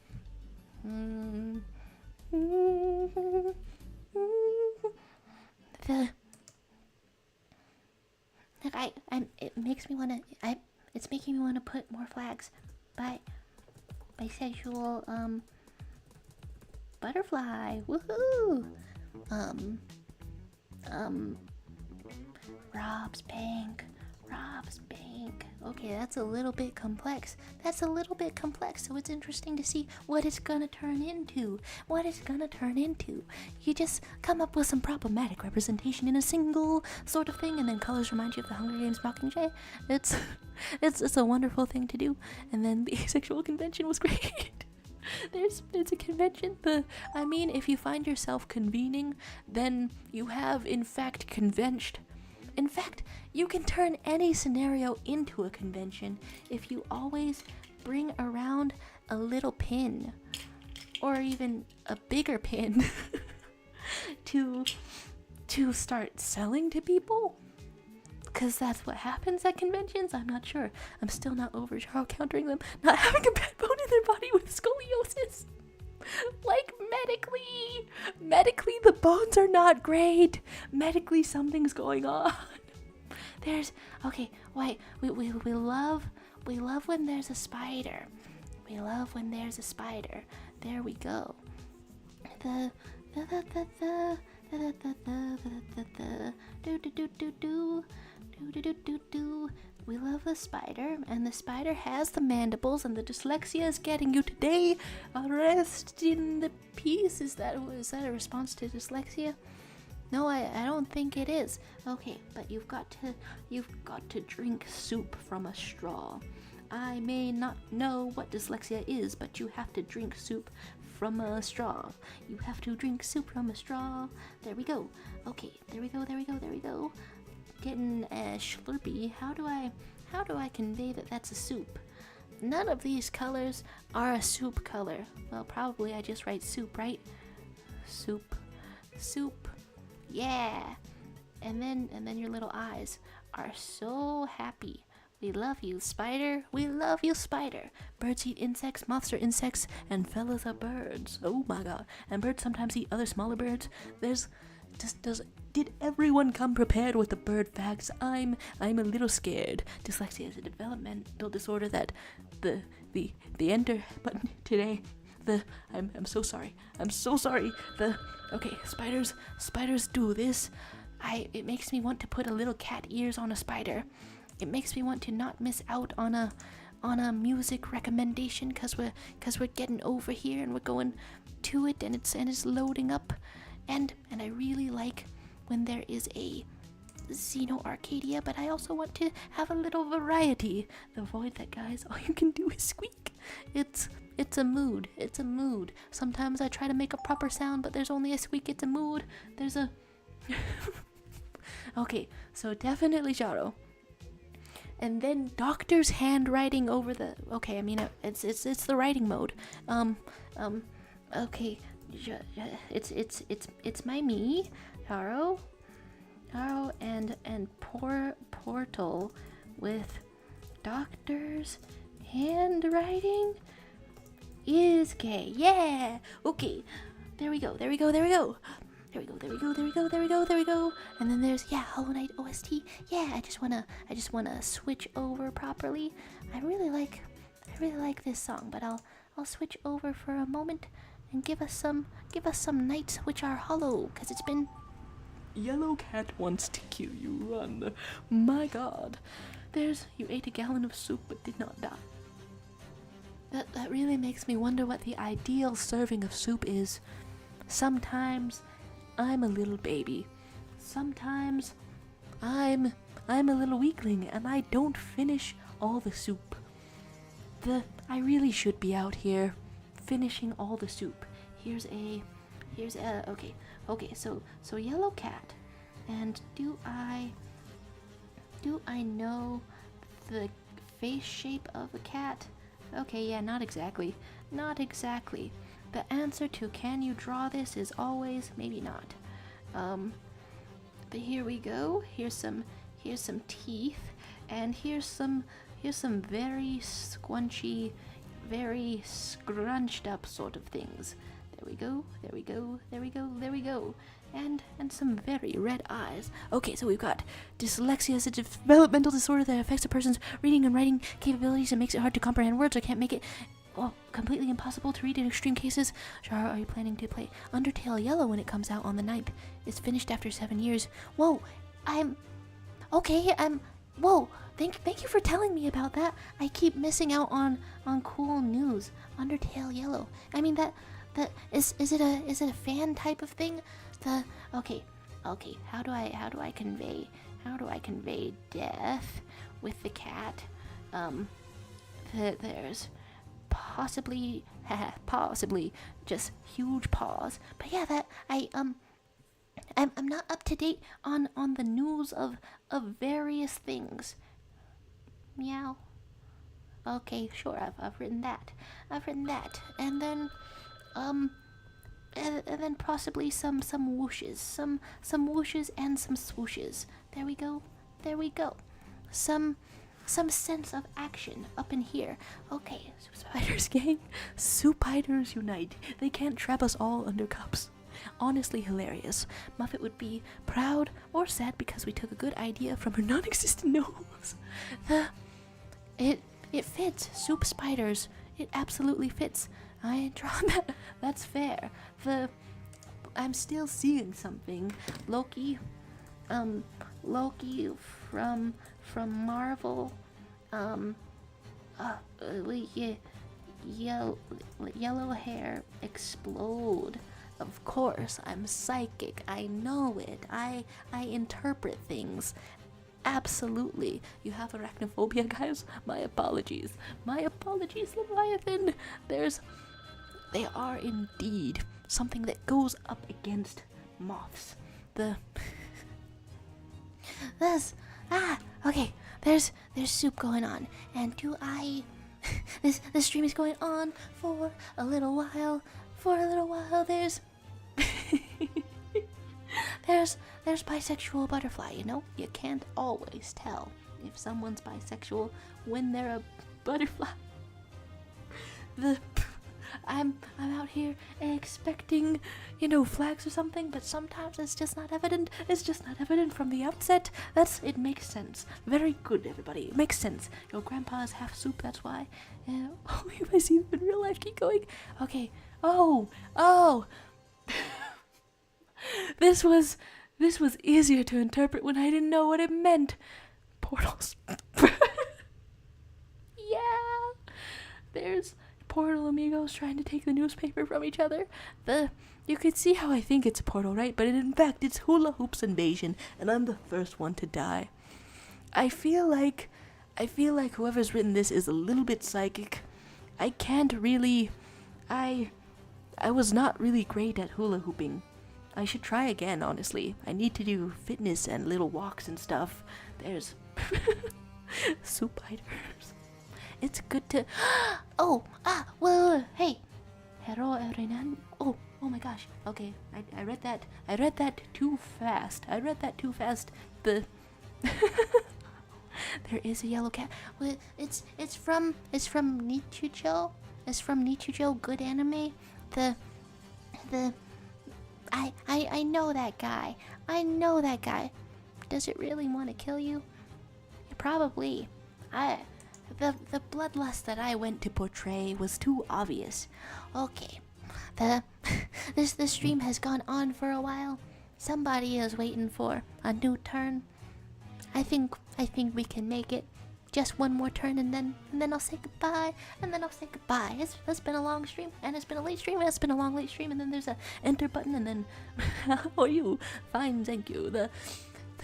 It's making me wanna put more flags. Bisexual butterfly. Woohoo! Rob's bank. Okay, that's a little bit complex. So it's interesting to see what it's gonna turn into. You just come up with some problematic representation in a single sort of thing, and then colors remind you of the Hunger Games Mockingjay. It's a wonderful thing to do. And then the asexual convention was great. There's a convention. If you find yourself convening, then you have in fact convenced. In fact, you can turn any scenario into a convention if you always bring around a little pin, or even a bigger pin, to start selling to people. Because that's what happens at conventions. I'm not sure. I'm still not over Charles countering them not having a backbone in their body with scoliosis. Like, medically the bones are not great. Medically something's going on. We love when there's a spider. There we go. We love the spider, and the spider has the mandibles, and the dyslexia is getting you today. Rest in the peace. Is that a response to dyslexia? No, I don't think it is. Okay, but you've got to drink soup from a straw. I may not know what dyslexia is, but you have to drink soup from a straw. You have to drink soup from a straw. There we go. Okay, there we go. Getting a Slurpee. How do I convey that that's a soup? None of these colors are a soup color. Well, probably I just write soup, right? Soup. Yeah. And then your little eyes are so happy. We love you, spider. We love you, spider. Birds eat insects, moths are insects, and fellas are birds. Oh my god. And birds sometimes eat other smaller birds. Did everyone come prepared with the bird facts? I'm a little scared. Dyslexia is a developmental disorder that the enter button today. I'm so sorry. Okay, spiders do this. It makes me want to put a little cat ears on a spider. It makes me want to not miss out on a music recommendation because we're getting over here and we're going to it and it's loading up. And I really like when there is a Xeno Arcadia, but I also want to have a little variety. Avoid that, guys. All you can do is squeak. It's a mood. It's a mood. Sometimes I try to make a proper sound, but there's only a squeak. It's a mood. There's a okay, so definitely Jaro. And then doctor's handwriting over the. Okay, I mean it's the writing mode. Okay, it's my me, Jaro, and portal with doctor's handwriting is gay. Yeah. Okay. There we go. And then there's Hollow Knight OST. Yeah, I just wanna switch over properly. I really like this song, but I'll switch over for a moment and give us some nights which are hollow, cause it's been. Yellow cat wants to kill you. Run! My God, you ate a gallon of soup but did not die. That really makes me wonder what the ideal serving of soup is. Sometimes I'm a little baby. Sometimes I'm a little weakling and I don't finish all the soup. I really should be out here finishing all the soup. Here's a okay, so yellow cat. And do I know the face shape of a cat? Okay, yeah, not exactly. The answer to can you draw this is always maybe not. But here we go. Here's some teeth, and here's some very squunchy, very scrunched up sort of things. There we go. And some very red eyes. Okay, so we've got dyslexia is a developmental disorder that affects a person's reading and writing capabilities and makes it hard to comprehend words or can't make it completely impossible to read in extreme cases. Shara, are you planning to play Undertale Yellow when it comes out on the 9th? It's finished after 7 years. Whoa, whoa, thank you for telling me about that. I keep missing out on cool news. Undertale Yellow. I mean is it a fan type of thing? Okay. How do I convey death with the cat? There's possibly just huge paws. But yeah, I'm not up to date on the news of various things. Meow. Okay, sure, I've written that. And then and then possibly some whooshes, some whooshes and some swooshes. There we go. Some sense of action up in here. Okay, spiders gang, Supiders unite. They can't trap us all under cups. Honestly hilarious. Muffet would be proud or sad because we took a good idea from her non-existent nose. It fits. Soup spiders. It absolutely fits. I ain't drawn that. That's fair. I'm still seeing something. Loki from Marvel. Yellow hair explode. Of course, I'm psychic. I know it. I interpret things. Absolutely. You have arachnophobia, guys? My apologies. Leviathan. They are indeed something that goes up against moths. Okay. There's soup going on. And this stream is going on for a little while. There's there's bisexual butterfly, you know? You can't always tell if someone's bisexual when they're a butterfly. I'm out here expecting, you know, flags or something, but sometimes it's just not evident. It's just not evident from the outset. It makes sense. Very good, everybody. It makes sense. Your grandpa is half soup, that's why. Oh, if I see them in real life, keep going. Okay. Oh. This was easier to interpret when I didn't know what it meant. Portals. Yeah. There's portal amigos trying to take the newspaper from each other. You could see how I think it's a portal, right? But in fact, it's hula hoops invasion, and I'm the first one to die. I feel like whoever's written this is a little bit psychic. I can't really. I was not really great at hula hooping. I should try again, honestly. I need to do fitness and little walks and stuff. There's soup biters. It's good to. Well, hey. Hero Renan. Oh my gosh. Okay, I read that. I read that too fast. There is a yellow cat. Well, it's from Nichujo. It's from Nichujo. Good anime. I know that guy. Does it really want to kill you? Probably. The bloodlust that I went to portray was too obvious. Okay. This stream has gone on for a while. Somebody is waiting for a new turn. I think we can make it. Just one more turn and then I'll say goodbye. It's been a long stream, and it's been a late stream, and it's been a long late stream, and then there's a enter button, and then how are you? Fine, thank you. The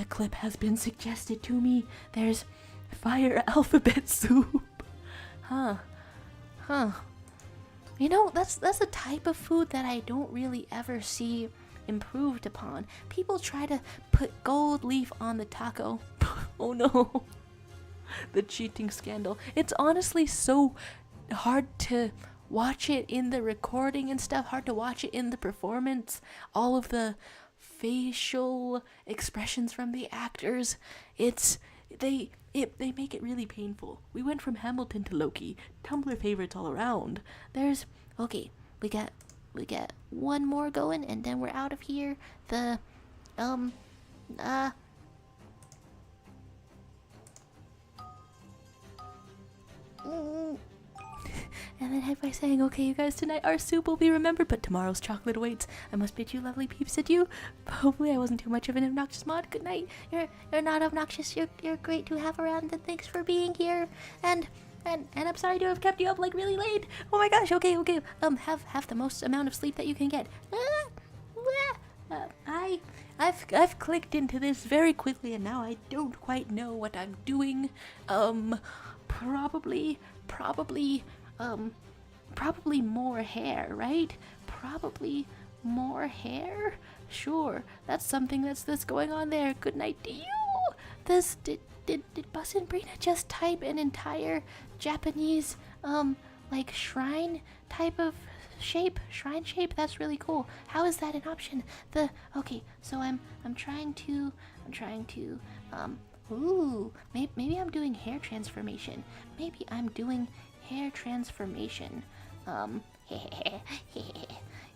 clip has been suggested to me. There's fire alphabet soup. Huh. You know, that's a type of food that I don't really ever see improved upon. People try to put gold leaf on the taco. Oh no. The cheating scandal. It's honestly so hard to watch it in the recording and stuff, hard to watch it in the performance. All of the facial expressions from the actors, they make it really painful. We went from Hamilton to Loki. Tumblr favorites all around. Okay, we got one more going, and then we're out of here. And then head by saying, okay, you guys, tonight our soup will be remembered, but tomorrow's chocolate awaits. I must bid you lovely peeps adieu. Hopefully I wasn't too much of an obnoxious mod. Good night. You're not obnoxious. You're great to have around, and thanks for being here. And I'm sorry to have kept you up like really late. Oh my gosh. Okay. Have the most amount of sleep that you can get. I've clicked into this very quickly, and now I don't quite know what I'm doing. Probably more hair, right? Probably more hair? Sure, that's something that's going on there. Good night to you! Did Bus and Brina just type an entire Japanese, like shrine type of shape? Shrine shape? That's really cool. How is that an option? Okay, so I'm trying to, maybe I'm doing hair transformation.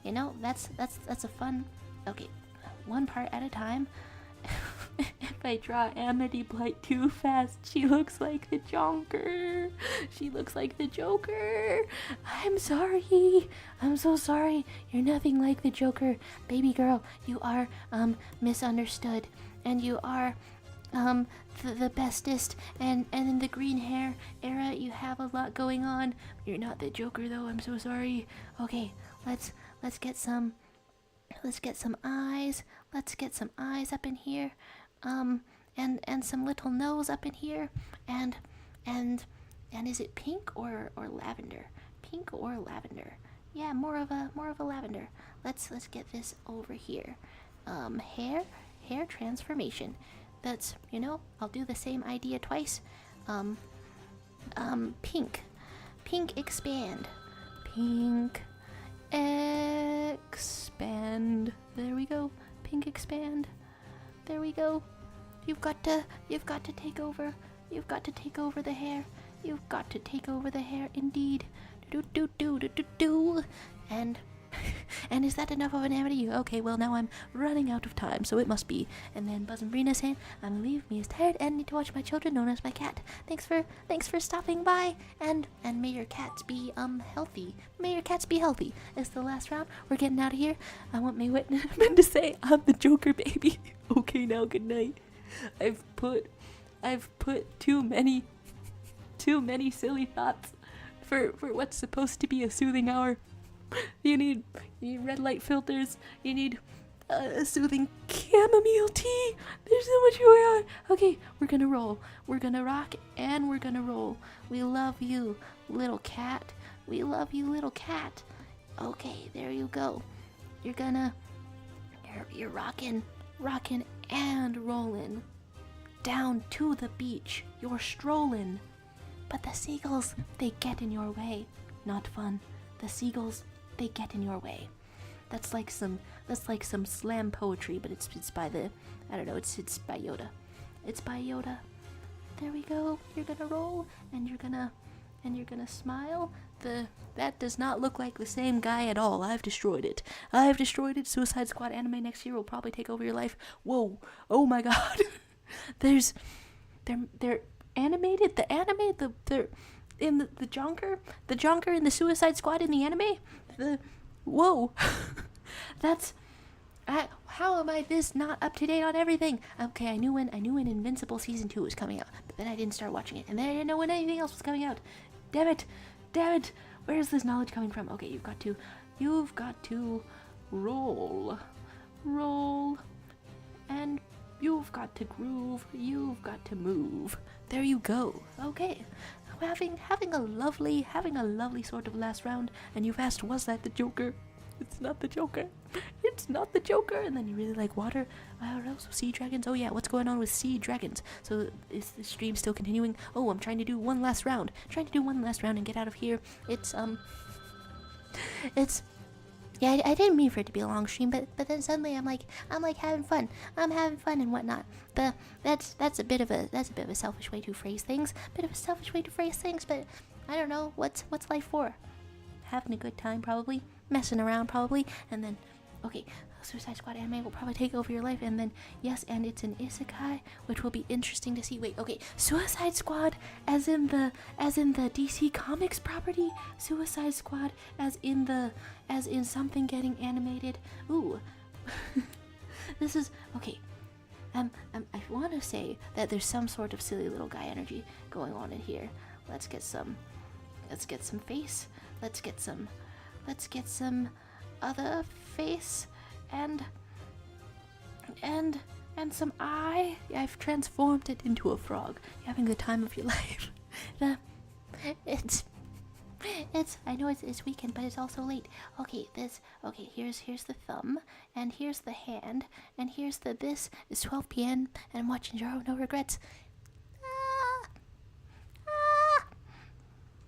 You know, that's a fun. Okay, one part at a time. If I draw Amity Blight too fast, she looks like the Joker. I'm sorry. I'm so sorry. You're nothing like the Joker, baby girl. You are misunderstood, and you are the bestest, and in the green hair era you have a lot going on. You're not the Joker though. I'm so sorry. Okay, let's get some eyes. Let's get some eyes up in here, and some little nose up in here, and is it pink or lavender? Pink or lavender? Yeah, more of a lavender. Let's get this over here. Hair transformation. That's, you know, I'll do the same idea twice. Pink expand. Pink expand. There we go. Pink expand. expand. There we go. You've got to take over. You've got to take over the hair. You've got to take over the hair, indeed. Do do do do do do. And is that enough of an amity? Okay, well now I'm running out of time, so it must be. And then Buzz and Brina saying, I'm leave me as tired and need to watch my children, known as my cat. Thanks for stopping by, and may your cats be healthy. May your cats be healthy. It's the last round. We're getting out of here. I want my witness to say I'm the Joker, baby. Okay, now good night. I've put too many silly thoughts for what's supposed to be a soothing hour. You need red light filters. You need a soothing chamomile tea. There's so much going on. Okay, we're gonna roll. We're gonna rock and we're gonna roll. We love you, little cat. We love you, little cat. Okay, there you go. You're rocking and rolling down to the beach. You're strolling, but the seagulls, they get in your way. Not fun. The seagulls, they get in your way. That's like some slam poetry, but it's by it's by Yoda. It's by Yoda. There we go. You're gonna roll and you're gonna smile. That does not look like the same guy at all. I've destroyed it. Suicide Squad anime next year will probably take over your life. Whoa. Oh my god. They're animated. They're in the Jonker in the Suicide Squad in the anime. Whoa. That's how am I this not up to date on everything? Okay, I knew when Invincible season 2 was coming out, but then I didn't start watching it, and then I didn't know when anything else was coming out. Damn it. Where's this knowledge coming from? Okay, you've got to roll, and you've got to groove. You've got to move. There you go. Okay. Having a lovely sort of last round, and you've asked, was that the Joker? It's not the Joker. It's not the Joker. And then you really like water. I don't know. So sea dragons. Oh yeah, what's going on with sea dragons? So is the stream still continuing? Oh, I'm trying to do one last round. And get out of here. Yeah, I didn't mean for it to be a long stream, but then suddenly I'm like having fun. I'm having fun and whatnot. That's a bit of a selfish way to phrase things. But I don't know. What's life for? Having a good time, probably. Messing around, probably. And then, okay, Suicide Squad anime will probably take over your life. And then, yes, and it's an isekai, which will be interesting to see. Wait, okay, Suicide Squad as in the DC Comics property. Suicide Squad as in something getting animated. Ooh, this is okay. I want to say that there's some sort of silly little guy energy going on in here. Let's get some face. Let's get some other face and some eye. I've transformed it into a frog. You're having the time of your life. I know it's weekend, but it's also late. Okay, here's the thumb, and here's the hand, and here's this is 12 p.m. and I'm watching Zero No Regrets.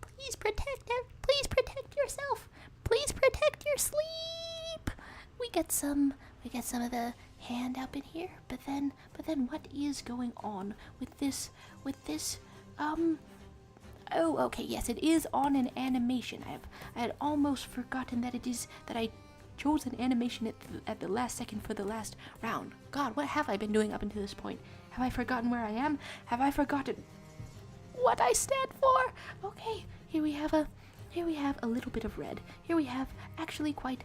Please protect yourself. Please protect your sleep. We get some of the hand up in here, but then what is going on with this oh, okay, yes, it is on an animation. I had almost forgotten that I chose an animation at the last second for the last round. God, what have I been doing up until this point? Have I forgotten where I am? Have I forgotten what I stand for? Okay, here we have a little bit of red. Here we have actually quite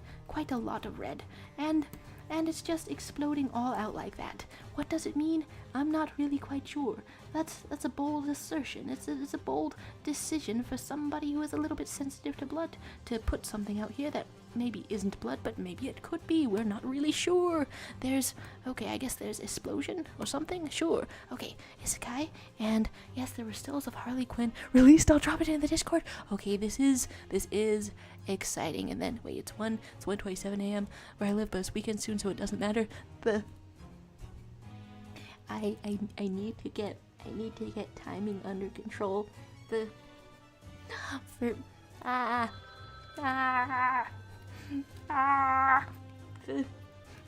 a lot of red. And it's just exploding all out like that. What does it mean? I'm not really quite sure. That's a bold assertion. It's a bold decision for somebody who is a little bit sensitive to blood to put something out here that maybe isn't blood, but maybe it could be. We're not really sure. I guess there's explosion or something. Sure. Okay, isekai, and yes, there were stills of Harley Quinn released. I'll drop it in the Discord. Okay, this is exciting. And then wait, it's 1:27 a.m. where I live, but it's weekend soon, so it doesn't matter. I need to get timing under control.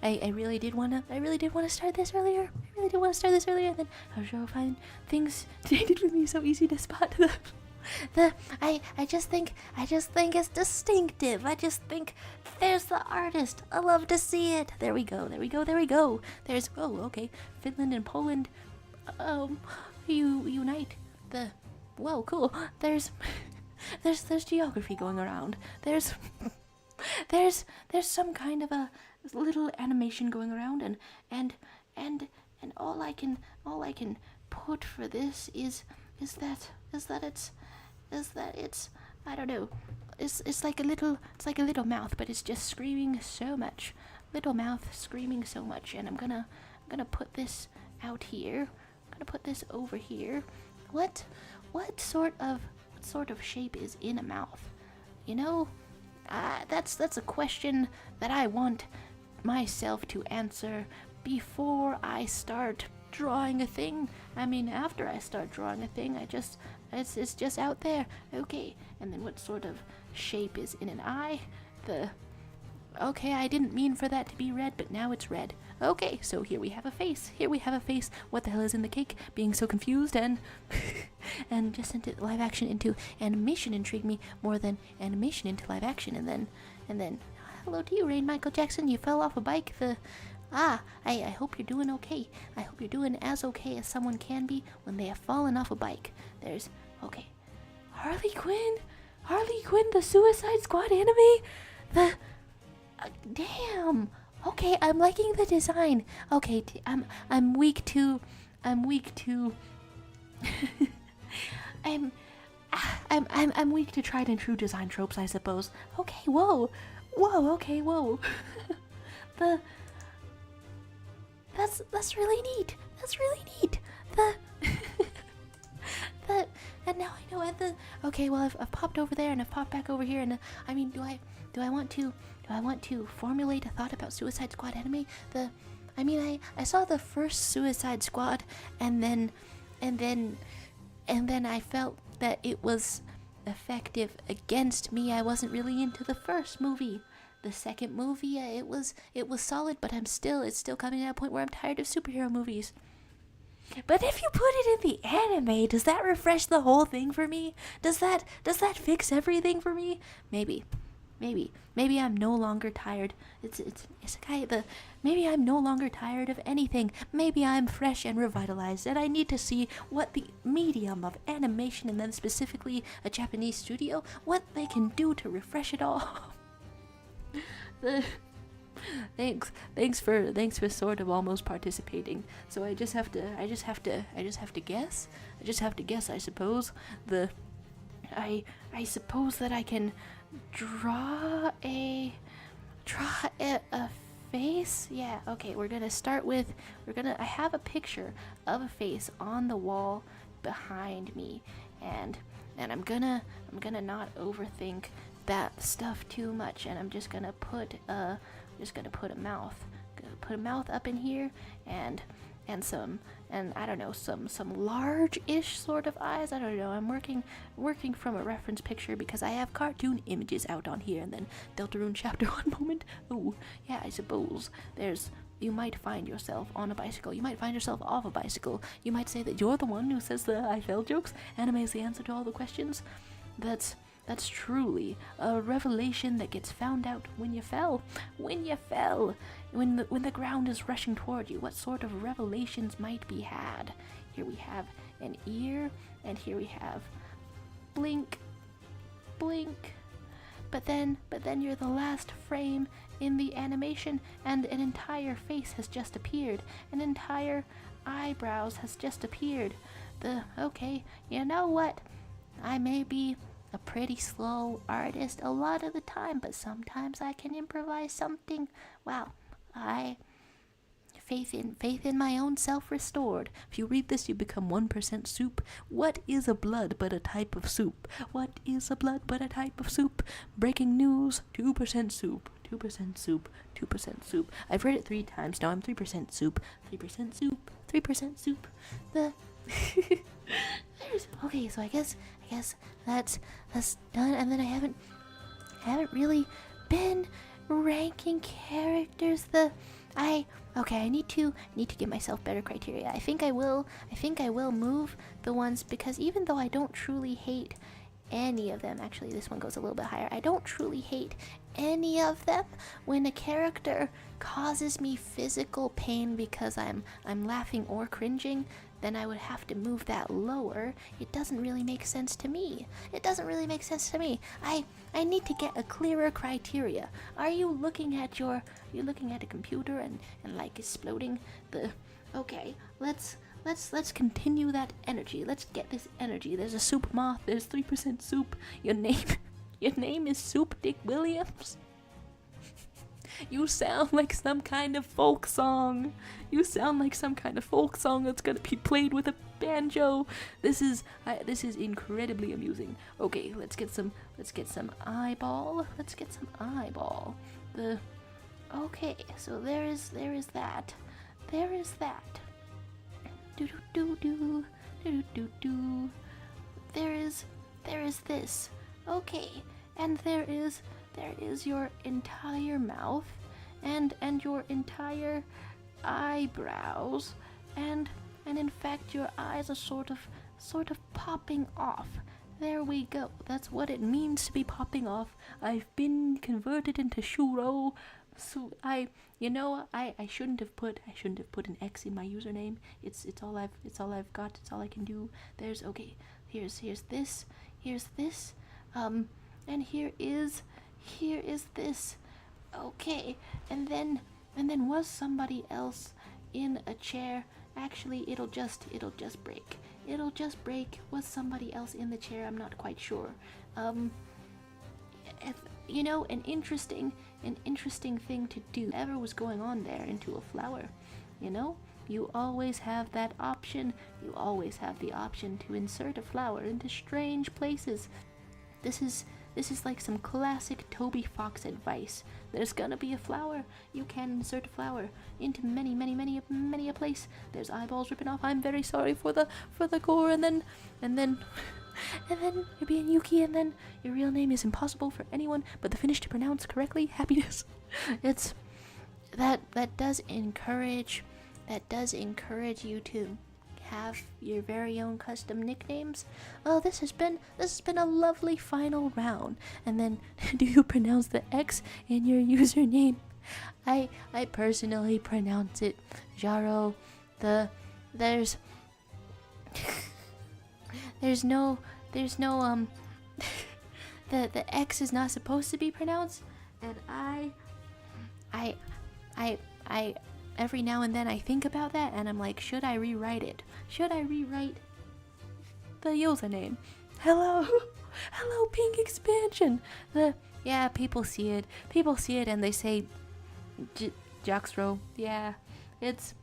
I really did wanna start this earlier. And then I was trying to find things did with me so easy to spot I just think it's distinctive. I just think there's the artist. I love to see it. There we go. There's okay. Finland and Poland unite. Whoa, cool. There's geography going around. There's some kind of a little animation going around, and all I can put for this is that it's I don't know. It's like a little mouth, but it's just screaming so much. Little mouth screaming so much, and I'm gonna put this out here. I'm gonna put this over here. What sort of shape is in a mouth? You know, that's a question that I want myself to answer before I start drawing a thing. I mean, after I start drawing a thing, it's just out there. Okay, and then what sort of shape is in an eye? Okay, I didn't mean for that to be red, but now it's red. Okay, so here we have a face. What the hell is in the cake? Being so confused and just sent it live action into animation intrigued me more than animation into live action. And then hello to you, Rain Michael Jackson. You fell off a bike. I hope you're doing okay. I hope you're doing as okay as someone can be when they have fallen off a bike. Okay. Harley Quinn, the Suicide Squad anime. Damn. Okay, I'm liking the design. Okay, I'm weak to I'm weak to tried and true design tropes, I suppose. Okay, whoa. Okay, whoa. That's really neat. And now I know okay, well I've popped over there and I've popped back over here, and I mean, do I want to formulate a thought about Suicide Squad anime? I saw the first Suicide Squad, and then I felt that it was effective against me. I wasn't really into the first movie. The second movie, it was solid, but it's still coming at a point where I'm tired of superhero movies. But if you put it in the anime, does that refresh the whole thing for me? Does that fix everything for me? Maybe I'm no longer tired. Maybe I'm no longer tired of anything. Maybe I'm fresh and revitalized, and I need to see what the medium of animation, and then specifically a Japanese studio, what they can do to refresh it all. Thanks for sort of almost participating. So I just have to guess. I suppose. I suppose that I can draw a face. Yeah, okay, we're gonna start with I have a picture of a face on the wall behind me, and I'm gonna not overthink that stuff too much, and I'm just gonna put a mouth up in here, and some large-ish sort of eyes. I don't know. I'm working from a reference picture because I have cartoon images out on here, and then Deltarune Chapter 1 moment. Oh, yeah, I suppose you might find yourself on a bicycle. You might find yourself off a bicycle. You might say that you're the one who says the I fell jokes. Anime is the answer to all the questions. That's truly a revelation that gets found out when you fell. When the ground is rushing toward you, what sort of revelations might be had? Here we have an ear, and here we have blink, blink. But then you're the last frame in the animation, and an entire face has just appeared. An entire eyebrows has just appeared. Okay, you know what? I may be a pretty slow artist a lot of the time, but sometimes I can improvise something. Wow, faith in my own self restored. If you read this, you become 1% soup. What is a blood but a type of soup? What is a blood but a type of soup? Breaking news, 2% soup. 2% soup, 2% soup. I've read it 3 times now. I'm 3% soup, 3% soup, 3% soup. Okay, so I guess that's done. And then I haven't really been ranking characters. Okay, I need to give myself better criteria. I think I will move the ones, because even though I don't truly hate any of them, actually this one goes a little bit higher. I don't truly hate any of them. When a character causes me physical pain because I'm laughing or cringing, then I would have to move that lower. It doesn't really make sense to me. I need to get a clearer criteria. Are you looking at a computer and like exploding the... Okay, let's continue that energy. Let's get this energy. There's a soup moth. There's 3% soup. Your name is Soup Dick Williams. You sound like some kind of folk song. That's gonna be played with a banjo. This is incredibly amusing. Okay, let's get some eyeball. Okay, so there is that. There is this. Okay, and there is your entire mouth and your entire eyebrows, and in fact your eyes are sort of popping off. There we go. That's what it means to be popping off. I've been converted into Shuro. So I shouldn't have put an X in my username. It's all I've got. It's all I can do. Here's this, and here is this. Okay, and then was somebody else in a chair? Actually, it'll just break. Was somebody else in the chair? I'm not quite sure. An interesting thing to do. Whatever was going on there into a flower, you always have that option. You always have the option to insert a flower into strange places. This is like some classic Toby Fox advice. There's gonna be a flower. You can insert a flower into many a place. There's eyeballs ripping off. I'm very sorry for the gore, and then you're being Yuki, and then your real name is impossible for anyone but the Finnish to pronounce correctly. Happiness. It's that does encourage you to have your very own custom nicknames. Oh, this has been a lovely final round. And then, do you pronounce the X in your username? I personally pronounce it Jaro. There's no the X is not supposed to be pronounced, and I every now and then I think about that, and I'm like, should I rewrite it? Should I rewrite the username? Hello, Pink Expansion. People see it, and they say Jaxro. Yeah, it's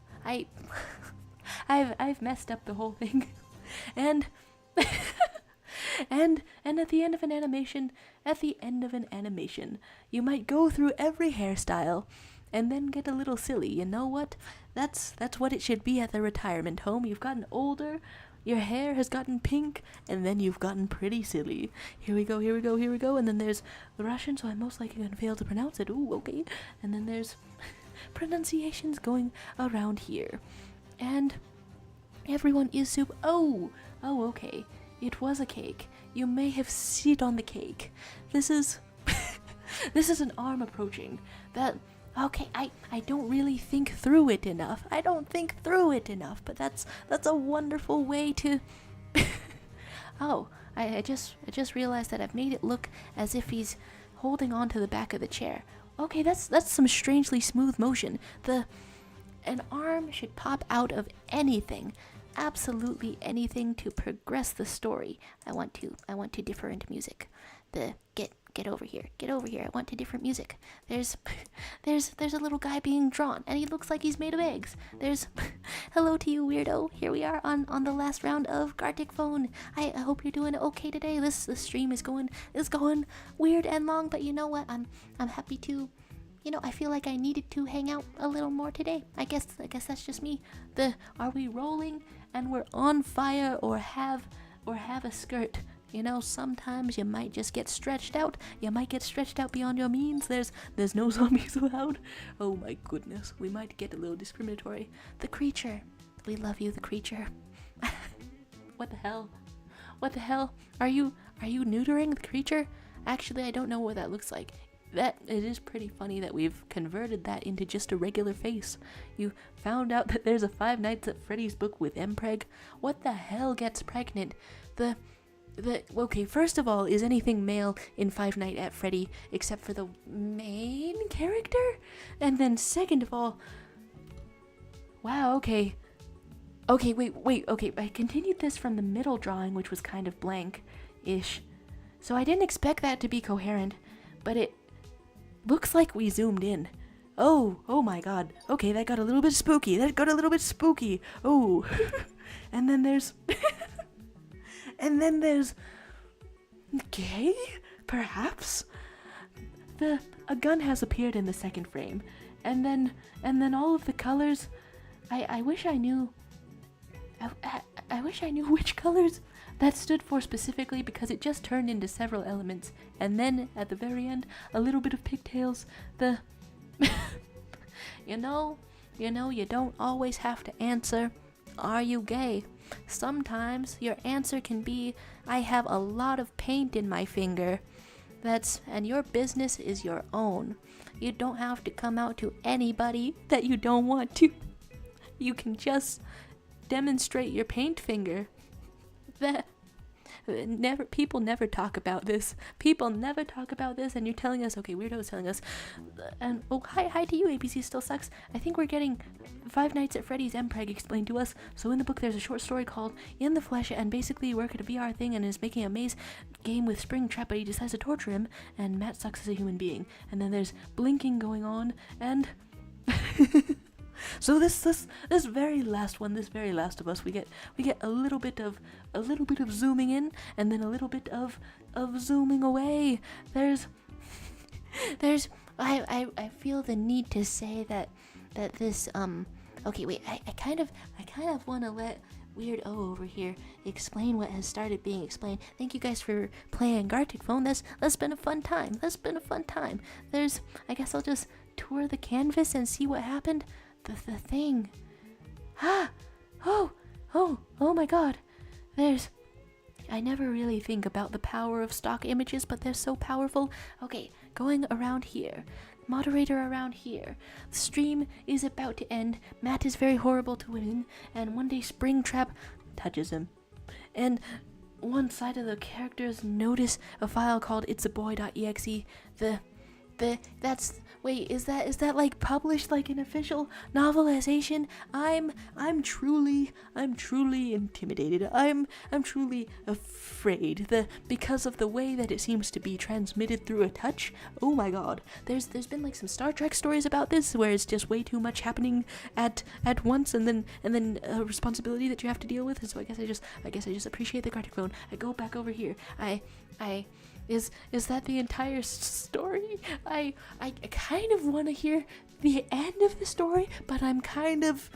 I've messed up the whole thing, and and at the end of an animation, you might go through every hairstyle and then get a little silly. You know what? That's what it should be at the retirement home. You've gotten older, your hair has gotten pink, and then you've gotten pretty silly. Here we go, and then there's the Russian, so I'm most likely going to fail to pronounce it. Ooh, okay. And then there's pronunciations going around here. And everyone is soup. Oh, okay. It was a cake. You may have sit on the cake. This is an arm approaching. Okay, I don't really think through it enough. But that's a wonderful way to... Oh, I just realized that I've made it look as if he's holding on to the back of the chair. Okay, that's some strangely smooth motion. An arm should pop out of anything. Absolutely anything to progress the story. I want to different music. Get over here. I want to different music. There's a little guy being drawn, and he looks like he's made of eggs. There's hello to you, weirdo. Here we are on the last round of Gartic Phone. I hope you're doing okay today. This stream is going weird and long, but you know what? I'm happy to. I feel like I needed to hang out a little more today. I guess that's just me. Are we rolling and we're on fire, or have a skirt? sometimes you might just get stretched out. You might get stretched out beyond your means. There's no zombies allowed. Oh my goodness, we might get a little discriminatory. The creature. We love you, the creature. What the hell? What the hell? Are you neutering the creature? Actually, I don't know what that looks like. It is pretty funny that we've converted that into just a regular face. You found out that there's a Five Nights at Freddy's book with Mpreg. What the hell gets pregnant? Okay, first of all, is anything male in Five Nights at Freddy except for the main character? And then second of all, wow, okay. Okay, wait, okay, I continued this from the middle drawing, which was kind of blank-ish. So I didn't expect that to be coherent, but it looks like we zoomed in. Oh my god. Okay, that got a little bit spooky. Oh. And then there's... gay? Perhaps? A gun has appeared in the second frame. And then all of the colors... I wish I knew... I wish I knew which colors that stood for specifically, because it just turned into several elements. And then, at the very end, a little bit of pigtails. You don't always have to answer, "Are you gay?" Sometimes your answer can be, "I have a lot of paint in my finger." And your business is your own. You don't have to come out to anybody that you don't want to. You can just demonstrate your paint finger. People never talk about this. And you're telling us, okay, Weirdo's telling us, and hi to you, ABC Still Sucks. I think we're getting Five Nights at Freddy's Mpreg explained to us. So in the book, there's a short story called In the Flesh, and basically you work at a VR thing and is making a maze game with Springtrap, but he decides to torture him, and Matt sucks as a human being. And then there's blinking going on, and so this very last one, this very last of us, we get a little bit of zooming in, and then a little bit of zooming away. I feel the need to say that this okay, wait, I kind of want to let Weird O over here explain what has started being explained. Thank you guys for playing Gartic Phone. That's been a fun time. I guess I'll just tour the canvas and see what happened. The thing. Oh my god. I never really think about the power of stock images, but they're so powerful. Okay, going around here. Moderator around here. The stream is about to end. Matt is very horrible to women, and one day Springtrap touches him. And one side of the characters notice a file called itsaboy.exe. Is that like published like an official novelization? I'm truly intimidated. I'm truly afraid because of the way that it seems to be transmitted through a touch. Oh my god. There's been like some Star Trek stories about this where it's just way too much happening at once, and then a responsibility that you have to deal with. And so I guess I just appreciate the Gartic Phone. I go back over here. Is that the entire story? I kind of want to hear the end of the story, but I'm kind of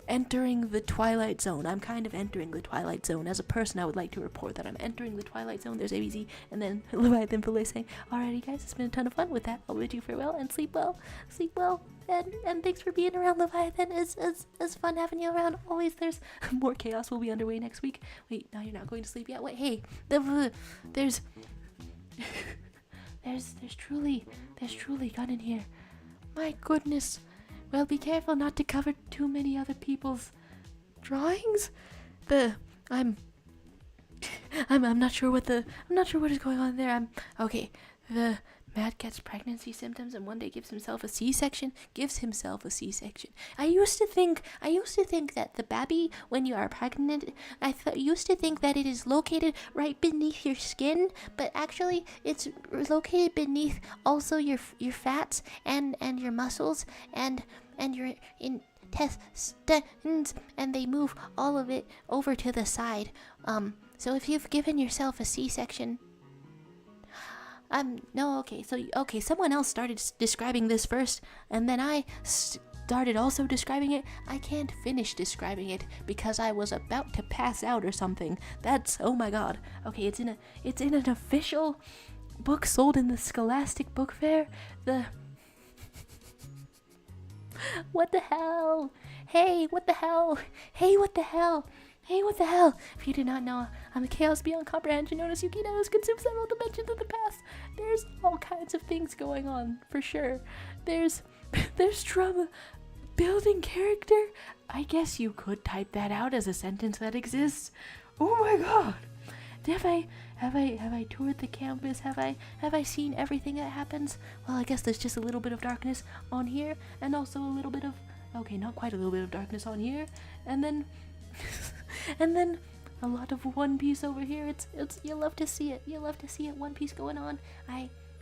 entering the Twilight Zone. As a person, I would like to report that I'm entering the Twilight Zone. There's ABC, and then Leviathan Filet saying, "Alrighty guys, it's been a ton of fun. With that, I'll bid you farewell and sleep well, and thanks for being around, Leviathan. It's fun having you around. Always. There's more chaos will be underway next week. Wait, now you're not going to sleep yet? Wait, hey, there's truly gun in here. My goodness. Well, be careful not to cover too many other people's drawings. I'm not sure what is going on there. Okay. The Matt gets pregnancy symptoms and one day gives himself a C-section. I used to think that the baby, when you are pregnant, used to think that it is located right beneath your skin, but actually it's located beneath also your fats and your muscles and your intestines, and they move all of it over to the side. So if you've given yourself a C-section, no, okay, someone else started describing this first, and then I started also describing it, I can't finish describing it because I was about to pass out or something. That's, oh my god. Okay, it's in an official book sold in the Scholastic Book Fair. What the hell? Hey, what the hell? Hey, what the hell? Hey, what the hell? If you did not know, I'm a chaos beyond comprehension known as Yukina who's consumed several dimensions of the past. There's all kinds of things going on, for sure. There's trauma. Building character? I guess you could type that out as a sentence that exists. Oh my god. Have I toured the campus? Have I seen everything that happens? Well, I guess there's just a little bit of darkness on here, and also a little bit of, okay, not quite a little bit of darkness on here, and then and then a lot of One Piece over here. It's you love to see it. You love to see it. One Piece going on.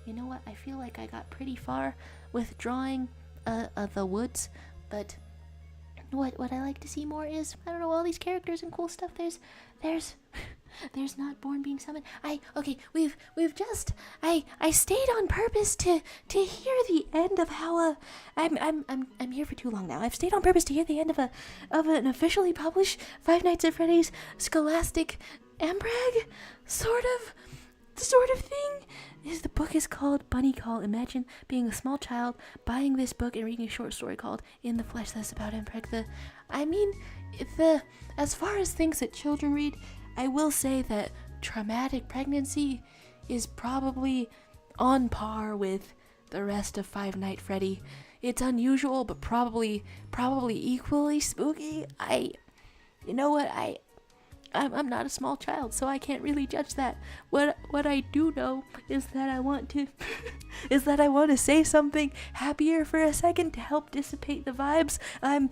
You know what? I feel like I got pretty far with drawing the woods, but what I like to see more is, I don't know, all these characters and cool stuff. There's not born being summoned. We've just I stayed on purpose to hear the end of how I'm here for too long now. I've stayed on purpose to hear the end of an officially published Five Nights at Freddy's Scholastic Ambrag sort of thing. The book is called Bunny Call. Imagine being a small child, buying this book and reading a short story called In the Flesh that's about Ambrag. As far as things that children read, I will say that traumatic pregnancy is probably on par with the rest of Five Nights at Freddy. It's unusual, but probably equally spooky. You know what? I'm not a small child, so I can't really judge that. What I do know is that I want to say something happier for a second to help dissipate the vibes. I'm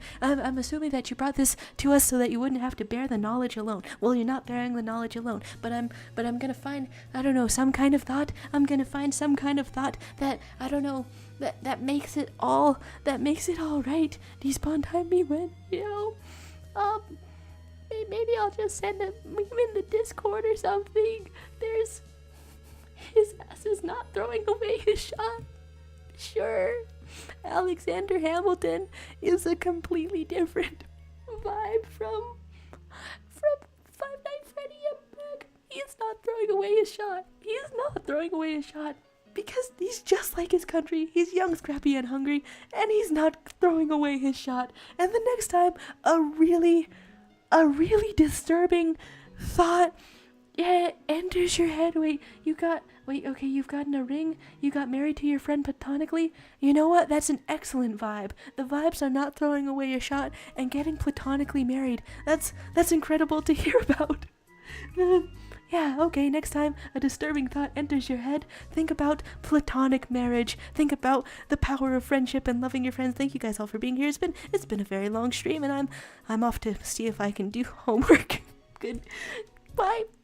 assuming that you brought this to us so that you wouldn't have to bear the knowledge alone. Well, you're not bearing the knowledge alone, but I'm gonna find, I don't know, some kind of thought. I'm gonna find some kind of thought that, I don't know, that makes it all right. Despawn time me when, maybe I'll just send a meme in the Discord or something. His ass is not throwing away his shot. Sure, Alexander Hamilton is a completely different vibe from Five Nights at Freddy Ambrag. He's not throwing away his shot. He's not throwing away his shot because he's just like his country. He's young, scrappy, and hungry, and he's not throwing away his shot. And the next time a really disturbing thought enters your head. You've gotten a ring, you got married to your friend platonically. You know what? That's an excellent vibe. The vibes are not throwing away your shot and getting platonically married. That's incredible to hear about. Next time a disturbing thought enters your head, think about platonic marriage. Think about the power of friendship and loving your friends. Thank you guys all for being here. It's been a very long stream, and I'm off to see if I can do homework. Good. Bye.